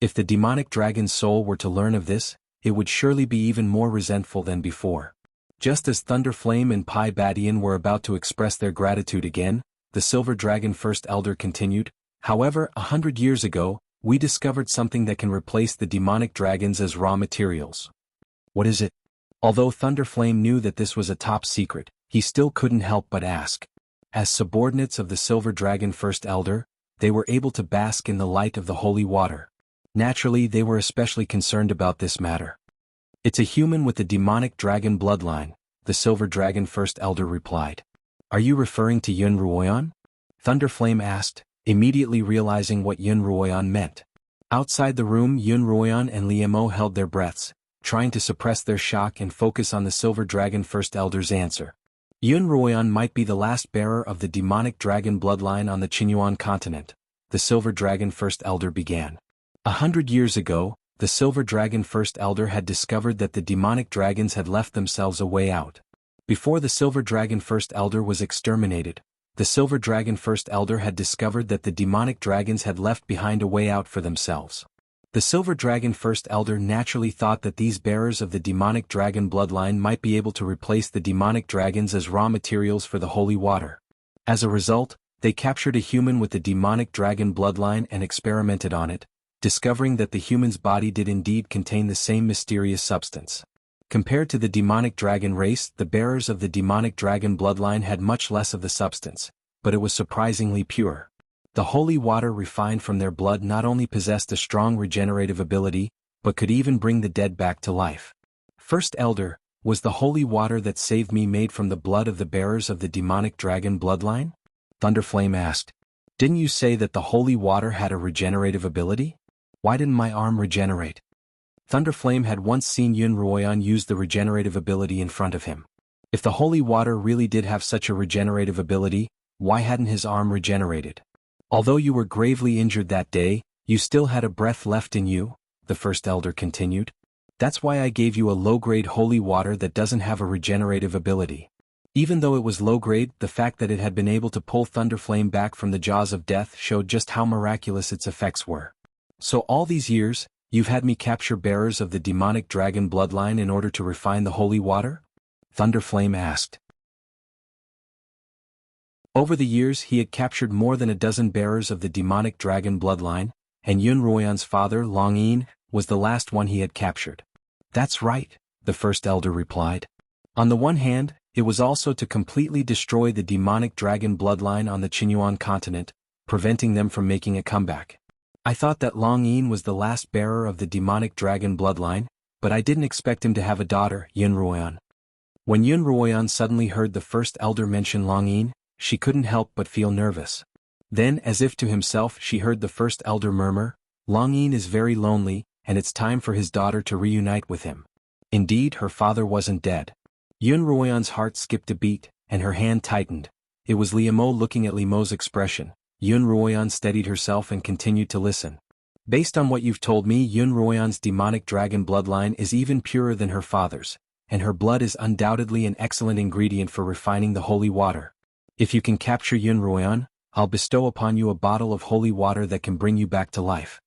If the demonic dragon's soul were to learn of this, it would surely be even more resentful than before. Just as Thunderflame and Pai Badian were about to express their gratitude again, the Silver Dragon First Elder continued, "However, 100 years ago, we discovered something that can replace the demonic dragons as raw materials." "What is it?" Although Thunderflame knew that this was a top secret, he still couldn't help but ask. As subordinates of the Silver Dragon First Elder, they were able to bask in the light of the holy water. Naturally, they were especially concerned about this matter. "It's a human with the demonic dragon bloodline," the Silver Dragon First Elder replied. "Are you referring to Xuanhuan?" Thunderflame asked, immediately realizing what Xuanhuan meant. Outside the room, Xuanhuan and Liemo held their breaths, trying to suppress their shock and focus on the Silver Dragon First Elder's answer. Xuanhuan might be the last bearer of the demonic dragon bloodline on the Xuanhuan continent, the Silver Dragon First Elder began. 100 years ago, the Silver Dragon First Elder had discovered that the demonic dragons had left themselves a way out. Before the Silver Dragon First Elder was exterminated, the Silver Dragon First Elder had discovered that the demonic dragons had left behind a way out for themselves. The Silver Dragon First Elder naturally thought that these bearers of the demonic dragon bloodline might be able to replace the demonic dragons as raw materials for the holy water. As a result, they captured a human with the demonic dragon bloodline and experimented on it, discovering that the human's body did indeed contain the same mysterious substance. Compared to the demonic dragon race, the bearers of the demonic dragon bloodline had much less of the substance, but it was surprisingly pure. The holy water refined from their blood not only possessed a strong regenerative ability, but could even bring the dead back to life. "First Elder, was the holy water that saved me made from the blood of the bearers of the demonic dragon bloodline?" Thunderflame asked. "Didn't you say that the holy water had a regenerative ability? Why didn't my arm regenerate?" Thunderflame had once seen Xuanhuan use the regenerative ability in front of him. If the holy water really did have such a regenerative ability, why hadn't his arm regenerated? "Although you were gravely injured that day, you still had a breath left in you," the First Elder continued. "That's why I gave you a low-grade holy water that doesn't have a regenerative ability." Even though it was low-grade, the fact that it had been able to pull Thunderflame back from the jaws of death showed just how miraculous its effects were. "So all these years, you've had me capture bearers of the demonic dragon bloodline in order to refine the holy water?" Thunderflame asked. Over the years he had captured more than a dozen bearers of the demonic dragon bloodline, and Xuanhuan's father, Longyin, was the last one he had captured. "That's right," the First Elder replied. "On the one hand, it was also to completely destroy the demonic dragon bloodline on the Xuanhuan continent, preventing them from making a comeback. I thought that Longyin was the last bearer of the demonic dragon bloodline, but I didn't expect him to have a daughter, Xuanhuan." When Xuanhuan suddenly heard the First Elder mention Longyin, she couldn't help but feel nervous. Then, as if to himself, she heard the First Elder murmur, "Longyin is very lonely, and it's time for his daughter to reunite with him." Indeed, her father wasn't dead. Xuanhuan's heart skipped a beat, and her hand tightened. It was Liemo looking at Limeau's expression. Xuanhuan steadied herself and continued to listen. "Based on what you've told me, Xuanhuan's demonic dragon bloodline is even purer than her father's, and her blood is undoubtedly an excellent ingredient for refining the holy water. If you can capture Xuanhuan, I'll bestow upon you a bottle of holy water that can bring you back to life."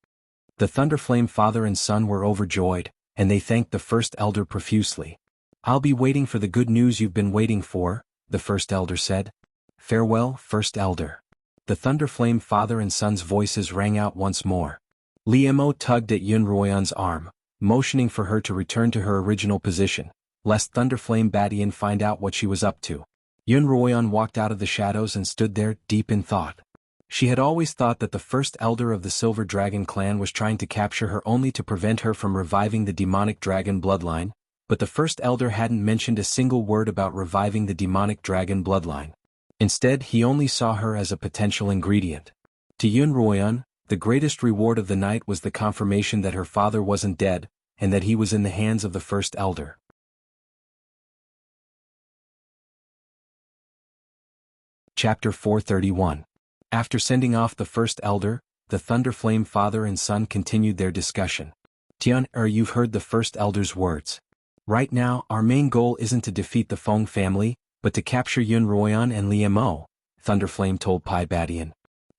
The Thunderflame father and son were overjoyed, and they thanked the First Elder profusely. "I'll be waiting for the good news you've been waiting for," the First Elder said. "Farewell, First Elder." The Thunderflame father and son's voices rang out once more. Liemo tugged at Xuanhuan's arm, motioning for her to return to her original position, lest Thunderflame Badian find out what she was up to. Xuanhuan walked out of the shadows and stood there, deep in thought. She had always thought that the First Elder of the Silver Dragon clan was trying to capture her only to prevent her from reviving the demonic dragon bloodline, but the First Elder hadn't mentioned a single word about reviving the demonic dragon bloodline. Instead, he only saw her as a potential ingredient. To Xuanhuan, the greatest reward of the night was the confirmation that her father wasn't dead, and that he was in the hands of the First Elder. Chapter 431. After sending off the first elder, the Thunderflame father and son continued their discussion. You've heard the first elder's words. Right now, our main goal isn't to defeat the Feng family, but to capture Yunruoyan and Liemo, Thunderflame told Pai Badian.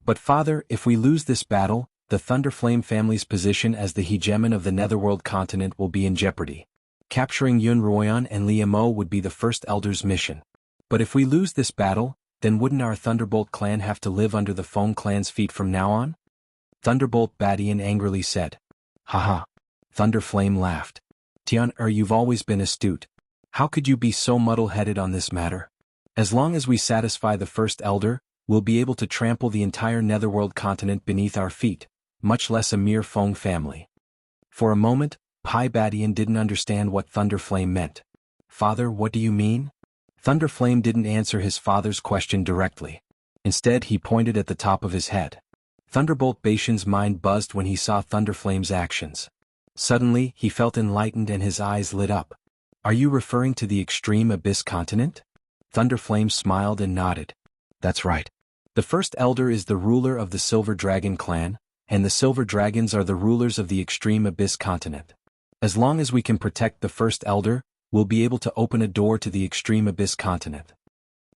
But father, if we lose this battle, the Thunderflame family's position as the hegemon of the Netherworld continent will be in jeopardy. Capturing Yunruoyan and Liemo would be the first elder's mission. But if we lose this battle, then wouldn't our Thunderbolt clan have to live under the Feng clan's feet from now on? Thunderbolt Badian angrily said. Haha. Thunderflame laughed. You've always been astute. How could you be so muddle-headed on this matter? As long as we satisfy the first elder, we'll be able to trample the entire Netherworld continent beneath our feet, much less a mere Feng family. For a moment, Pai Badian didn't understand what Thunderflame meant. Father, what do you mean? Thunderflame didn't answer his father's question directly. Instead, he pointed at the top of his head. Thunderbolt Bashan's mind buzzed when he saw Thunderflame's actions. Suddenly, he felt enlightened and his eyes lit up. Are you referring to the extreme abyss continent? Thunderflame smiled and nodded. That's right. The first elder is the ruler of the Silver Dragon clan, and the Silver Dragons are the rulers of the extreme abyss continent. As long as we can protect the first elder, we'll be able to open a door to the extreme abyss continent.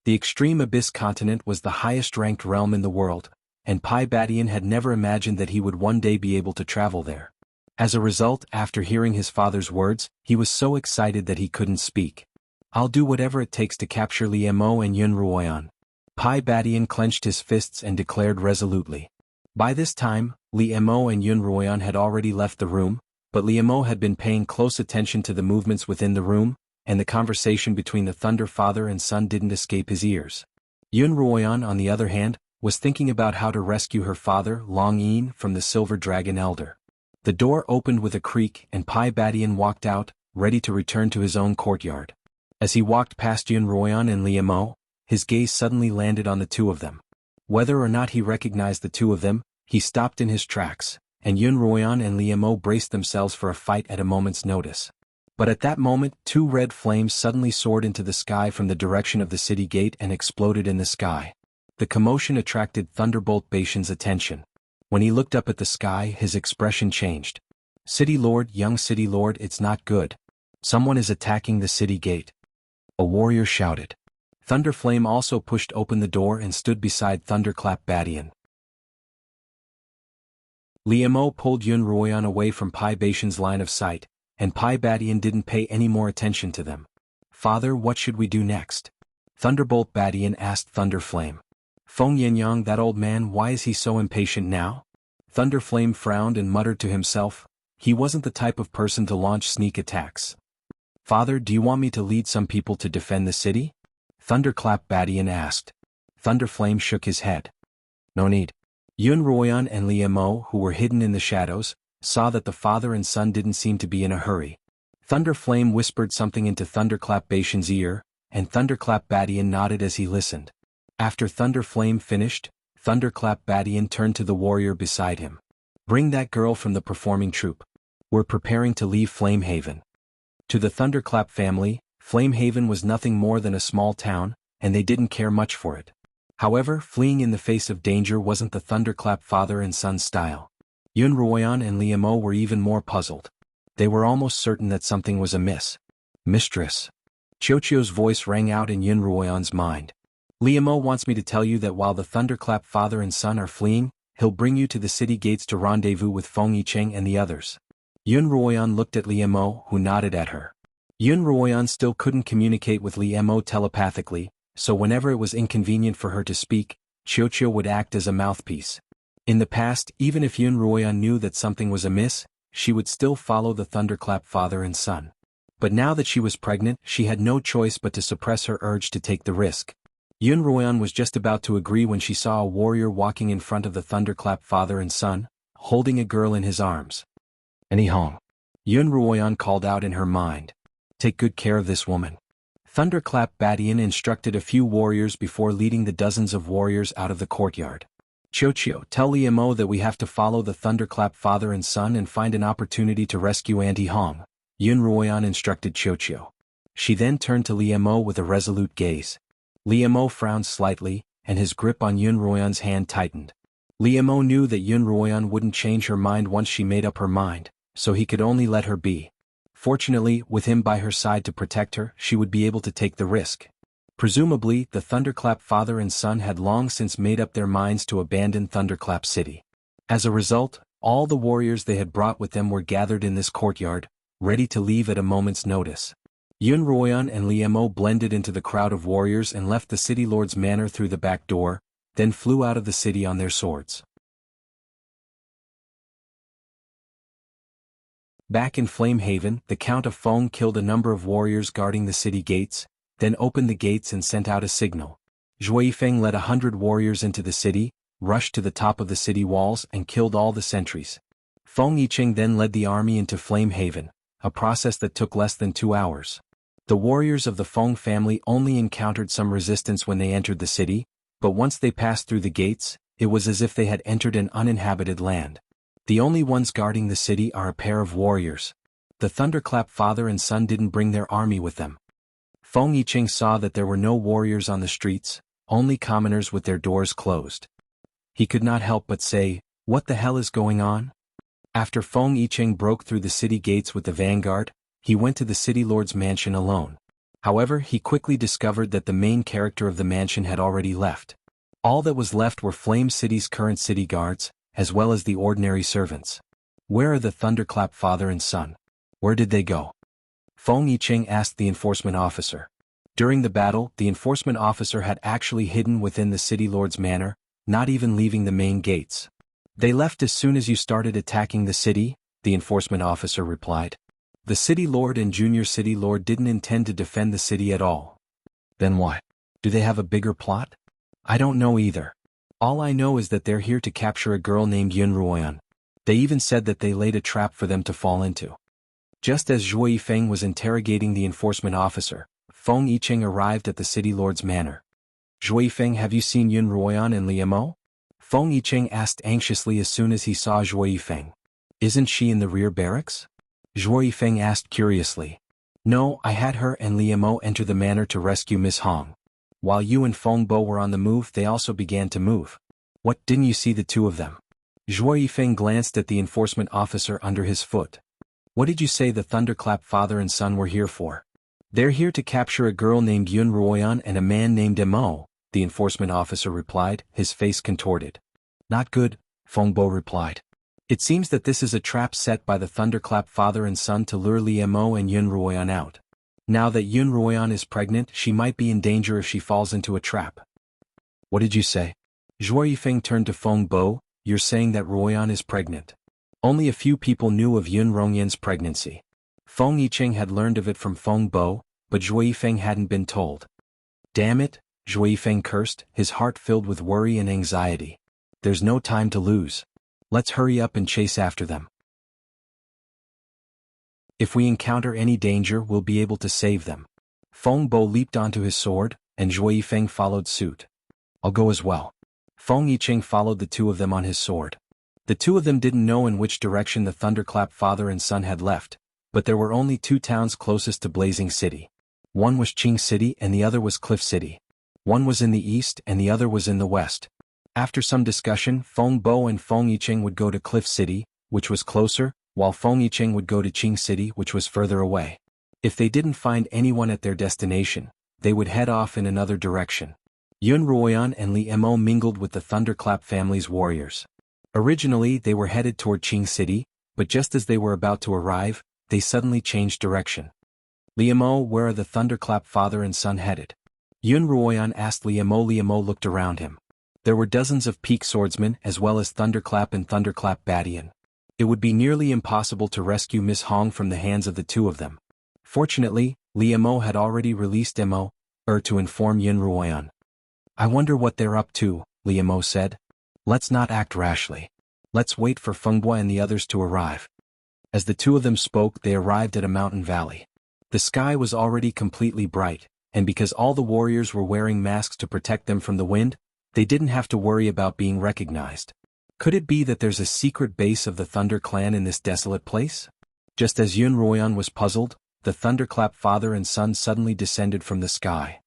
The extreme abyss continent was the highest-ranked realm in the world, and Pai Badian had never imagined that he would one day be able to travel there. As a result, after hearing his father's words, he was so excited that he couldn't speak. I'll do whatever it takes to capture Liemo and Yunruoyan. Pai Badian clenched his fists and declared resolutely. By this time, Liemo and Yunruoyan had already left the room, but Liemo had been paying close attention to the movements within the room, and the conversation between the Thunder father and son didn't escape his ears. Yunruoyan, on the other hand, was thinking about how to rescue her father, Long Yin, from the Silver Dragon Elder. The door opened with a creak and Pai Badian walked out, ready to return to his own courtyard. As he walked past Yunruoyan and Liemo, his gaze suddenly landed on the two of them. Whether or not he recognized the two of them, he stopped in his tracks, and Yunruoyan and Liemo braced themselves for a fight at a moment's notice. But at that moment, two red flames suddenly soared into the sky from the direction of the city gate and exploded in the sky. The commotion attracted Thunderbolt Bashan's attention. When he looked up at the sky, his expression changed. City Lord, young City Lord, it's not good. Someone is attacking the city gate. A warrior shouted. Thunderflame also pushed open the door and stood beside Thunderclap Badian. Liemo pulled Yunruoyan away from Pai Bashan's line of sight, and Pai Badian didn't pay any more attention to them. Father, what should we do next? Thunderbolt Badian asked Thunderflame. Feng Yinyang, that old man, why is he so impatient now? Thunderflame frowned and muttered to himself. He wasn't the type of person to launch sneak attacks. Father, do you want me to lead some people to defend the city? Thunderclap Badian asked. Thunderflame shook his head. No need. Yunruoyan and Liemo, who were hidden in the shadows, saw that the father and son didn't seem to be in a hurry. Thunderflame whispered something into Thunderclap Bashan's ear, and Thunderclap Badian nodded as he listened. After Thunderflame finished, Thunderclap Badian turned to the warrior beside him. Bring that girl from the performing troupe. We're preparing to leave Flamehaven. To the Thunderclap family, Flamehaven was nothing more than a small town, and they didn't care much for it. However, fleeing in the face of danger wasn't the Thunderclap father and son style. Yunruoyan and Liemo were even more puzzled. They were almost certain that something was amiss. Mistress. Xiaoqiu's voice rang out in Yunruoyan's mind. Liemo wants me to tell you that while the Thunderclap father and son are fleeing, he'll bring you to the city gates to rendezvous with Feng Yicheng and the others. Yunruoyan looked at Liemo, who nodded at her. Yunruoyan still couldn't communicate with Liemo telepathically, so whenever it was inconvenient for her to speak, Xiaoqiu would act as a mouthpiece. In the past, even if Yunruoyan knew that something was amiss, she would still follow the Thunderclap father and son. But now that she was pregnant, she had no choice but to suppress her urge to take the risk. Yunruoyan was just about to agree when she saw a warrior walking in front of the Thunderclap father and son, holding a girl in his arms. Any Hong. Yunruoyan called out in her mind. Take good care of this woman. Thunderclap Badian instructed a few warriors before leading the dozens of warriors out of the courtyard. Xiaoqiu, tell Liemo that we have to follow the Thunderclap father and son and find an opportunity to rescue Auntie Hong, Yunruoyan instructed Xiaoqiu. She then turned to Liemo with a resolute gaze. Liemo frowned slightly, and his grip on Yun Ruoyan's hand tightened. Liemo knew that Yun Ruoyan wouldn't change her mind once she made up her mind, so he could only let her be. Fortunately, with him by her side to protect her, she would be able to take the risk. Presumably, the Thunderclap father and son had long since made up their minds to abandon Thunderclap City. As a result, all the warriors they had brought with them were gathered in this courtyard, ready to leave at a moment's notice. Yun Ruoyan and Liemo blended into the crowd of warriors and left the city lord's manor through the back door, then flew out of the city on their swords. Back in Flame Haven, the Count of Feng killed a number of warriors guarding the city gates, then opened the gates and sent out a signal. Zhuo Yifeng led 100 warriors into the city, rushed to the top of the city walls and killed all the sentries. Feng Yiqing then led the army into Flame Haven, a process that took less than 2 hours. The warriors of the Feng family only encountered some resistance when they entered the city, but once they passed through the gates, it was as if they had entered an uninhabited land. The only ones guarding the city are a pair of warriors. The Thunderclap father and son didn't bring their army with them. Feng Yiqing saw that there were no warriors on the streets, only commoners with their doors closed. He could not help but say, "What the hell is going on?" After Feng Yiqing broke through the city gates with the vanguard, he went to the city lord's mansion alone. However, he quickly discovered that the main character of the mansion had already left. All that was left were Flame City's current city guards, as well as the ordinary servants. Where are the Thunderclap father and son? Where did they go? Feng Yiqing asked the enforcement officer. During the battle, the enforcement officer had actually hidden within the city lord's manor, not even leaving the main gates. They left as soon as you started attacking the city, the enforcement officer replied. The city lord and junior city lord didn't intend to defend the city at all. Then why? Do they have a bigger plot? I don't know either. All I know is that they're here to capture a girl named Yun Ruoyan. They even said that they laid a trap for them to fall into. Just as Zhuo Yifeng was interrogating the enforcement officer, Feng Yiqing arrived at the city lord's manor. Zhuo Yifeng, have you seen Yun Ruoyan and Liemo? Feng Yiqing asked anxiously as soon as he saw Zhuo Yifeng. Isn't she in the rear barracks? Zhuo Yifeng asked curiously. No, I had her and Liemo enter the manor to rescue Miss Hong. While you and Feng Bo were on the move, they also began to move. What, didn't you see the two of them? Zhuo Yifeng glanced at the enforcement officer under his foot. What did you say the Thunderclap father and son were here for? They're here to capture a girl named Yun Ruoyan and a man named Emo, the enforcement officer replied, his face contorted. Not good, Feng Bo replied. It seems that this is a trap set by the Thunderclap father and son to lure Liemo and Yun Ruoyan out. Now that Yun Ruoyan is pregnant, she might be in danger if she falls into a trap. What did you say? Zhuo Yifeng turned to Feng Bo. You're saying that Ruoyan is pregnant. Only a few people knew of Yun Ruoyan's pregnancy. Feng Yiqing had learned of it from Feng Bo, but Zhuo Yifeng hadn't been told. Damn it, Zhuo Yifeng cursed, his heart filled with worry and anxiety. There's no time to lose. Let's hurry up and chase after them. If we encounter any danger, we'll be able to save them. Feng Bo leaped onto his sword, and Zhuo Yifeng followed suit. I'll go as well. Feng Yiqing followed the two of them on his sword. The two of them didn't know in which direction the Thunderclap father and son had left, but there were only 2 towns closest to Blazing City. One was Qing City and the other was Cliff City. One was in the east and the other was in the west. After some discussion, Feng Bo and Feng Yiqing would go to Cliff City, which was closer, while Feng Yiqing would go to Qing City, which was further away. If they didn't find anyone at their destination, they would head off in another direction. Yun Ruoyan and Liemo mingled with the Thunderclap family's warriors. Originally, they were headed toward Qing City, but just as they were about to arrive, they suddenly changed direction. Liemo, where are the Thunderclap father and son headed? Yun Ruoyan asked Liemo. Liemo looked around him. There were dozens of peak swordsmen as well as Thunderclap and Thunderclap Badian. It would be nearly impossible to rescue Miss Hong from the hands of the two of them. Fortunately, Liemo had already released Emo, to inform Yun Ruoyan. I wonder what they're up to, Liemo said. Let's not act rashly. Let's wait for Fengbo and the others to arrive. As the two of them spoke, they arrived at a mountain valley. The sky was already completely bright, and because all the warriors were wearing masks to protect them from the wind, they didn't have to worry about being recognized. Could it be that there's a secret base of the Thunder clan in this desolate place? Just as Yun Ruoyan was puzzled, the Thunderclap father and son suddenly descended from the sky.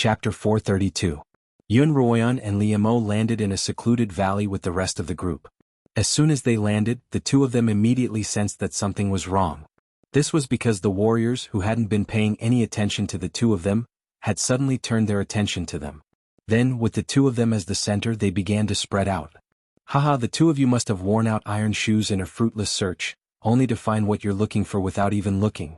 Chapter 432. Yun Ruoyan and Liamo landed in a secluded valley with the rest of the group. As soon as they landed, the two of them immediately sensed that something was wrong. This was because the warriors who hadn't been paying any attention to the two of them had suddenly turned their attention to them. Then, with the two of them as the center, they began to spread out. Haha, the two of you must have worn out iron shoes in a fruitless search, only to find what you're looking for without even looking.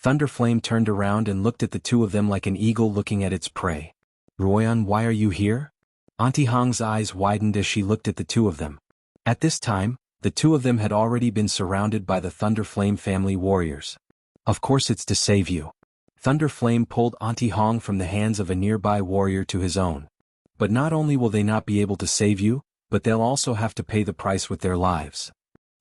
Thunderflame turned around and looked at the two of them like an eagle looking at its prey. Ruoyan, why are you here? Auntie Hong's eyes widened as she looked at the two of them. At this time, the two of them had already been surrounded by the Thunderflame family warriors. Of course it's to save you. Thunderflame pulled Auntie Hong from the hands of a nearby warrior to his own. But not only will they not be able to save you, but they'll also have to pay the price with their lives.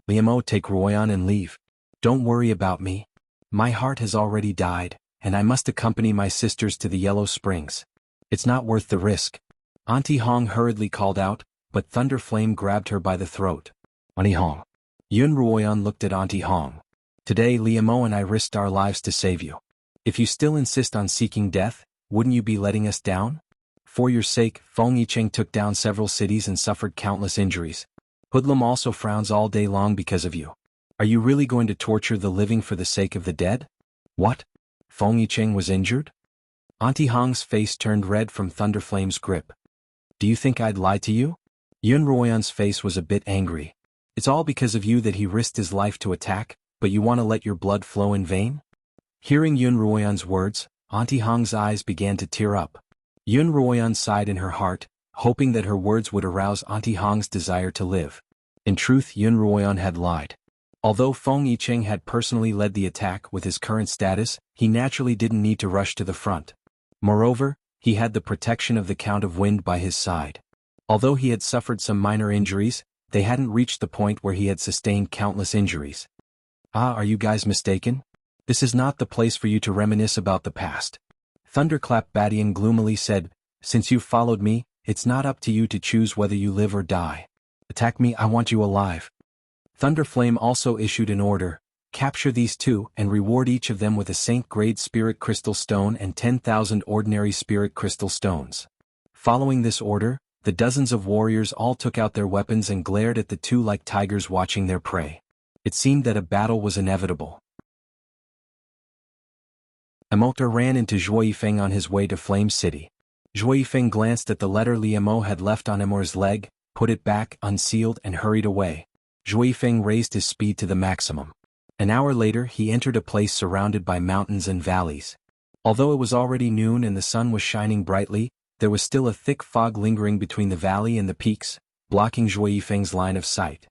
Liamo, take Ruoyan and leave. Don't worry about me. My heart has already died, and I must accompany my sisters to the Yellow Springs. It's not worth the risk. Auntie Hong hurriedly called out, but Thunderflame grabbed her by the throat. Auntie Hong. Yun Ruoyan looked at Auntie Hong. Today Liamo and I risked our lives to save you. If you still insist on seeking death, wouldn't you be letting us down? For your sake, Feng Yicheng took down several cities and suffered countless injuries. Hoodlum also frowns all day long because of you. Are you really going to torture the living for the sake of the dead? What? Feng Yicheng was injured? Auntie Hong's face turned red from Thunderflame's grip. Do you think I'd lie to you? Yun Ruoyan's face was a bit angry. It's all because of you that he risked his life to attack, but you want to let your blood flow in vain? Hearing Yun Ruoyan's words, Auntie Hong's eyes began to tear up. Yun Ruoyan sighed in her heart, hoping that her words would arouse Auntie Hong's desire to live. In truth, Yun Ruoyan had lied. Although Feng Yicheng had personally led the attack with his current status, he naturally didn't need to rush to the front. Moreover, he had the protection of the Count of Wind by his side. Although he had suffered some minor injuries, they hadn't reached the point where he had sustained countless injuries. Ah, are you guys mistaken? This is not the place for you to reminisce about the past. Thunderclap Badian gloomily said, since you've followed me, it's not up to you to choose whether you live or die. Attack me, I want you alive. Thunderflame also issued an order, capture these two and reward each of them with a Saint-grade Spirit Crystal Stone and 10,000 ordinary Spirit Crystal Stones. Following this order, the dozens of warriors all took out their weapons and glared at the two like tigers watching their prey. It seemed that a battle was inevitable. Amota ran into Zhuo Yifeng on his way to Flame City. Zhuo Yifeng glanced at the letter Liamo had left on Amor's leg, put it back, unsealed, and hurried away. Zhuo Yifeng raised his speed to the maximum. An hour later he entered a place surrounded by mountains and valleys. Although it was already noon and the sun was shining brightly, there was still a thick fog lingering between the valley and the peaks, blocking Zhuo Yifeng's line of sight.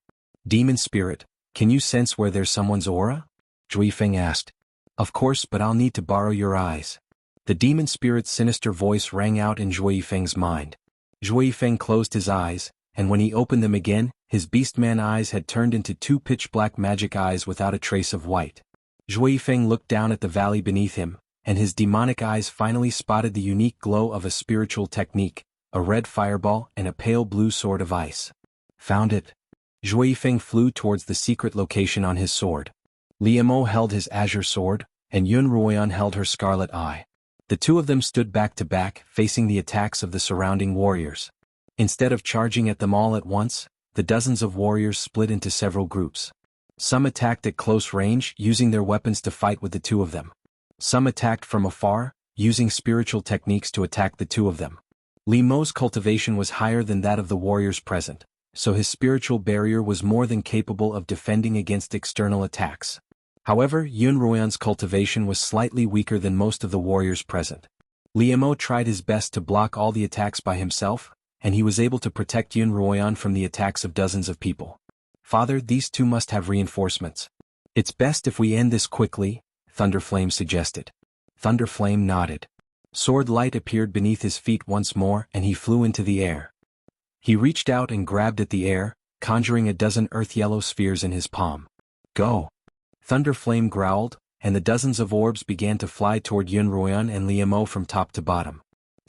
Demon Spirit, can you sense where there's someone's aura? Zhuo Yifeng asked. Of course, but I'll need to borrow your eyes. The demon spirit's sinister voice rang out in Zhuo Yifeng's mind. Zhuo Yifeng closed his eyes, and when he opened them again, his beastman eyes had turned into two pitch-black magic eyes without a trace of white. Zhuo Yifeng looked down at the valley beneath him, and his demonic eyes finally spotted the unique glow of a spiritual technique, a red fireball and a pale blue sword of ice. Found it. Zhuo Yifeng flew towards the secret location on his sword. Liamo held his azure sword, and Yun Ruoyan held her scarlet eye. The two of them stood back to back, facing the attacks of the surrounding warriors. Instead of charging at them all at once, the dozens of warriors split into several groups. Some attacked at close range, using their weapons to fight with the two of them. Some attacked from afar, using spiritual techniques to attack the two of them. Li Mo's cultivation was higher than that of the warriors present, so his spiritual barrier was more than capable of defending against external attacks. However, Yun Ruoyan's cultivation was slightly weaker than most of the warriors present. Liamo tried his best to block all the attacks by himself, and he was able to protect Yun Ruoyan from the attacks of dozens of people. Father, these two must have reinforcements. It's best if we end this quickly, Thunderflame suggested. Thunderflame nodded. Sword light appeared beneath his feet once more and he flew into the air. He reached out and grabbed at the air, conjuring a dozen earth-yellow spheres in his palm. Go! Thunderflame growled, and the dozens of orbs began to fly toward Yun Ruoyan and Liamo from top to bottom.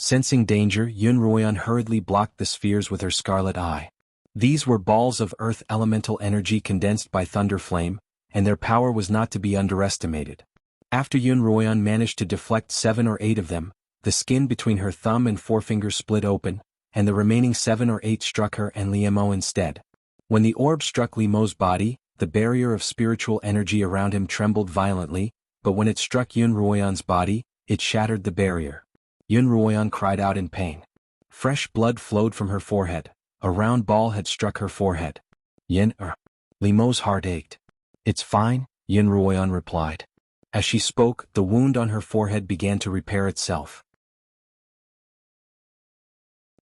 Sensing danger, Yun Ruoyan hurriedly blocked the spheres with her scarlet eye. These were balls of earth elemental energy condensed by Thunderflame, and their power was not to be underestimated. After Yun Ruoyan managed to deflect 7 or 8 of them, The skin between her thumb and forefinger split open, and the remaining 7 or 8 struck her and Liemo instead. When the orb struck Liemo's body, the barrier of spiritual energy around him trembled violently, but when it struck Yun Ruoyan's body, it shattered the barrier. Yun Ruoyan cried out in pain. Fresh blood flowed from her forehead. A round ball had struck her forehead. Liemo's heart ached. "It's fine," Yun Ruoyan replied. As she spoke, the wound on her forehead began to repair itself.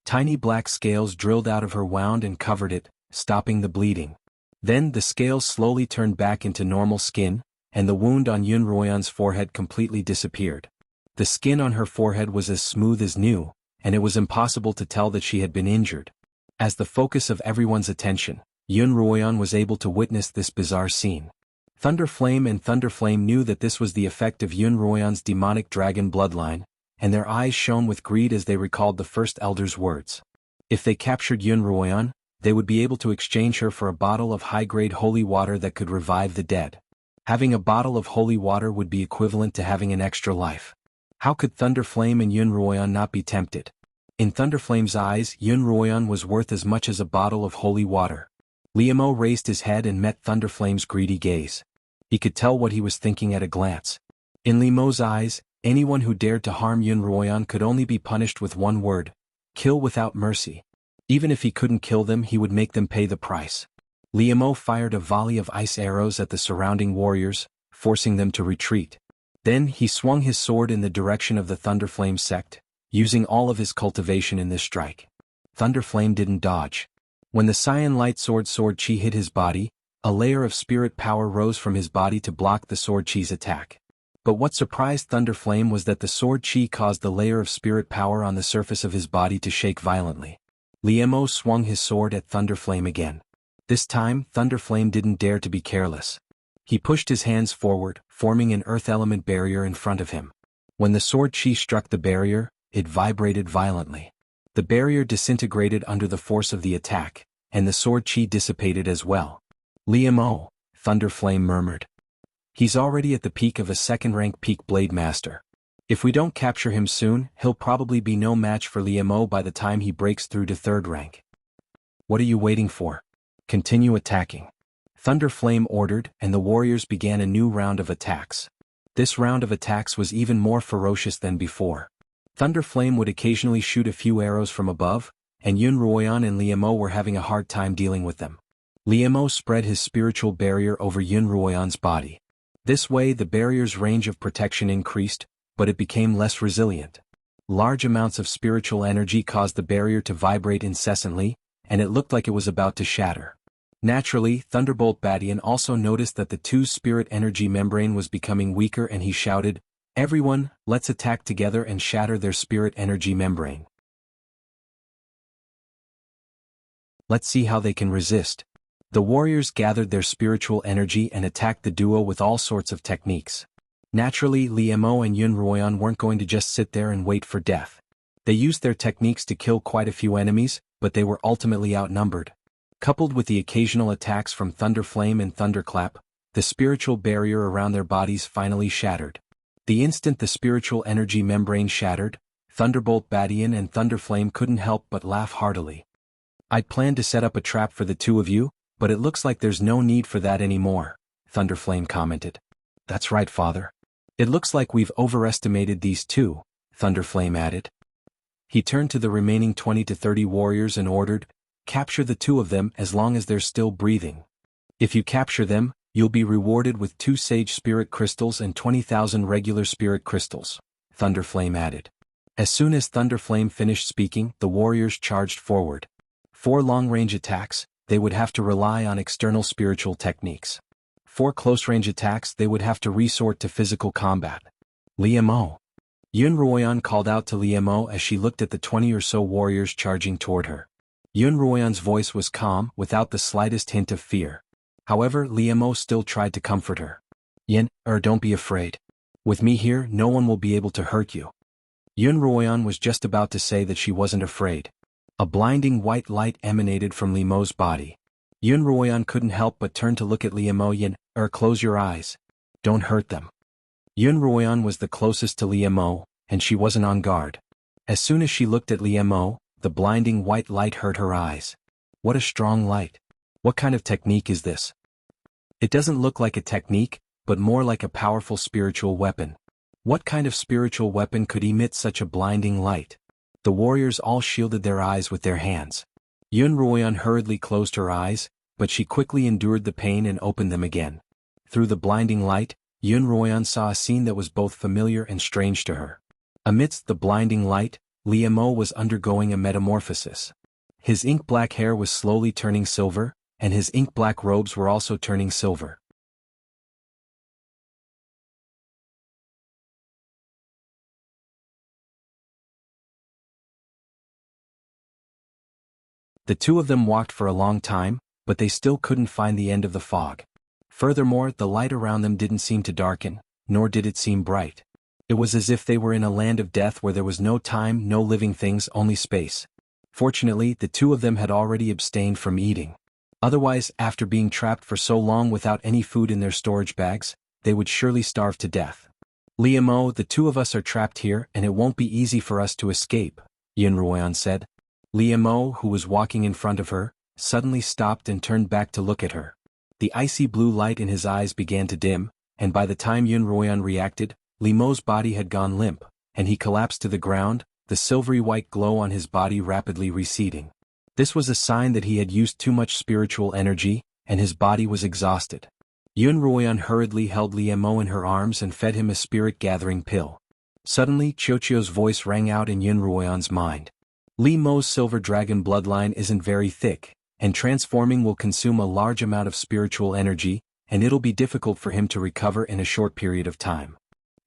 Tiny black scales drilled out of her wound and covered it, stopping the bleeding. Then the scales slowly turned back into normal skin, and the wound on Yun Ruoyan's forehead completely disappeared. The skin on her forehead was as smooth as new, and it was impossible to tell that she had been injured. As the focus of everyone's attention, Yun Ruoyan was able to witness this bizarre scene. Thunderflame and Thunderflame knew that this was the effect of Yun Ruoyan's demonic dragon bloodline, and their eyes shone with greed as they recalled the first elder's words. If they captured Yun Ruoyan, they would be able to exchange her for a bottle of high-grade holy water that could revive the dead. Having a bottle of holy water would be equivalent to having an extra life. How could Thunderflame and Yun Ruoyan not be tempted? In Thunderflame's eyes, Yun Ruoyan was worth as much as a bottle of holy water. Liemo raised his head and met Thunderflame's greedy gaze. He could tell what he was thinking at a glance. In Liemo's eyes, anyone who dared to harm Yun Ruoyan could only be punished with one word: kill without mercy. Even if he couldn't kill them, he would make them pay the price. Liemo fired a volley of ice arrows at the surrounding warriors, forcing them to retreat. Then he swung his sword in the direction of the Thunderflame sect, using all of his cultivation in this strike. Thunderflame didn't dodge. When the Cyan Light Sword chi hit his body, a layer of spirit power rose from his body to block the sword chi's attack. But what surprised Thunderflame was that the sword chi caused the layer of spirit power on the surface of his body to shake violently. Liemo swung his sword at Thunderflame again. This time, Thunderflame didn't dare to be careless. He pushed his hands forward, forming an earth element barrier in front of him. When the sword chi struck the barrier, it vibrated violently. The barrier disintegrated under the force of the attack, and the sword chi dissipated as well. "Liemo," Thunderflame murmured. "He's already at the peak of a second-rank peak blade master. If we don't capture him soon, he'll probably be no match for Liemo by the time he breaks through to third rank. What are you waiting for? Continue attacking," Thunderflame ordered, and the warriors began a new round of attacks. This round of attacks was even more ferocious than before. Thunderflame would occasionally shoot a few arrows from above, and Yun Ruoyan and Liemo were having a hard time dealing with them. Liemo spread his spiritual barrier over Yun Ruoyan's body. This way the barrier's range of protection increased, but it became less resilient. Large amounts of spiritual energy caused the barrier to vibrate incessantly, and it looked like it was about to shatter. Naturally, Thunderbolt Badian also noticed that the two's spirit energy membrane was becoming weaker, and he shouted, "Everyone, let's attack together and shatter their spirit energy membrane. Let's see how they can resist." The warriors gathered their spiritual energy and attacked the duo with all sorts of techniques. Naturally, Liemo and Yun Ruoyan weren't going to just sit there and wait for death. They used their techniques to kill quite a few enemies, but they were ultimately outnumbered. Coupled with the occasional attacks from Thunderflame and Thunderclap, the spiritual barrier around their bodies finally shattered. The instant the spiritual energy membrane shattered, Thunderbolt Badian and Thunderflame couldn't help but laugh heartily. "I'd planned to set up a trap for the two of you, but it looks like there's no need for that anymore," Thunderflame commented. "That's right, Father. It looks like we've overestimated these two," Thunderflame added. He turned to the remaining 20 to 30 warriors and ordered, "Capture the two of them as long as they're still breathing. If you capture them, you'll be rewarded with 2 sage spirit crystals and 20,000 regular spirit crystals," Thunderflame added. As soon as Thunderflame finished speaking, the warriors charged forward. For long-range attacks, they would have to rely on external spiritual techniques. For close-range attacks, they would have to resort to physical combat. "Liemo!" Yun Ruoyan called out to Liemo as she looked at the 20 or so warriors charging toward her. Yun Ruoyan's voice was calm, without the slightest hint of fear. However, Liemo still tried to comfort her. Don't be afraid. With me here, no one will be able to hurt you." Yun Ruoyan was just about to say that she wasn't afraid. A blinding white light emanated from Liemo's body. Yun Ruoyan couldn't help but turn to look at Liemo. Close your eyes. Don't hurt them." Yun Ruoyan was the closest to Liemo, and she wasn't on guard. As soon as she looked at Liemo, the blinding white light hurt her eyes. What a strong light. What kind of technique is this? It doesn't look like a technique, but more like a powerful spiritual weapon. What kind of spiritual weapon could emit such a blinding light? The warriors all shielded their eyes with their hands. Xuanhuan hurriedly closed her eyes, but she quickly endured the pain and opened them again. Through the blinding light, Xuanhuan saw a scene that was both familiar and strange to her. Amidst the blinding light, Liemo was undergoing a metamorphosis. His ink-black hair was slowly turning silver, and his ink-black robes were also turning silver. The two of them walked for a long time, but they still couldn't find the end of the fog. Furthermore, the light around them didn't seem to darken, nor did it seem bright. It was as if they were in a land of death where there was no time, no living things, only space. Fortunately, the two of them had already abstained from eating. Otherwise, after being trapped for so long without any food in their storage bags, they would surely starve to death. Liemo, the two of us are trapped here and it won't be easy for us to escape, Xuanhuan said. Liemo, who was walking in front of her, suddenly stopped and turned back to look at her. The icy blue light in his eyes began to dim, and by the time Xuanhuan reacted, Liemo's body had gone limp, and he collapsed to the ground, the silvery white glow on his body rapidly receding. This was a sign that he had used too much spiritual energy, and his body was exhausted. Xuanhuan hurriedly held Liemo in her arms and fed him a spirit-gathering pill. Suddenly, Xiaoqiu's voice rang out in Xuanhuan's mind. Liemo's silver dragon bloodline isn't very thick, and transforming will consume a large amount of spiritual energy, and it'll be difficult for him to recover in a short period of time.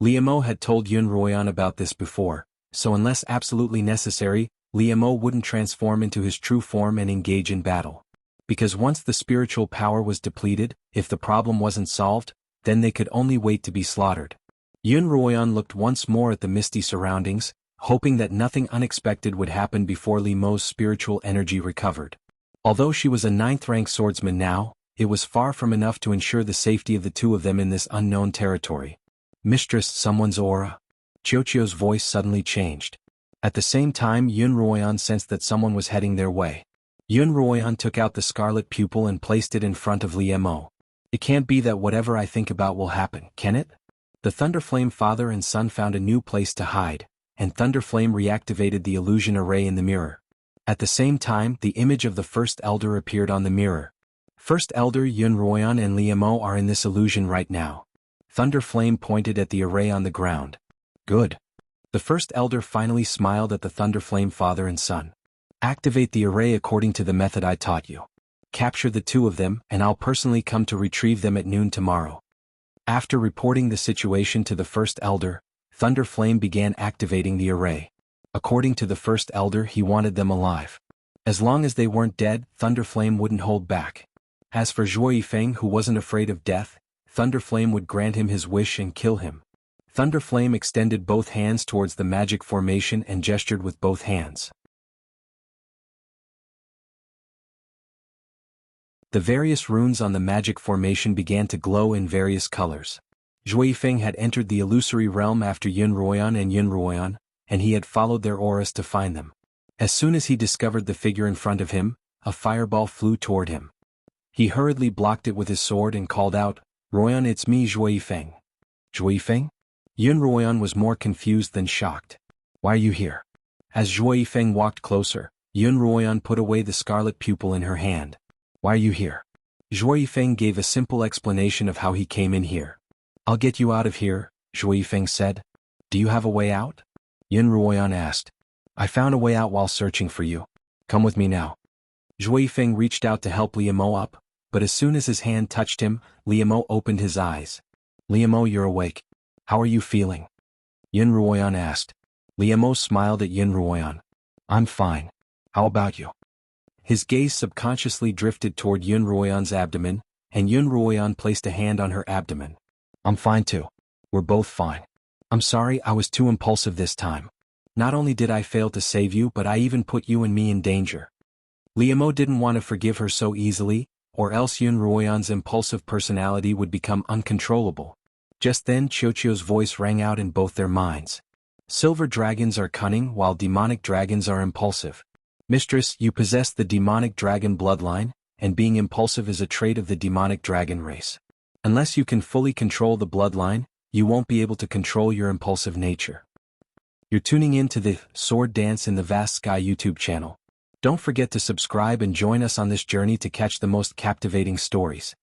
Liemo had told Xuanhuan about this before, so unless absolutely necessary, Liemo wouldn't transform into his true form and engage in battle. Because once the spiritual power was depleted, if the problem wasn't solved, then they could only wait to be slaughtered. Xuanhuan looked once more at the misty surroundings, hoping that nothing unexpected would happen before Liemo's spiritual energy recovered. Although she was a 9th-rank swordsman now, it was far from enough to ensure the safety of the two of them in this unknown territory. Mistress, someone's aura. Xiaoqiu's voice suddenly changed. At the same time, Xuanhuan sensed that someone was heading their way. Xuanhuan took out the scarlet pupil and placed it in front of Liemo. It can't be that whatever I think about will happen, can it? The Thunderflame father and son found a new place to hide, and Thunderflame reactivated the illusion array in the mirror. At the same time, the image of the First Elder appeared on the mirror. First Elder Xuanhuan and Liemo are in this illusion right now. Thunderflame pointed at the array on the ground. Good. The First Elder finally smiled at the Thunderflame father and son. Activate the array according to the method I taught you. Capture the two of them, and I'll personally come to retrieve them at noon tomorrow. After reporting the situation to the First Elder, Thunderflame began activating the array. According to the First Elder, he wanted them alive. As long as they weren't dead, Thunderflame wouldn't hold back. As for Zhuoyifeng, who wasn't afraid of death, Thunderflame would grant him his wish and kill him. Thunderflame extended both hands towards the magic formation and gestured with both hands. The various runes on the magic formation began to glow in various colors. Zhuoyifeng had entered the illusory realm after Xuanhuan, and he had followed their auras to find them. As soon as he discovered the figure in front of him, a fireball flew toward him. He hurriedly blocked it with his sword and called out, "Royan, it's me, Zhuoyifeng." Zhuoyifeng? Xuanhuan was more confused than shocked. Why are you here? As Zhuoyifeng walked closer, Xuanhuan put away the scarlet pupil in her hand. Why are you here? Zhuoyifeng gave a simple explanation of how he came in here. I'll get you out of here, Zhuoyifeng said. Do you have a way out? Xuanhuan asked. I found a way out while searching for you. Come with me now. Zhuoyifeng reached out to help Liemo up, but as soon as his hand touched him, Liemo opened his eyes. Liemo, you're awake. How are you feeling? Xuanhuan asked. Liemo smiled at Xuanhuan. I'm fine. How about you? His gaze subconsciously drifted toward Xuanhuan's abdomen, and Xuanhuan placed a hand on her abdomen. I'm fine too. We're both fine. I'm sorry I was too impulsive this time. Not only did I fail to save you, but I even put you and me in danger. Liemo didn't want to forgive her so easily, or else Xuanhuan's impulsive personality would become uncontrollable. Just then Xiaoqiu's voice rang out in both their minds. Silver dragons are cunning while demonic dragons are impulsive. Mistress, you possess the demonic dragon bloodline, and being impulsive is a trait of the demonic dragon race. Unless you can fully control the bloodline, you won't be able to control your impulsive nature. You're tuning in to the Sword Dance in the Vast Sky YouTube channel. Don't forget to subscribe and join us on this journey to catch the most captivating stories.